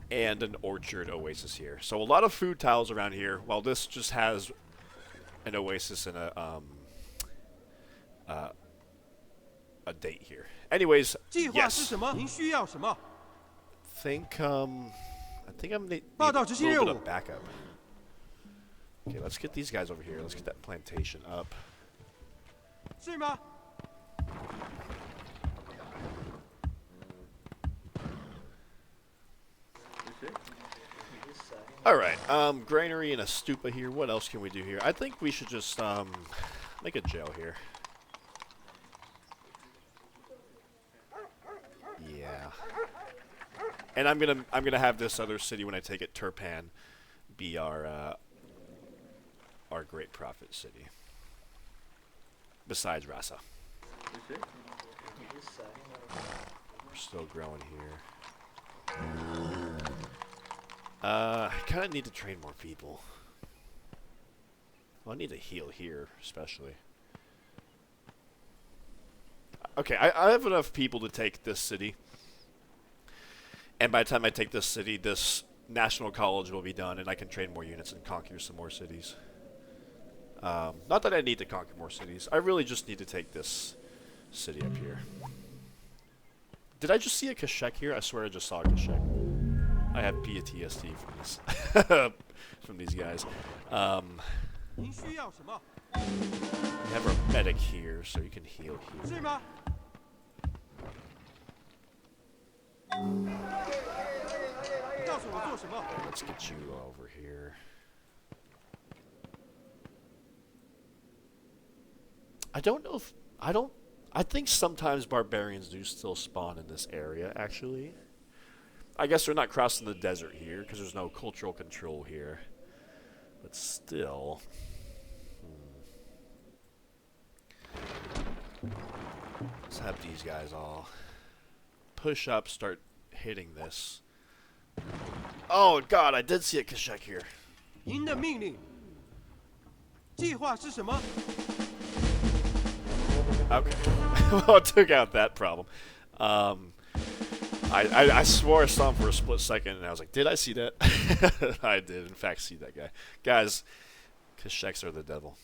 and an orchard oasis here. So a lot of food tiles around here, while this just has an oasis and a date here. Anyways, 计划是 yes. 什么？您需要什么？ I think I'm need a 报道执行任 little 务。 bit of backup. Okay, let's get these guys over here. Let's get that plantation up. 是吗？ Alright, granary and a stupa here. What else can we do here? I think we should just, make a jail here. Yeah. And I'm gonna have this other city when I take it, Turpan, be our great prophet city. Besides Rhasa. We're still growing here. I kind of need to train more people. Well, I need to heal here, especially. Okay, I have enough people to take this city. And by the time I take this city, this national college will be done, and I can train more units and conquer some more cities. Not that I need to conquer more cities. I really just need to take this city up here. Did I just see a Kashek here? I swear I just saw a Kashek. I have PTSD from this, from these guys. 您需要什么？ We have our medic here, so you can heal here. 是吗？ 告诉我做什么？ Let's get you over here. I don't know if I think sometimes barbarians do still spawn in this area, actually. I guess they're not crossing the desert here because there's no cultural control here. But still. Let's have these guys all push up, start hitting this. Oh god, I did see a Kashek here. 您的命令。计划是什么？ Okay. Well, it took out that problem. I swore I saw him for a split second, and I was like, did I see that? I did, in fact, see that guy. Guys, Kasheks are the devil.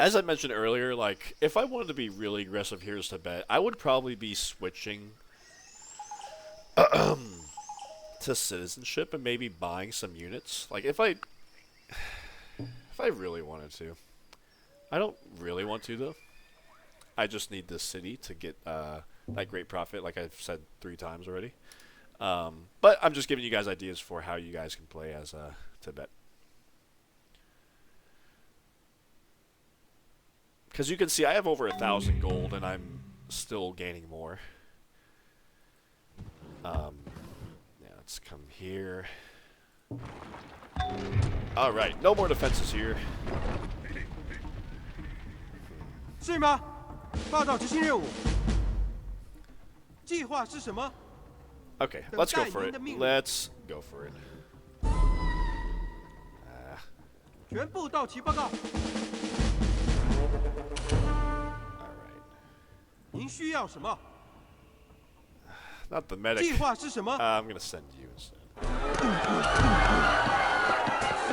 As I mentioned earlier, like, if I wanted to be really aggressive here as Tibet, I would probably be switching to citizenship and maybe buying some units. Like, if I really wanted to. I don't really want to, though. I just need this city to get that great prophet, like I've said 3 times already. But I'm just giving you guys ideas for how you guys can play as Tibet. Because you can see I have over 1,000 gold, and I'm still gaining more. Yeah, let's come here. Alright, no more defenses here. 是吗？报告执行任务。计划是什么？ Okay, let's go for it. Let's go for it. 全部到齐报告。Alright. 您需要什么？ Not the medic. 计划是什么？ I'm gonna send you instead.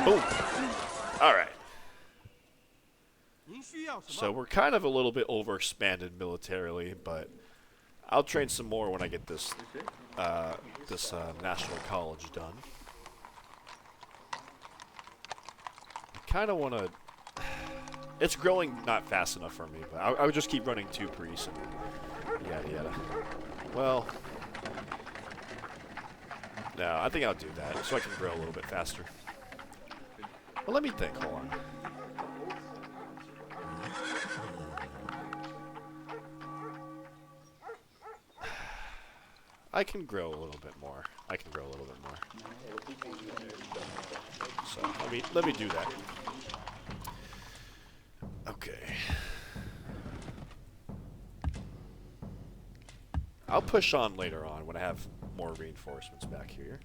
Boom. Alright. 您需要什么？ So we're kind of a little bit overexpanded militarily, but I'll train some more when I get this national college done. I kind of want to. It's growing not fast enough for me, but I would just keep running 2 priests and yada yada. Well, no, I think I'll do that so I can grow a little bit faster. Well, let me think. Hold on. I can grow a little bit more. So let me do that. Okay. I'll push on later on when I have more reinforcements back here.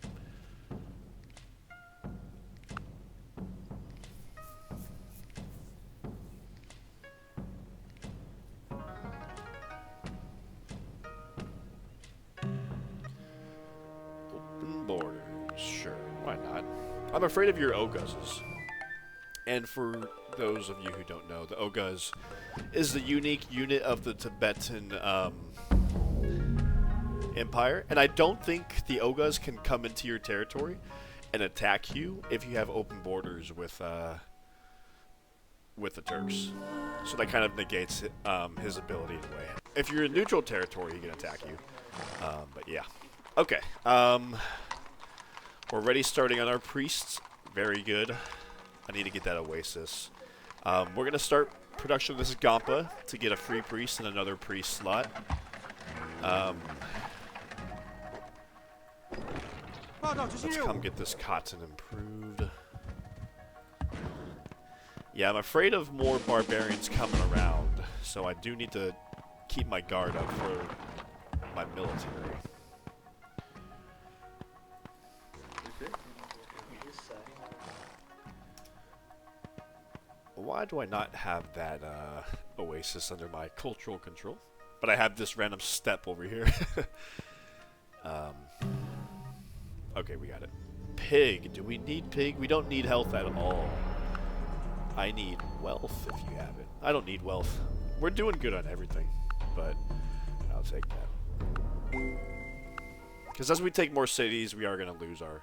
Borders, sure, why not? I'm afraid of your Oguzes. And for those of you who don't know, the Oguz is the unique unit of the Tibetan Empire, and I don't think the Oguz can come into your territory and attack you if you have open borders with the Turks. So that kind of negates his ability in a way. If you're in neutral territory, he can attack you. But yeah. Okay. We're already starting on our priests. Very good. I need to get that oasis. We're going to start production of this Khampa to get a free priest and another priest slot. Let's come get this cotton improved. Yeah, I'm afraid of more barbarians coming around, so I do need to keep my guard up for my military. Why do I not have that oasis under my cultural control? But I have this random steppe over here. Okay, we got it. Pig. Do we need pig? We don't need health at all. I need wealth if you have it. I don't need wealth. We're doing good on everything, but I'll take that. Because as we take more cities, we are going to lose our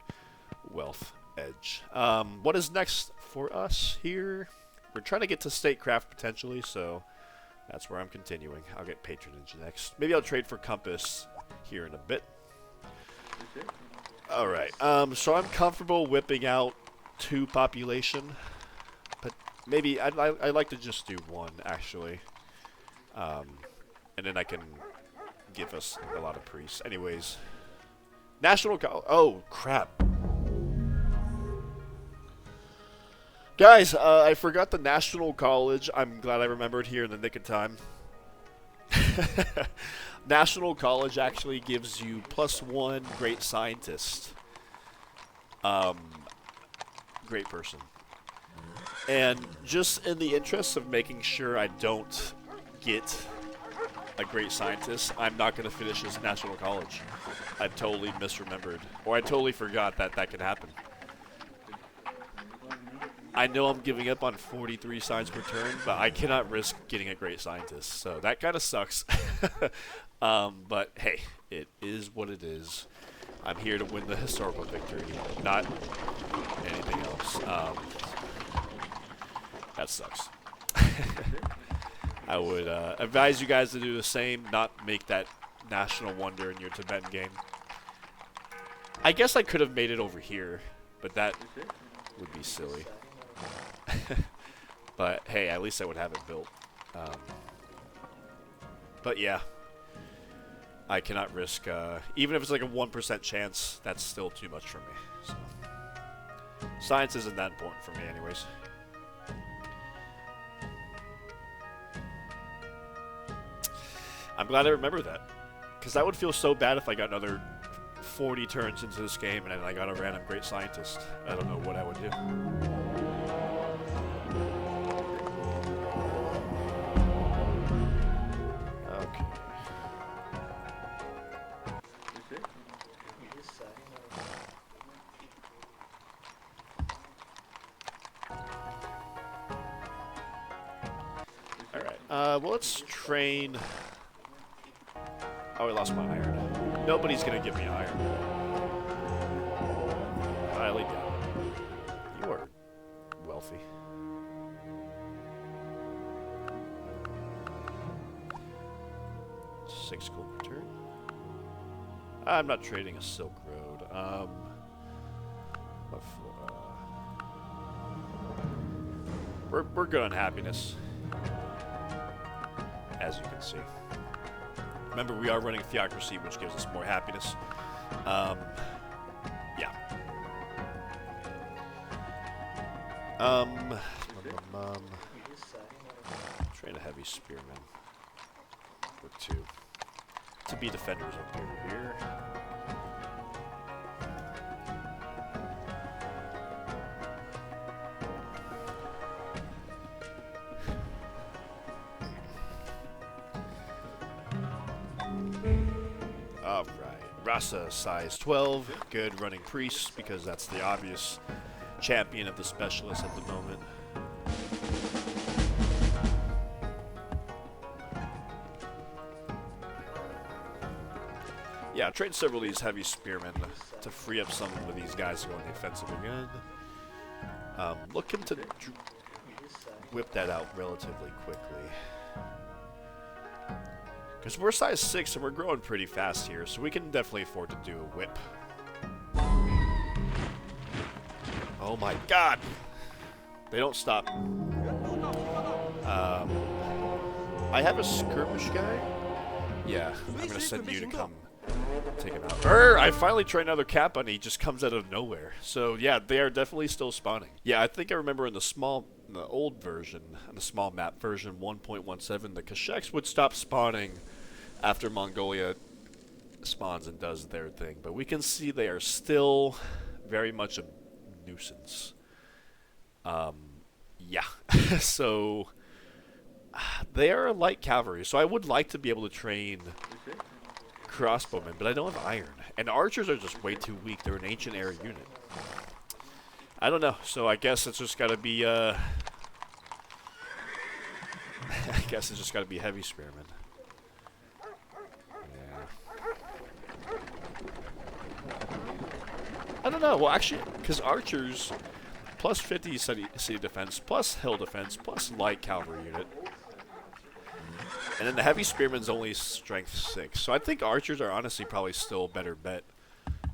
wealth edge. What is next for us here? We're trying to get to statecraft potentially, so that's where I'm continuing. I'll get patronage next. Maybe I'll trade for Khampas here in a bit. Alright, so I'm comfortable whipping out 2 population, but maybe I'd like to just do 1, actually. And then I can give us a lot of priests. Anyways, National oh, crap. Guys, I forgot the National College. I'm glad I remembered here in the nick of time. National College actually gives you +1 great scientist. Great person. And just in the interest of making sure I don't get a great scientist, I'm not going to finish this National College. I totally misremembered. Or I totally forgot that that could happen. I know I'm giving up on 43 science per turn, but I cannot risk getting a great scientist. So that kind of sucks. But hey, it is what it is. I'm here to win the historical victory, not anything else. That sucks. I would advise you guys to do the same, not make that national wonder in your Tibetan game. I guess I could have made it over here, but that would be silly. But hey, at least I would have it built. But yeah, I cannot risk, even if it's like a 1% chance, that's still too much for me. So. Science isn't that important for me anyways. I'm glad I remember that, because that would feel so bad if I got another 40 turns into this game and then I got a random great scientist. I don't know what I would do. Okay. Alright, well, let's train. Oh, I lost my iron. Nobody's gonna give me iron. Highly doubt it. You are wealthy. Six gold return. I'm not trading a Silk Road. We're good on happiness, as you can see. Remember, we are running theocracy, which gives us more happiness. Yeah. Train a heavy spearman. Or two. To be defenders over here. Alright, Rhasa, size 12, good running priest, because that's the obvious champion of the specialists at the moment. Yeah, train several of these heavy spearmen to free up some of these guys to go on the offensive again. Looking to whip that out relatively quickly. Because we're size 6 and we're growing pretty fast here, so we can definitely afford to do a whip. Oh my god! They don't stop. I have a skirmish guy? Yeah, I'm gonna send you to come take him out. I finally tried another Kappa and he just comes out of nowhere. So yeah, they are definitely still spawning. Yeah, I think I remember in the old version, on the small map version 1.17, the Kasheks would stop spawning after Mongolia spawns and does their thing. But we can see they are still very much a nuisance. Yeah. So they are light cavalry, so I would like to be able to train crossbowmen, but I don't have iron. And archers are just way too weak. They're an ancient era unit. I don't know, so I guess it's just gotta be, I guess it's just gotta be heavy spearmen. Yeah. I don't know, well actually, because archers, plus 50 city defense, plus hill defense, plus light cavalry unit. And then the heavy spearman's only strength 6. So I think archers are honestly probably still a better bet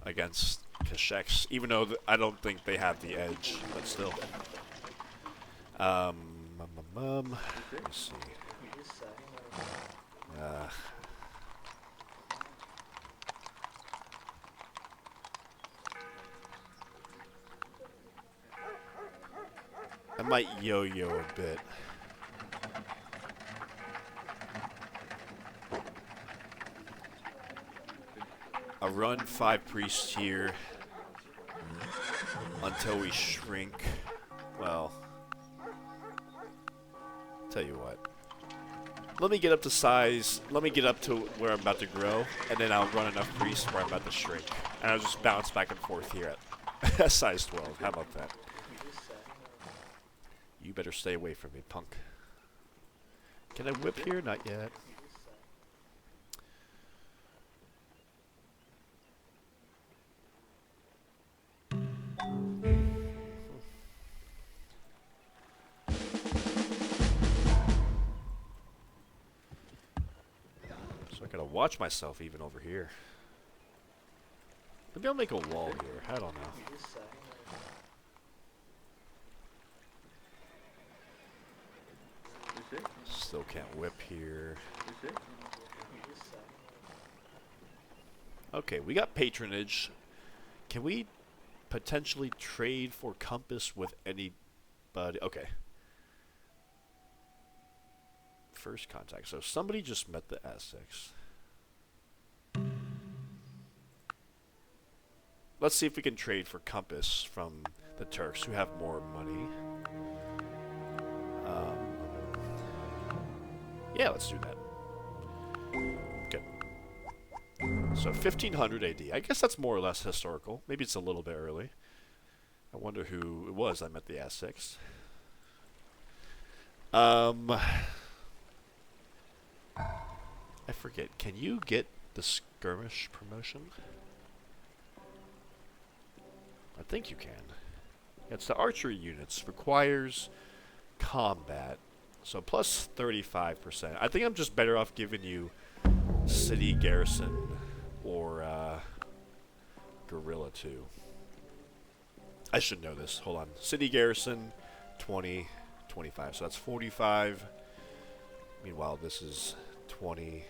against Kasheks, even though I don't think they have the edge, but still. Let me see. I might yo-yo a bit. I'll run 5 priests here until we shrink. Well, tell you what. Let me get up to size. Let me get up to where I'm about to grow, and then I'll run enough priests where I'm about to shrink. And I'll just bounce back and forth here at size 12. How about that? You better stay away from me, punk. Can I whip here? Not yet. So I gotta watch myself even over here. Maybe I'll make a wall here. I don't know. Still can't whip here. Okay, we got patronage. Can we potentially trade for Khampas with anybody? Okay. First contact. So somebody just met the Essex. Let's see if we can trade for Khampas from the Turks who have more money. Yeah, let's do that. Good. So 1500 AD. I guess that's more or less historical. Maybe it's a little bit early. I wonder who it was I met the Aztecs. I forget. Can you get the skirmish promotion? I think you can. It's the archery units. Requires combat. So plus 35%. I think I'm just better off giving you city garrison or guerrilla 2. I should know this. Hold on. City garrison 20, 25. So that's 45. Meanwhile, this is 20.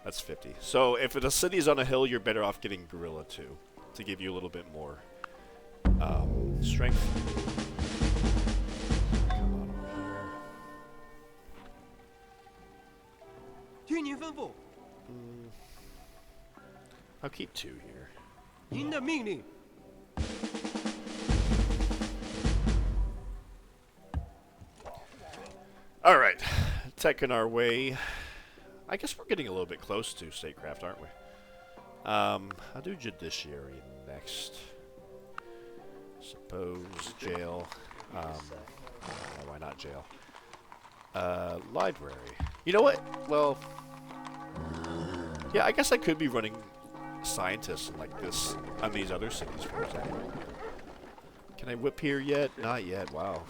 That's 50. So if the city's on a hill, you're better off getting guerrilla 2 to give you a little bit more strength. I'll keep 2 here. 您的命令。 Alright, taking our way. I guess we're getting a little bit close to statecraft, aren't we? I'll do judiciary next. Suppose jail. Why not jail? Library. You know what? Well, yeah, I guess I could be running scientists like this on these other cities, for example. Can I whip here yet? Not yet. Wow.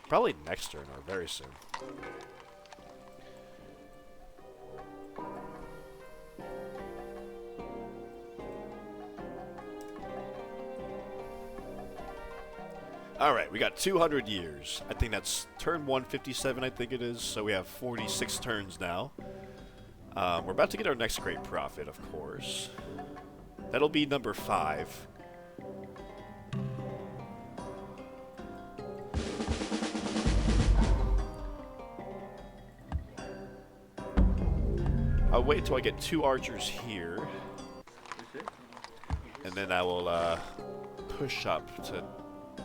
Probably next turn or very soon. Alright, we got 200 years. I think that's turn 157, I think it is. So we have 46 turns now. We're about to get our next great prophet, of course. That'll be number 5. I'll wait until I get 2 archers here. And then I will push up to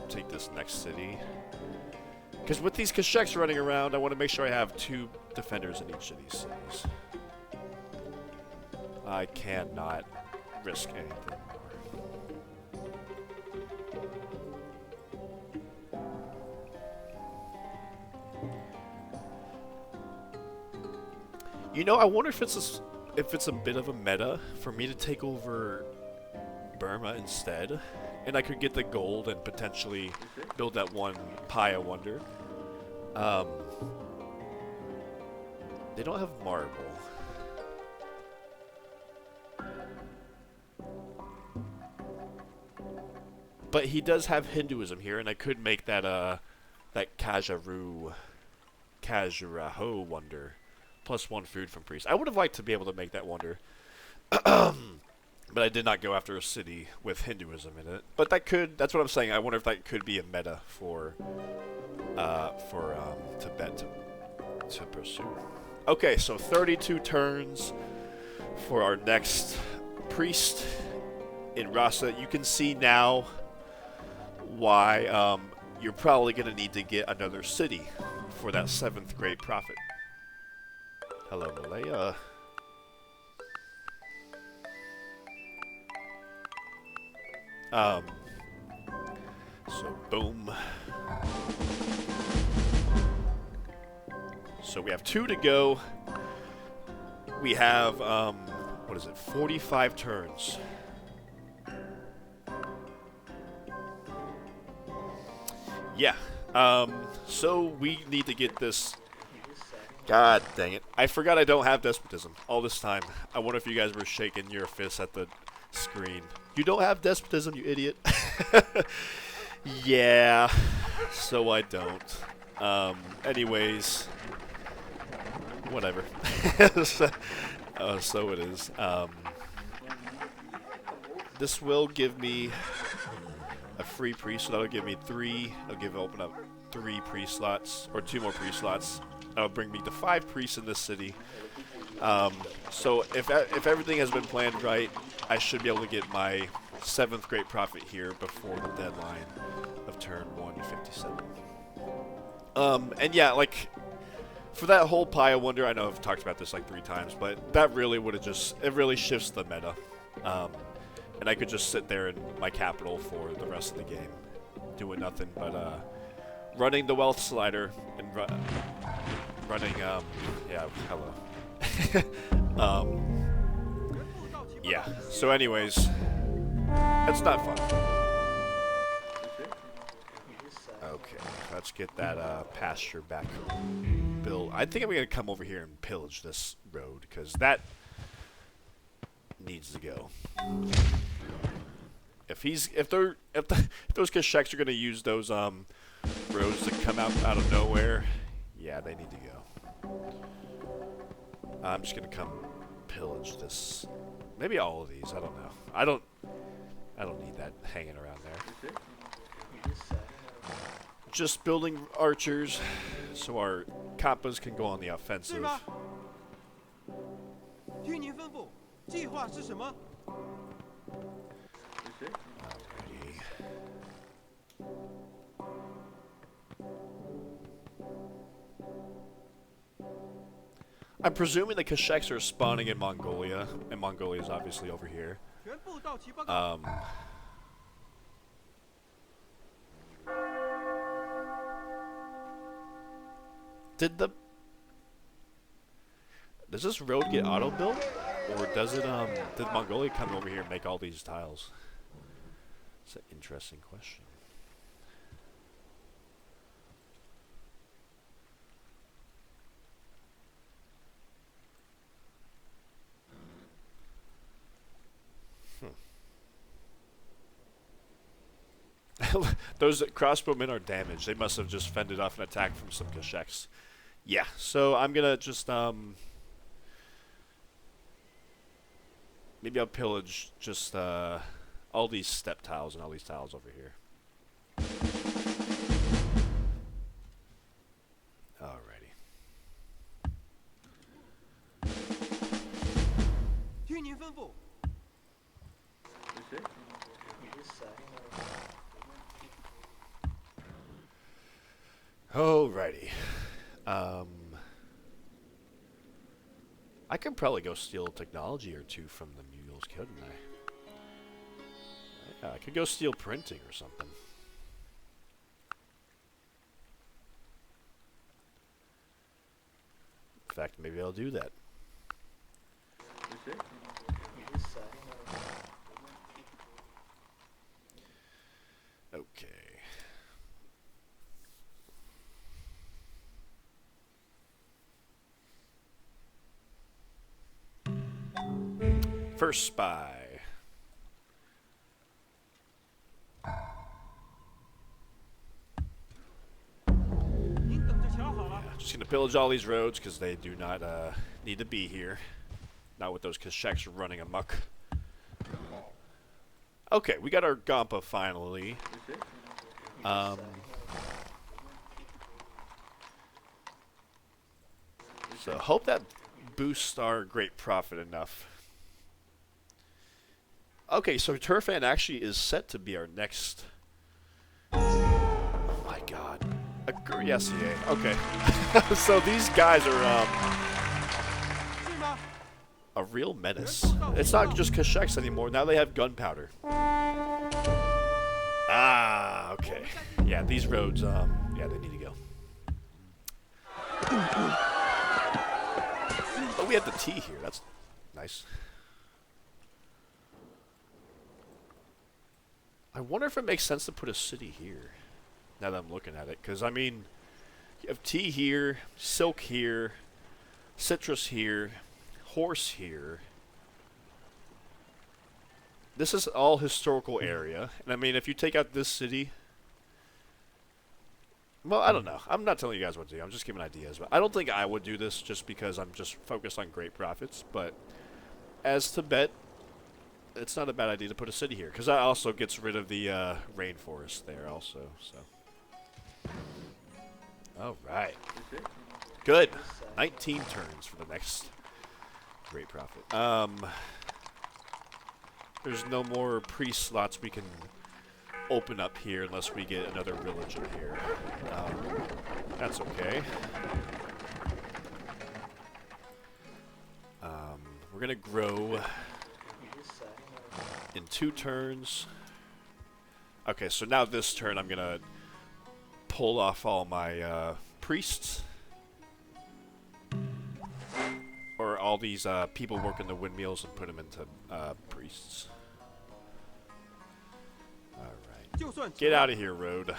take this next city. Because with these Kasheks running around, I want to make sure I have 2 defenders in each of these cities. I cannot risk anything more. You know, I wonder if it's a bit of a meta for me to take over Burma instead, and I could get the gold and potentially build that one Paya Wonder. They don't have marble. But he does have Hinduism here, and I could make that that Khajuraho wonder. Plus 1 food from priest. I would have liked to be able to make that wonder. But I did not go after a city with Hinduism in it. But that's what I'm saying. I wonder if that could be a meta for Tibet to pursue. Okay, so 32 turns for our next priest in Rhasa. You can see now why you're probably going to need to get another city for that 7th great prophet. Hello, Malaya. So boom. So we have 2 to go. We have, what is it, 45 turns. Yeah, so we need to get this God dang it. I forgot I don't have despotism all this time. I wonder if you guys were shaking your fists at the screen. You don't have despotism, you idiot. Yeah, so I don't. Anyways, whatever. So it is. This will give me a free priest, so that'll give me 3. Open up 3 priest slots, or 2 more priest slots. That'll bring me to 5 priests in this city. So if everything has been planned right, I should be able to get my 7th great prophet here before the deadline of turn 157. And yeah, like, for that whole pie of wonder, I know I've talked about this like 3 times, but that really would have it really shifts the meta. And I could just sit there in my capital for the rest of the game, doing nothing but running the wealth slider and running, yeah, hello. Yeah, so anyways, it's not fun. Okay, let's get that pasture back built. I think I'm going to come over here and pillage this road, because that needs to go. If those Kasheks are going to use those roads that come out of nowhere, yeah, they need to go. I'm just going to come pillage this. Maybe all of these, I don't know. I don't need that hanging around there. Just building archers so our Khampas can go on the offensive. 听您吩咐，计划是什么？ Alrighty. I'm presuming the Kasheks are spawning in Mongolia, and Mongolia is obviously over here. 全部到齐报告。 Does this road get auto-built? Or does it, did Mongolia come over here and make all these tiles? It's an interesting question. Those crossbowmen are damaged. They must have just fended off an attack from some Kasheks. Yeah, so I'm gonna just, maybe I'll pillage just, all these step tiles and all these tiles over here. Alrighty. 听您吩咐。 Alrighty. I could probably go steal a technology or 2 from the mules, couldn't I? Yeah, I could go steal printing or something. In fact, maybe I'll do that. Okay. First spy. Just gonna pillage all these roads because they do not need to be here. Not with those Kasheks running amok. Okay, we got our Gampa finally. So hope that boosts our great prophet enough. Okay, so Turfan actually is set to be our next. Oh my god. Yes, yeah. Okay. So these guys are a real menace. It's not just Kasheks anymore. Now they have gunpowder. Ah, okay. Yeah, these roads, yeah, they need to go. Oh, we have the T here. That's nice. I wonder if it makes sense to put a city here, now that I'm looking at it. Because, I mean, you have tea here, silk here, citrus here, horse here. This is all historical area. And I mean, if you take out this city... Well, I don't know. I'm not telling you guys what to do. I'm just giving ideas. But I don't think I would do this just because I'm just focused on great profits. But as Tibet, it's not a bad idea to put a city here. Because that also gets rid of the rainforest there also. So, all right. Good. 19 turns for the next great profit. There's no more priest slots we can open up here unless we get another religion here. That's okay. We're gonna grow in 2 turns. Okay, so now this turn I'm gonna pull off all my priests. Or all these people working the windmills and put them into priests. Alright. Get out of here, road.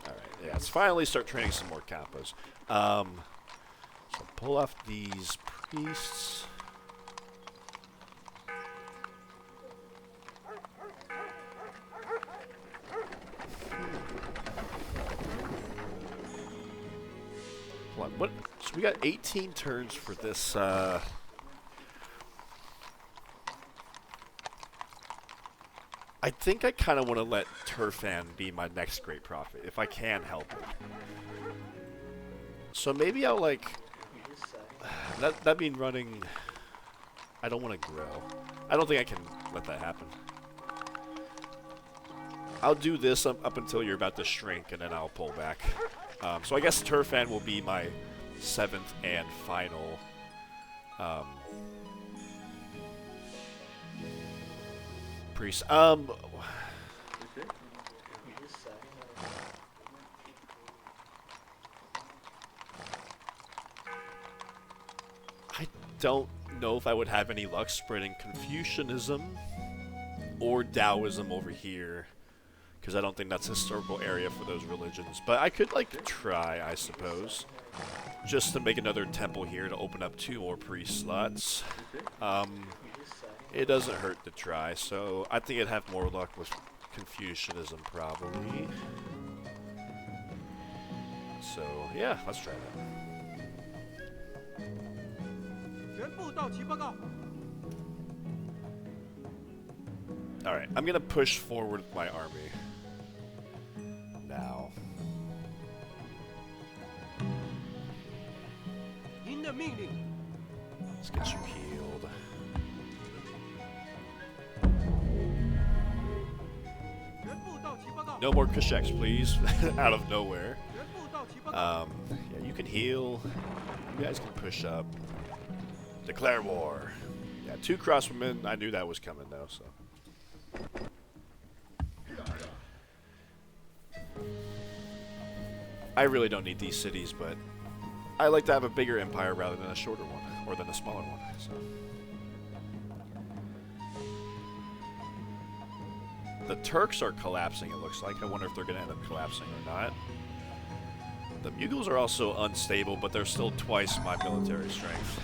Alright, yeah, let's finally start training some more Khampas. So pull off these priests. What? So we got 18 turns for this. I think I kind of want to let Turfan be my next great prophet, if I can help it. So maybe I'll like... That'd mean running... I don't want to grow. I don't think I can let that happen. I'll do this up until you're about to shrink, and then I'll pull back. So I guess Turfan will be my 7th and final priest. I don't know if I would have any luck spreading Confucianism or Taoism over here, because I don't think that's a historical area for those religions. But I could, like, try, I suppose, just to make another temple here to open up 2 more priest slots. It doesn't hurt to try, so I think I'd have more luck with Confucianism, probably. So, yeah, let's try that. Alright, I'm gonna push forward with my army. Now. Let's get you healed. No more Kasheks, please. Out of nowhere. Yeah, you can heal. You guys can push up. Declare war. Yeah, 2 crosswomen. I knew that was coming, though, so. I really don't need these cities, but I like to have a bigger empire rather than a shorter one, or than a smaller one, so. The Turks are collapsing, it looks like. I wonder if they're going to end up collapsing or not. The Mughals are also unstable, but they're still twice my military strength.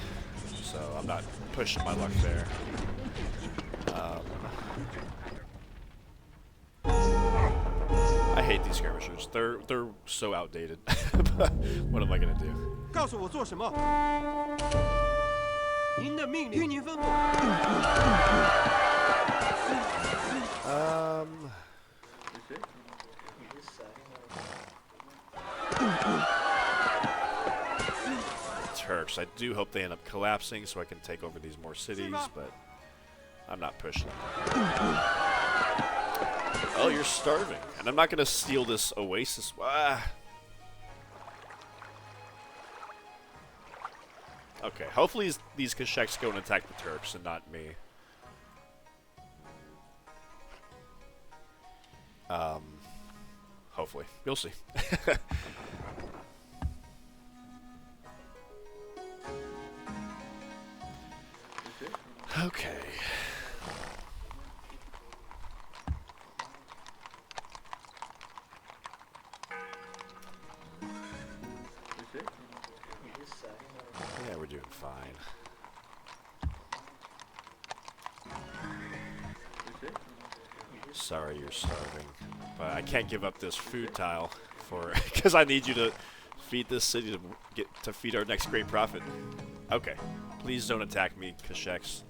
So I'm not pushing my luck there. I hate these skirmishers. They're so outdated. What am I going to do? 告诉我做什么？您的命令，您吩咐。Turks. I do hope they end up collapsing so I can take over these more cities, but I'm not pushing them. Oh, you're starving. And I'm not going to steal this oasis. Okay, hopefully these Kasheks go and attack the Turks and not me. Hopefully. You'll see. Okay. Sorry, you're starving, but I can't give up this food tile for because I need you to feed this city to feed our next great prophet. Okay, please don't attack me, Kasheks.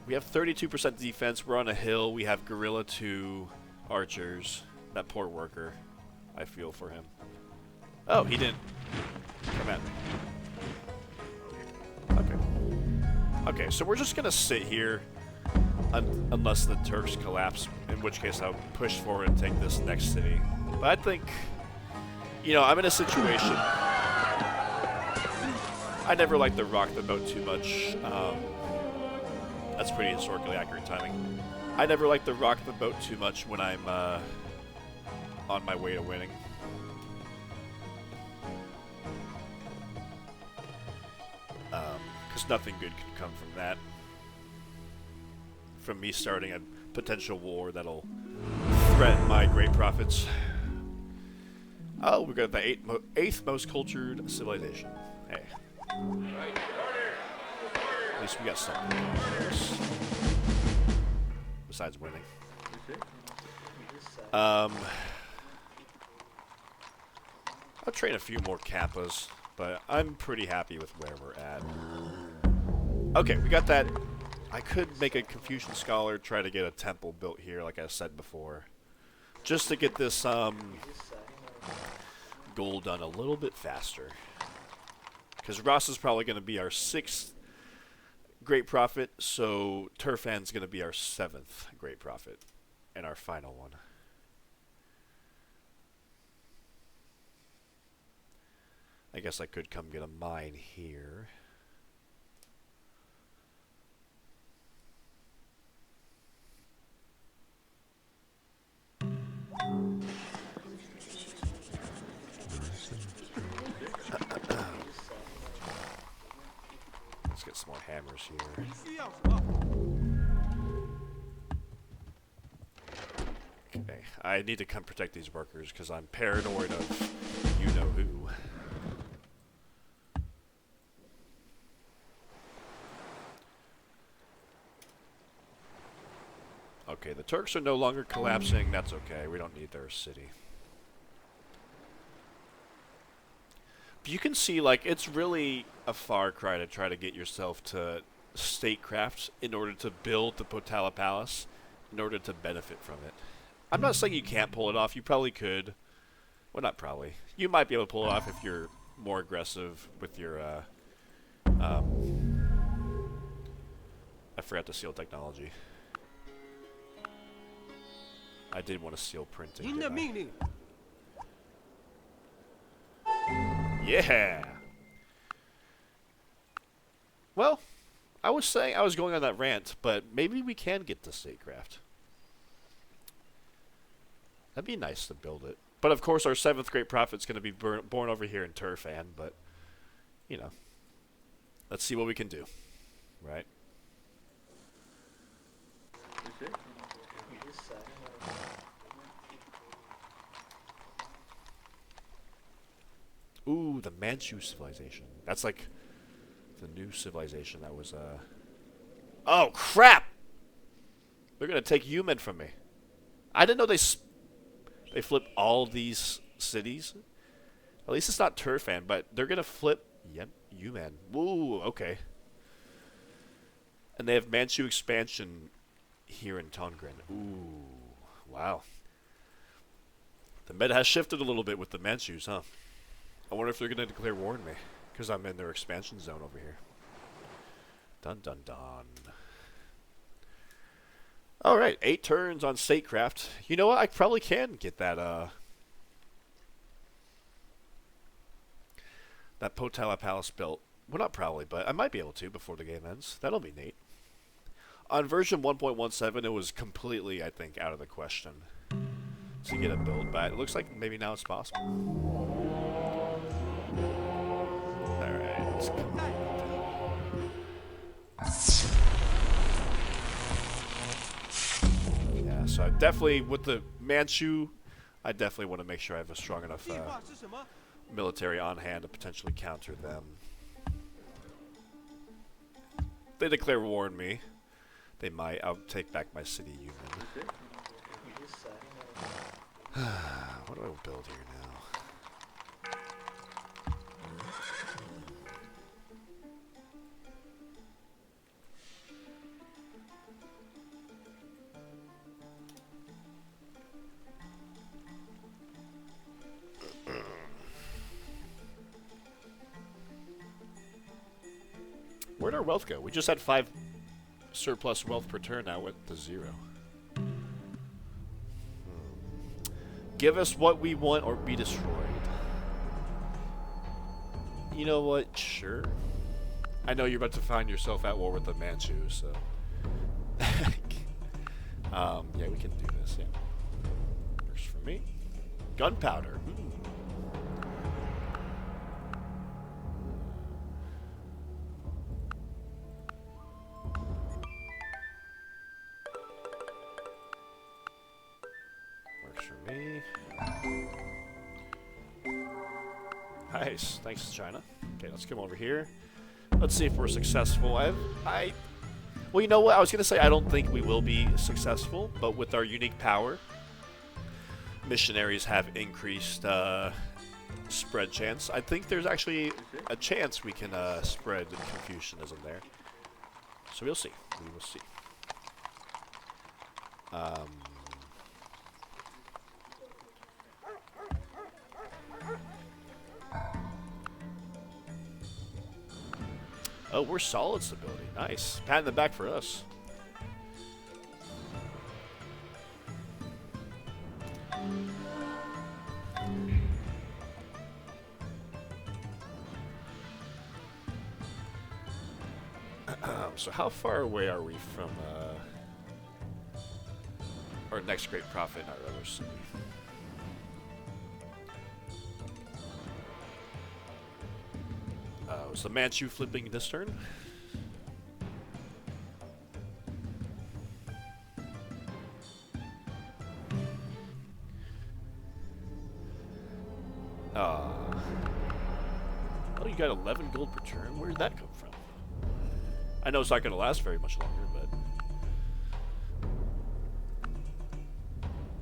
We have 32% defense. We're on a hill. We have Gorilla 2 archers. That poor worker. I feel for him. Oh, he didn't come at me. Okay. Okay, so we're just gonna sit here unless the Turks collapse, in which case I'll push forward and take this next city. But I think, you know, I'm in a situation. I never like to rock the boat too much. That's pretty historically accurate timing. I never like to rock the boat too much when I'm on my way to winning. Because nothing good can come from that. From me starting a potential war that'll threaten my great prophets. Oh, we got the eighth most cultured civilization. Hey. At least we got something. Besides winning. I'll train a few more Khampas, but I'm pretty happy with where we're at. Okay, we got that. I could make a Confucian scholar, try to get a temple built here, like I said before. Just to get this goal done a little bit faster. Because Ross is probably going to be our 6th great prophet, so Turfan's going to be our 7th great prophet, and our final one. I guess I could come get a mine here. Let's get some more hammers here. Okay, I need to come protect these workers because I'm paranoid of you-know-who. Okay, the Turks are no longer collapsing. That's okay. We don't need their city. But you can see, like, it's really a far cry to try to get yourself to statecraft in order to build the Potala Palace, in order to benefit from it. I'm not saying you can't pull it off. You probably could. Well, not probably. You might be able to pull it off if you're more aggressive with your, I forgot to seal technology. I did want to seal printing. Yeah. Well, I was saying I was going on that rant, but maybe we can get the statecraft. That'd be nice to build it. But of course, our 7th great prophet's going to be born over here in Turfan. But you know, let's see what we can do, right? Ooh, the Manchu civilization. That's like the new civilization that was, Oh, crap! They're gonna take Yumen from me. I didn't know they flip all these cities. At least it's not Turfan, but they're gonna flip Yumen. Ooh, okay. And they have Manchu expansion here in Tongren. Ooh, wow. The meta has shifted a little bit with the Manchus, huh? I wonder if they're going to declare war on me, because I'm in their expansion zone over here. Dun dun dun. Alright, 8 turns on statecraft. You know what? I probably can get that, that Potala Palace built. Well, not probably, but I might be able to before the game ends. That'll be neat. On version 1.17, it was completely, I think, out of the question to get it built, but it looks like maybe now it's possible. Alright, let's come on. Yeah, so I definitely, with the Manchu, I definitely want to make sure I have a strong enough military on hand to potentially counter them. They declare war on me. They might. I'll take back my city human. What do I build here now? Where'd our wealth go? We just had 5 surplus wealth per turn, now went to 0. Give us what we want or be destroyed. You know what? Sure. I know you're about to find yourself at war with the Manchus, so... yeah, we can do this, yeah. Works for me. Gunpowder. Nice. Thanks, China. Okay, let's come over here. Let's see if we're successful. Well, you know what? I was going to say I don't think we will be successful, but with our unique power, missionaries have increased spread chance. I think there's actually a chance we can spread Confucianism there. So we'll see. We will see. Oh, we're solid stability. Nice. Pat in the back for us. So how far away are we from our next great prophet in our other city? Was the Manchu flipping this turn? Oh, you got 11 gold per turn? Where did that come from? I know it's not going to last very much longer, but...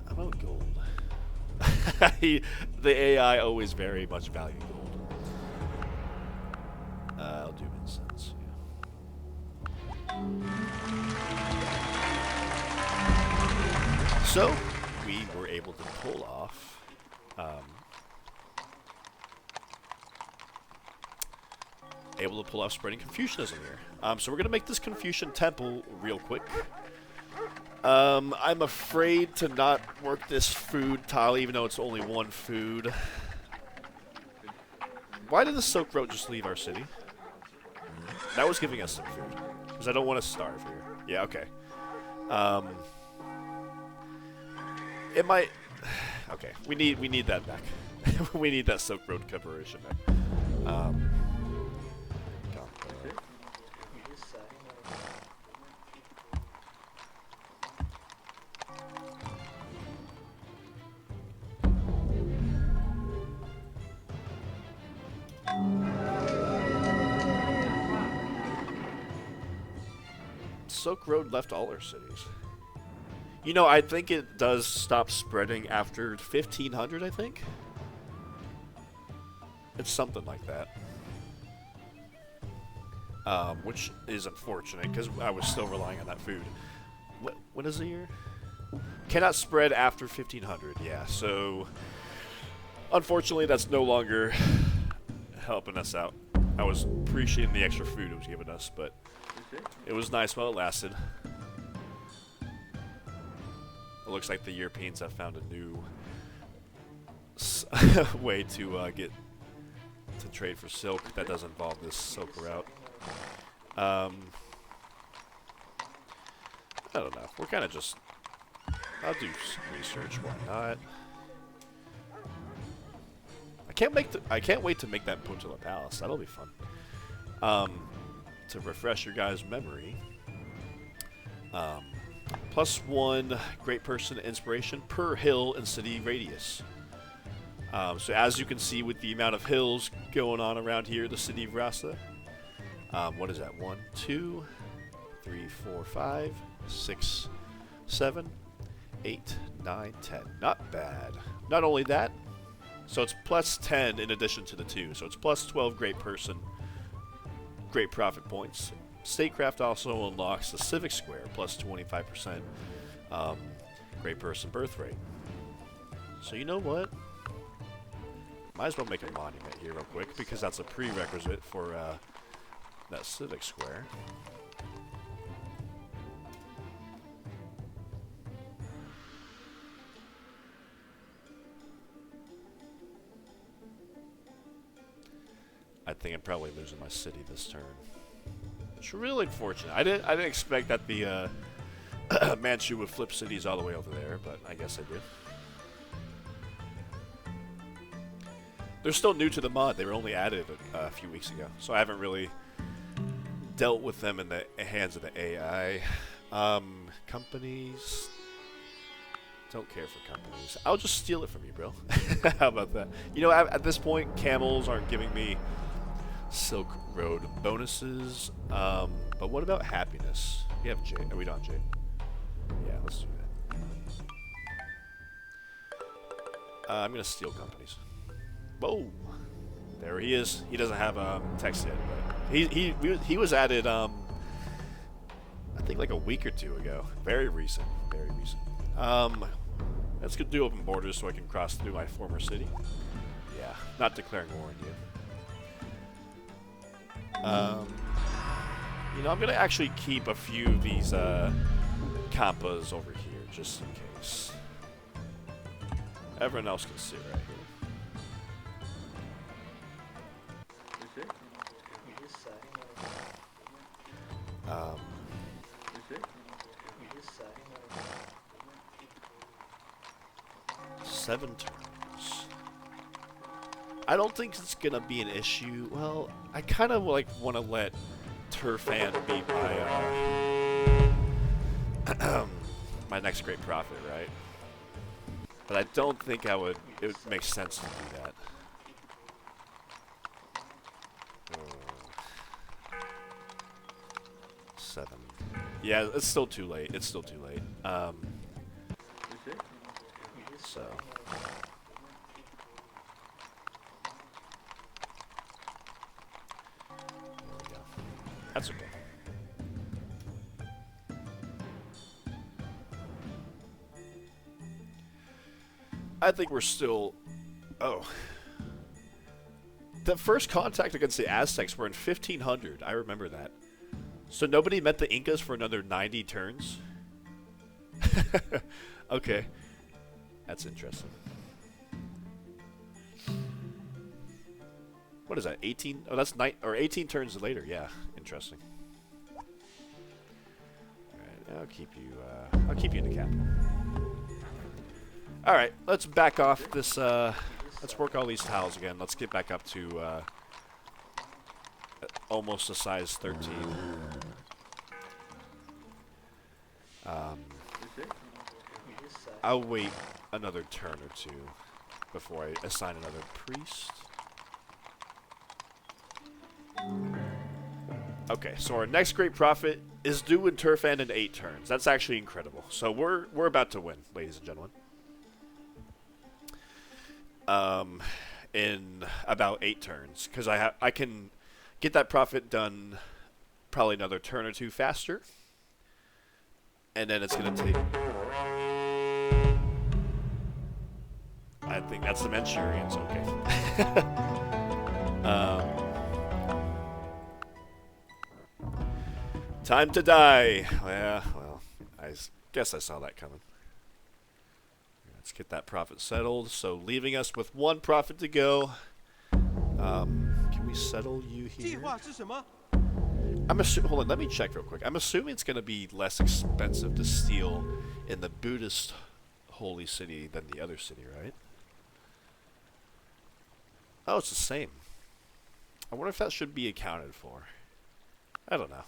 How about gold? The AI always very much value gold. I'll do incense, yeah. So, we were able to pull off... spreading Confucianism here. So we're going to make this Confucian temple real quick. I'm afraid to not work this food tile, even though it's only 1 food. Why did the Silk Road just leave our city? That was giving us some food. Because I don't want to starve here. Yeah, okay. It might... Okay, we need that back. We need that Silk Road cooperation back. Silk Road left all our cities. You know, I think it does stop spreading after 1500, I think. It's something like that. Which is unfortunate, because I was still relying on that food. When is the year? Cannot spread after 1500, yeah. So, unfortunately, that's no longer helping us out. I was appreciating the extra food it was giving us, but it was nice while it lasted. It looks like the Europeans have found a new way to get to trade for silk that does involve this silk route. I don't know. We're kind of just... I'll do some research. Why not? I can't wait to make that Puntilla Palace. That'll be fun. To refresh your guys' memory, +1 great person inspiration per hill and city radius. So as you can see with the amount of hills going on around here, the city of Rhasa, what is that? 1, 2, 3, 4, 5, 6, 7, 8, 9, 10. Not bad. Not only that, so it's plus 10 in addition to the 2. So it's plus 12 great person, great profit points. Statecraft also unlocks the civic square, plus 25% great person birth rate. So you know what? Might as well make a monument here real quick, because that's a prerequisite for that civic square. I think I'm probably losing my city this turn. It's really unfortunate. I didn't expect that the Manchu would flip cities all the way over there, but I guess I did. They're still new to the mod. They were only added a few weeks ago, so I haven't really dealt with them in the hands of the AI. Companies. Don't care for companies. I'll just steal it from you, bro. How about that? You know, at this point, camels aren't giving me Silk Road bonuses. But what about happiness? We have Jade. Are we not Jade? Yeah, let's do that. I'm gonna steal companies. Whoa! There he is. He doesn't have text yet, but he was added I think like a week or two ago. Very recent. Very recent. Let's go do open borders so I can cross through my former city. Yeah, not declaring war on you. You know, I'm gonna actually keep a few of these Khampas over here just in case. Everyone else can sit right here. Seven turns. I don't think it's gonna be an issue. Well, I kind of like want to let Turfan be my my next great prophet, right? But I don't think it would make sense to do that. 7. Yeah, it's still too late. It's still too late. So. There we go. That's okay. I think we're still... Oh. The first contact against the Aztecs were in 1500. I remember that. So nobody met the Incas for another 90 turns? Okay. That's interesting. What is that? 18? Oh, that's 18 turns later. Yeah, interesting. All right, I'll keep you in the capital. All right, let's back off this. Let's work all these tiles again. Let's get back up to almost a size 13. I'll wait another turn or two before I assign another priest. Okay, so our next great prophet is due in Turfan in 8 turns. That's actually incredible. So we're about to win, ladies and gentlemen. In about 8 turns, because I can get that prophet done probably another turn or two faster, and then it's gonna take. I think that's the Manchurians. Okay. Time to die. Yeah, well, I guess I saw that coming. Let's get that prophet settled. So leaving us with 1 prophet to go. Can we settle you here? I'm assuming. Hold on, let me check real quick. I'm assuming it's going to be less expensive to steal in the Buddhist holy city than the other city, right? Oh, it's the same. I wonder if that should be accounted for. I don't know.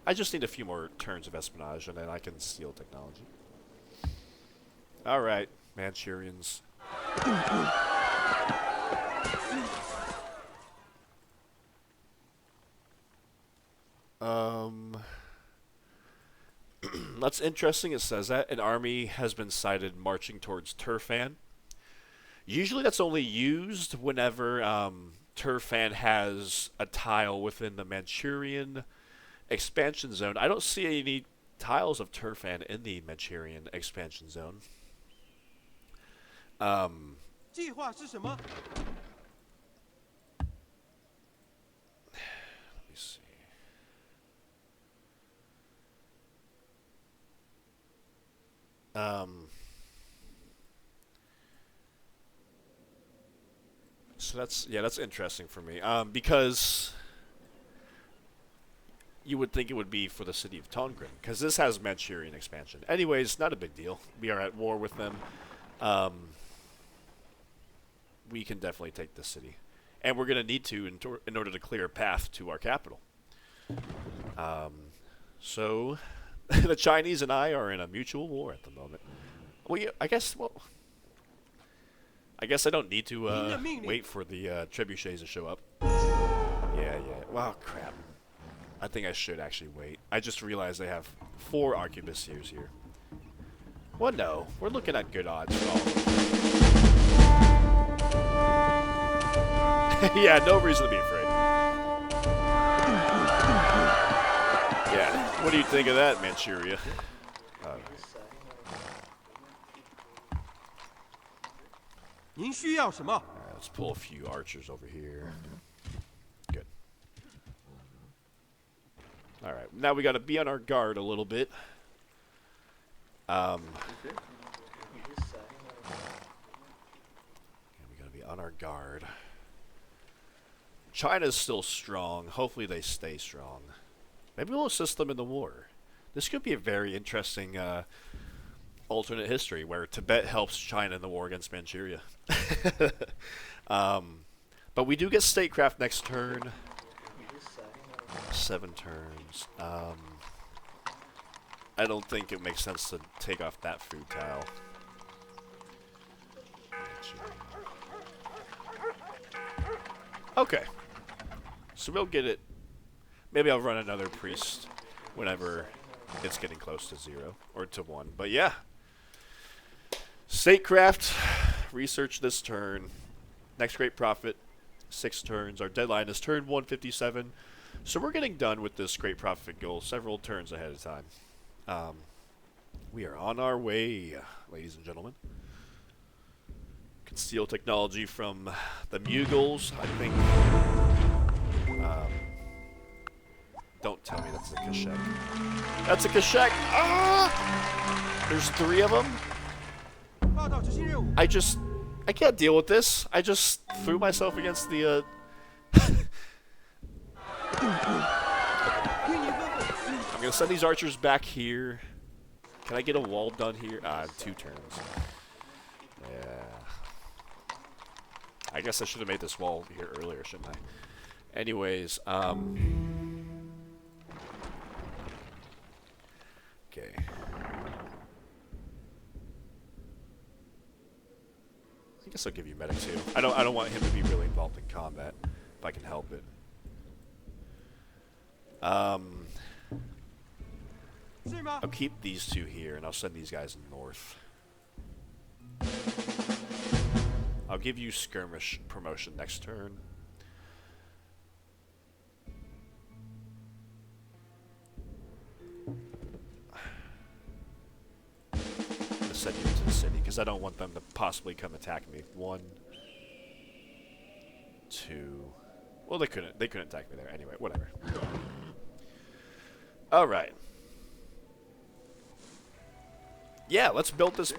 I just need a few more turns of espionage, and then I can steal technology. Alright, Manchurians. That's interesting. It says that an army has been sighted marching towards Turfan. Usually that's only used whenever Turfan has a tile within the Manchurian expansion zone. I don't see any tiles of Turfan in the Manchurian expansion zone. 计划是什么？ Let me see. So that's interesting for me. Because you would think it would be for the city of Tongren, because this has Manchurian expansion. Anyways, not a big deal. We are at war with them. We can definitely take this city. And we're going to need to in order to clear a path to our capital. So, the Chinese and I are in a mutual war at the moment. I guess I don't need to wait for the trebuchets to show up. Yeah. Wow, crap. I think I should actually wait. I just realized they have 4 arquebusiers here. Well, no. We're looking at good odds for all of them. Yeah, no reason to be afraid. Yeah, what do you think of that, Manchuria? Alright, let's pull a few archers over here. Good. Alright, now we gotta be on our guard a little bit. We gotta be on our guard. China's still strong. Hopefully they stay strong. Maybe we'll assist them in the war. This could be a very interesting alternate history where Tibet helps China in the war against Manchuria. But we do get statecraft next turn. 7 turns. I don't think it makes sense to take off that food tile. Okay. So we'll get it. Maybe I'll run another priest whenever it's getting close to 0 or to 1. But yeah. Statecraft. Research this turn. Next great prophet. 6 turns. Our deadline is turn 157. So we're getting done with this great prophet goal several turns ahead of time. We are on our way, ladies and gentlemen. Conceal technology from the Mughals, I think. Don't tell me that's a Kashek. That's a Kashek! Ah! There's 3 of them? I can't deal with this. I just threw myself against the, I'm gonna send these archers back here. Can I get a wall done here? 2 turns. Yeah. I guess I should have made this wall here earlier, shouldn't I? Anyways, okay. I guess I'll give you medic too. I don't want him to be really involved in combat, if I can help it. I'll keep these 2 here, and I'll send these guys north. I'll give you skirmish promotion next turn. I'm gonna send you to the city, because I don't want them to possibly come attack me. 1, 2... Well, they couldn't attack me there. Anyway, whatever. Alright. Yeah, let's build this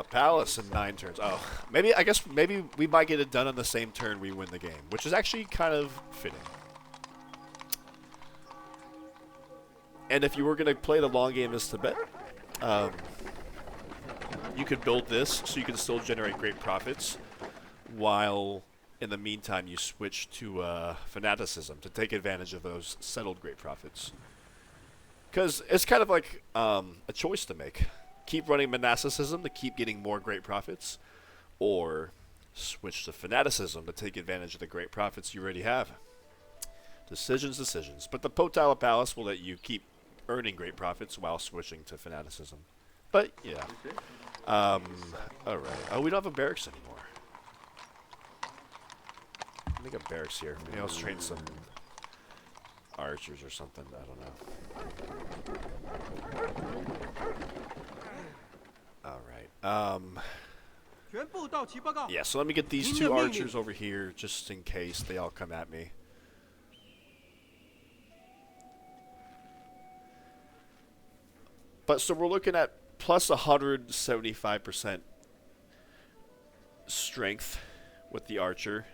palace in 9 turns. Oh, maybe we might get it done on the same turn we win the game, which is actually kind of fitting. And if you were going to play the long game as Tibet, you could build this so you can still generate great profits, while in the meantime you switch to fanaticism to take advantage of those settled great profits. Because it's kind of like a choice to make. Keep running monasticism to keep getting more great profits, or Switch to fanaticism to take advantage of the great profits you already have. Decisions. But the Potala Palace will let you keep earning great profits while switching to fanaticism. But, yeah. Alright. Oh, we don't have a barracks anymore. I think a barracks here. Maybe I'll train some archers or something. I don't know. Alright. Yeah, so let me get these two archers over here just in case they all come at me. But so we're looking at plus 175% strength with the archer.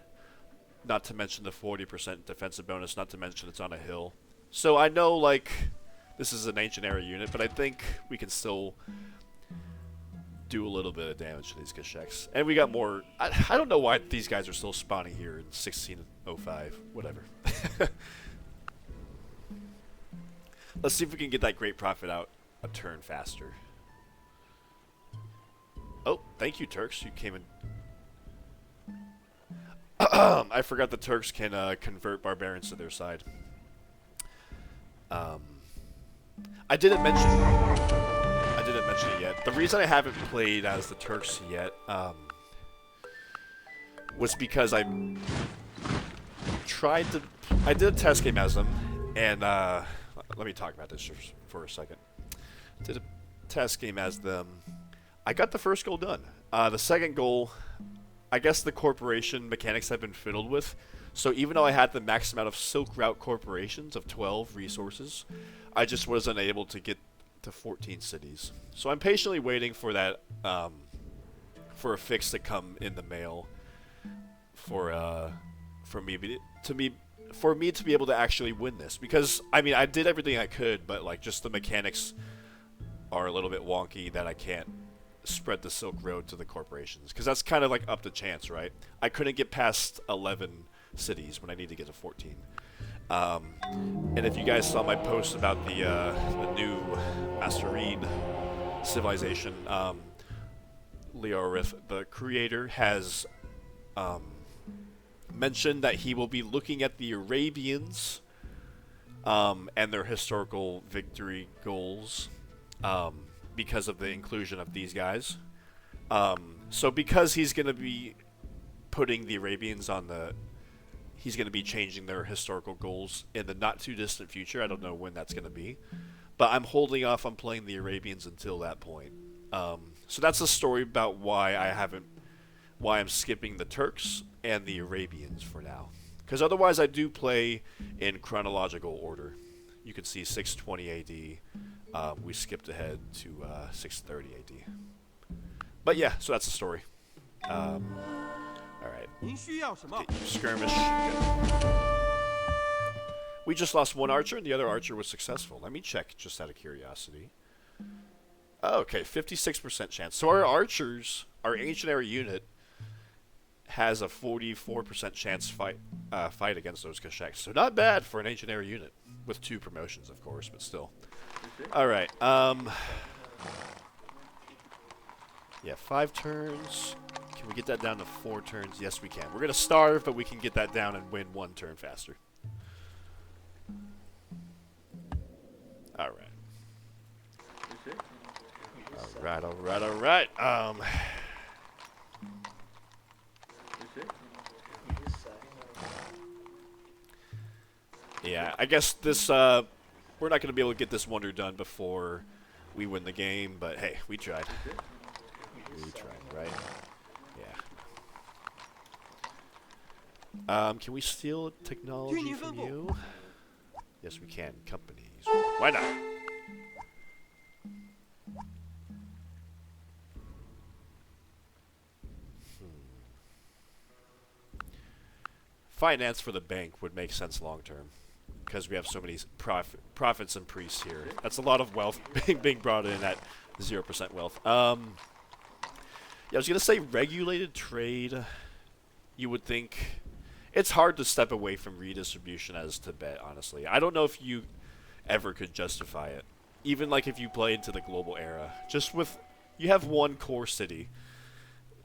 Not to mention the 40% defensive bonus, not to mention it's on a hill. So I know, like, this is an ancient era unit, but I think we can still do a little bit of damage to these Kasheks. And we got more. I don't know why these guys are still spawning here in 1605. Whatever. Let's see if we can get that great profit out a turn faster. Oh, thank you, Turks. You came in. I forgot the Turks can convert barbarians to their side. I didn't mention it yet. The reason I haven't played as the Turks yet was because I did a test game as them, and let me talk about this for a second. Did a test game as them. I got the first goal done. The second goal, I guess the corporation mechanics have been fiddled with. So even though I had the max amount of Silk Route corporations of 12 resources, I just wasn't able to get to 14 cities. So I'm patiently waiting for that, for a fix to come in the mail, for me to be able to actually win this. Because I mean, I did everything I could, but like just the mechanics are a little bit wonky that I can't spread the Silk Road to the corporations, because that's kind of like up to chance, right? I couldn't get past 11 cities when I need to get to 14. And if you guys saw my post about the new Master Rhye civilization, Leorith, the creator, has mentioned that he will be looking at the Arabians and their historical victory goals because of the inclusion of these guys. So because he's going to be putting the Arabians on the... He's going to be changing their historical goals in the not-too-distant future. I don't know when that's going to be. But I'm holding off on playing the Arabians until that point. So that's a story about why I'm skipping the Turks and the Arabians for now. Because otherwise I do play in chronological order. You can see 620 AD. We skipped ahead to 630 AD. But yeah, so that's the story. Alright. Skirmish. Good. We just lost one archer and the other archer was successful. Let me check just out of curiosity. Oh, okay, 56% chance. So our archers, our ancient era unit, has a 44% chance fight against those Kasheks. So not bad for an ancient era unit. With 2 promotions, of course, but still. Alright, yeah, 5 turns. Can we get that down to 4 turns? Yes, we can. We're going to starve, but we can get that down and win 1 turn faster. Alright. Alright. Yeah, I guess this, we're not going to be able to get this wonder done before we win the game, but hey, we tried. We tried, right? Yeah. Can we steal technology from you? Yes, we can. Companies. Why not? Finance for the bank would make sense long term, because we have so many prophets and priests here. That's a lot of wealth being brought in at 0% wealth. Yeah, I was going to say regulated trade. You would think it's hard to step away from redistribution as Tibet, honestly. I don't know if you ever could justify it. Even like if you play into the global era. Just with, you have one core city.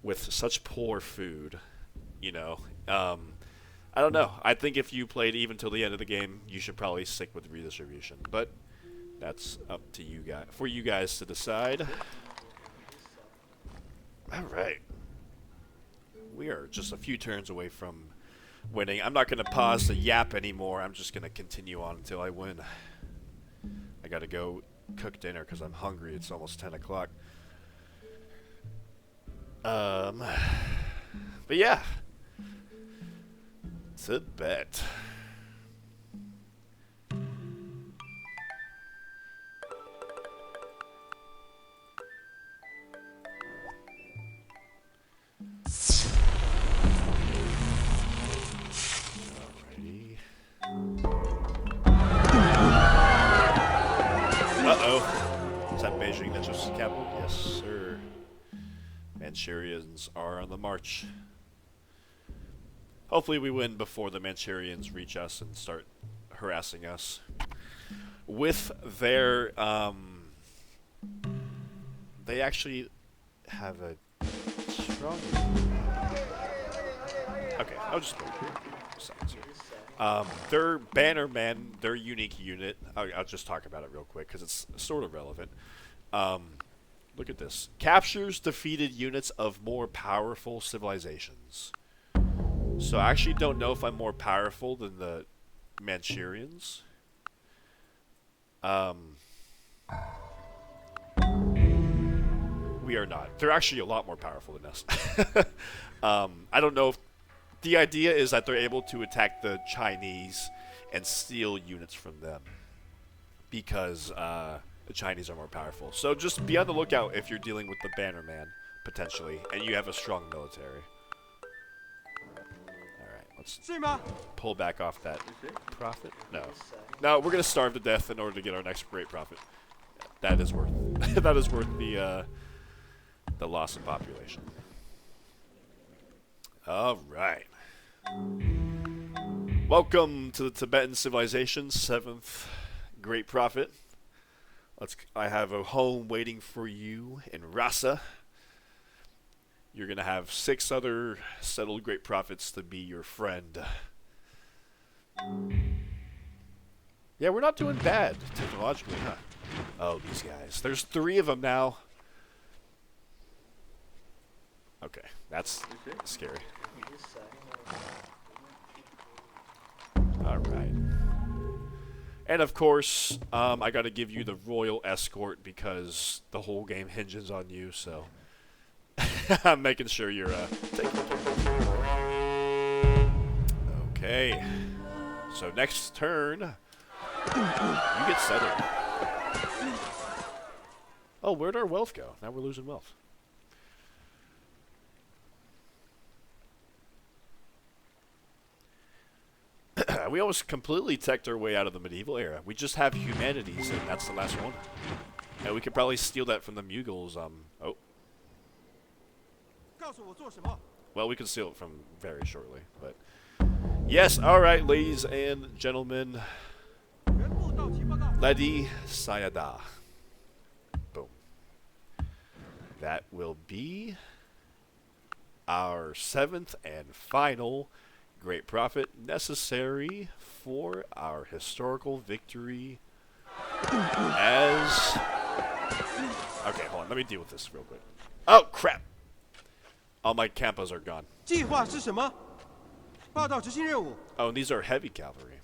with such poor food, you know. I don't know. I think if you played even till the end of the game, you should probably stick with redistribution. But that's up to you guys, for you guys to decide. All right. We are just a few turns away from winning. I'm not going to pause the yap anymore. I'm just going to continue on until I win. I got to go cook dinner because I'm hungry. It's almost 10 o'clock. But yeah. Tibet. Alrighty. Uh-oh. Is that Beijing that's just the capital? Yes, sir. Manchurians are on the march. Hopefully we win before the Manchurians reach us and start harassing us. With their, they actually have a strong... Okay, I'll just wait a second here. Their Bannerman, their unique unit, I'll just talk about it real quick because it's sort of relevant. Look at this. Captures defeated units of more powerful civilizations. So I actually don't know if I'm more powerful than the Manchurians. We are not. They're actually a lot more powerful than us. I don't know if... The idea is that they're able to attack the Chinese and steal units from them. Because the Chinese are more powerful. So just be on the lookout if you're dealing with the Bannerman, potentially. And you have a strong military. Let's pull back off that profit. No, we're gonna starve to death in order to get our next great profit. That is worth. That is worth the loss of population. All right. Welcome to the Tibetan civilization, 7th great prophet. I have a home waiting for you in Lhasa. You're going to have 6 other settled great prophets to be your friend. Yeah, we're not doing bad technologically, huh? Oh, these guys. There's 3 of them now. Okay, that's scary. Alright. And of course, I got to give you the royal escort because the whole game hinges on you, so... I'm making sure you're taking care. Okay. So next turn, you get settled. Oh, where'd our wealth go? Now we're losing wealth. We almost completely teched our way out of the medieval era. We just have humanities, and that's the last one. And we could probably steal that from the Mughals. Oh. Well, we can steal it from very shortly, but... Yes, alright, ladies and gentlemen. Ledi Sayada. Boom. That will be our 7th and final great prophet necessary for our historical victory as... Okay, hold on, let me deal with this real quick. Oh, crap! All my Khampas are gone. Oh, and these are heavy cavalry.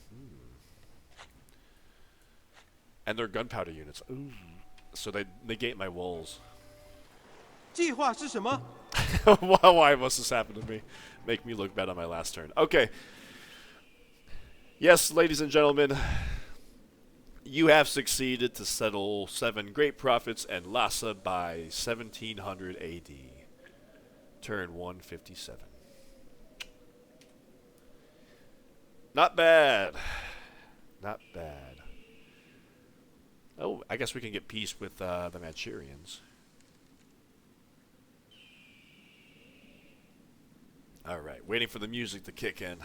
And they're gunpowder units. Ooh. So they negate my walls. Why must this happen to me? Make me look bad on my last turn. Okay. Yes, ladies and gentlemen, you have succeeded to settle 7 great prophets and Lhasa by 1700 AD. Turn 157. Not bad. Not bad. Oh, I guess we can get peace with the Manchurians. Alright, waiting for the music to kick in.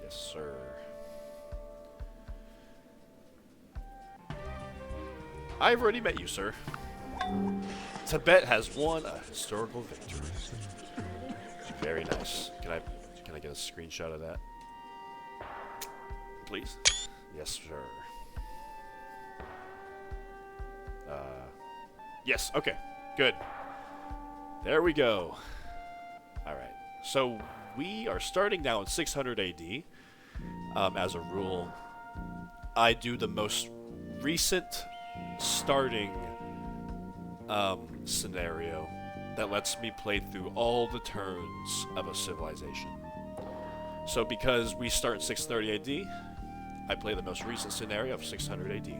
Yes, sir. I've already met you, sir. Tibet has won a historical victory. Very nice. Can I get a screenshot of that? Please? Yes, sir. Yes, okay. Good. There we go. Alright. So, we are starting now in 600 AD. As a rule, I do the most recent starting scenario that lets me play through all the turns of a civilization. So because we start in 630 AD, I play the most recent scenario of 600 AD.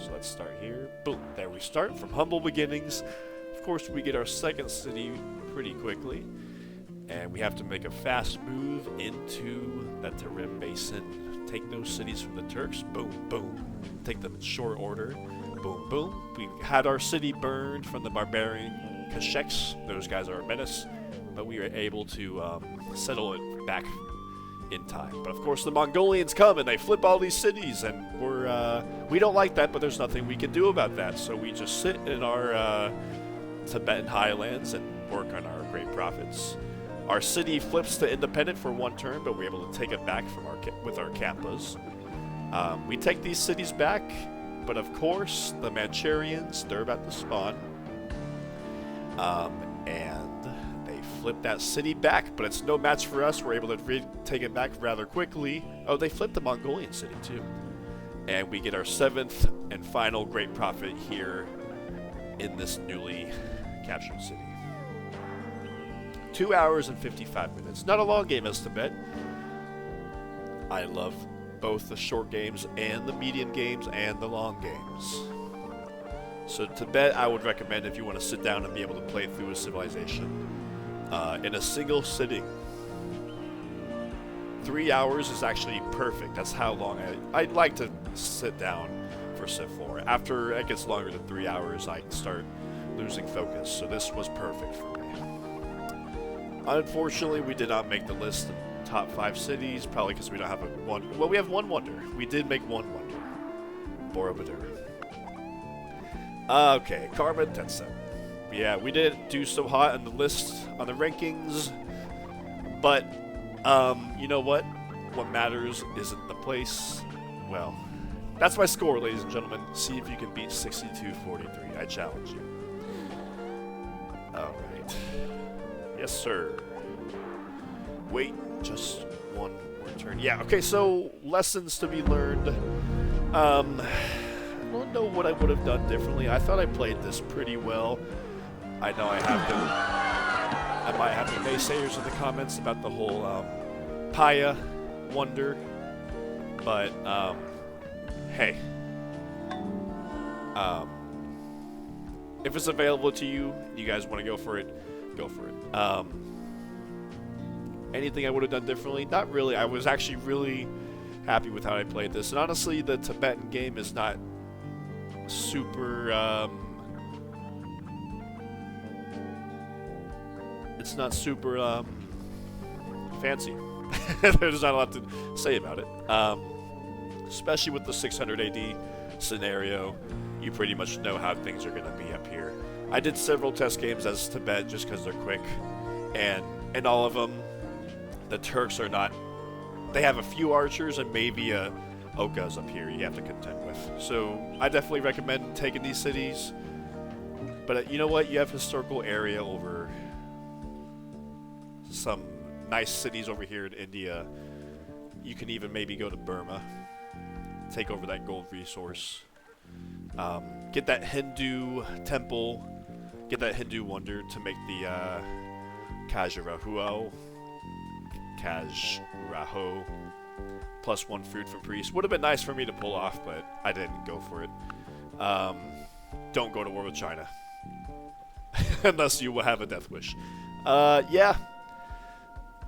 So let's start here. Boom. There we start from humble beginnings. Of course, we get our second city pretty quickly. And we have to make a fast move into the Tarim Basin. Take those cities from the Turks. Boom, boom. Take them in short order. Boom, boom. We had our city burned from the barbarian Kasheks. Those guys are a menace. But we were able to settle it back in time. But of course the Mongolians come and they flip all these cities, and we don't like that, but there's nothing we can do about that. So we just sit in our Tibetan highlands and work on our great prophets. Our city flips to independent for one turn, but we're able to take it back from with our Khampas. We take these cities back, but of course the Manchurians, they're about to spawn. And they flip that city back, but it's no match for us. We're able to take it back rather quickly. Oh, they flipped the Mongolian city too. And we get our 7th and final great prophet here in this newly captured city. 2 hours and 55 minutes. Not a long game as Tibet. I love both the short games and the medium games and the long games. So Tibet, I would recommend if you want to sit down and be able to play through a civilization in a single sitting. 3 hours is actually perfect. That's how long I'd like to sit down for Civ 4. After it gets longer than 3 hours, I start losing focus. So this was perfect for me. Unfortunately, we did not make the list of top 5 cities, probably because we don't have one. Well, we have one wonder. We did make one wonder. Borobudur. Okay, Karma Tencent. Yeah, we didn't do so hot on the list, on the rankings, but, you know what? What matters isn't the place. Well, that's my score, ladies and gentlemen. See if you can beat 62-43. I challenge you. Alright. Yes, sir. Wait, just one more turn. Yeah, okay, so lessons to be learned. I don't know what I would have done differently. I thought I played this pretty well. I know I might have the naysayers in the comments about the whole Paya wonder, but hey, if it's available to you, you guys want to go for it, go for it. Anything I would have done differently? Not really. I was actually really happy with how I played this, and honestly, the Tibetan game is not super. It's not super fancy. There's not a lot to say about it. Especially with the 600 AD scenario, you pretty much know how things are going to be up here. I did several test games as Tibet just because they're quick, and in all of them, the Turks are not. They have a few archers and maybe Okas up here you have to contend with. So I definitely recommend taking these cities. But you know what? You have historical area over some nice cities over here in India. You can even maybe go to Burma, take over that gold resource, get that Hindu temple, get that Hindu wonder to make the Khajuraho +1 fruit from priest. Would have been nice for me to pull off, but I didn't go for it. Don't go to war with China. Unless you will have a death wish. Yeah.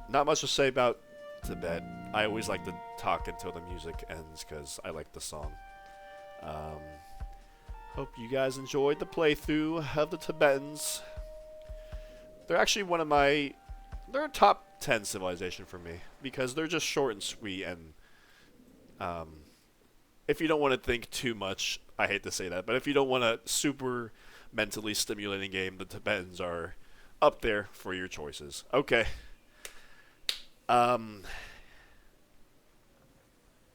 Not much to say about Tibet. I always like to talk until the music ends because I like the song. Hope you guys enjoyed the playthrough of the Tibetans. They're actually one of my... They're a top 10 civilization for me because they're just short and sweet, and if you don't want to think too much, I hate to say that, but if you don't want a super mentally stimulating game, the Tibetans are up there for your choices. Okay.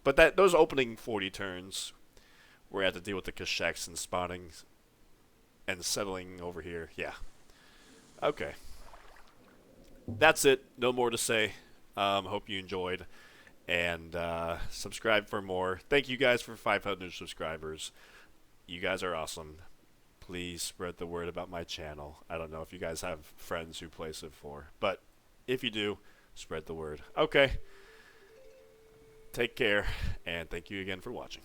But those opening 40 turns, where you have to deal with the Kashaks and spawning and settling over here. Yeah. Okay. That's it. No more to say. Hope you enjoyed. And subscribe for more. Thank you guys for 500 subscribers. You guys are awesome. Please spread the word about my channel. I don't know if you guys have friends who play Civ 4, but if you do, spread the word. Okay. Take care, and thank you again for watching.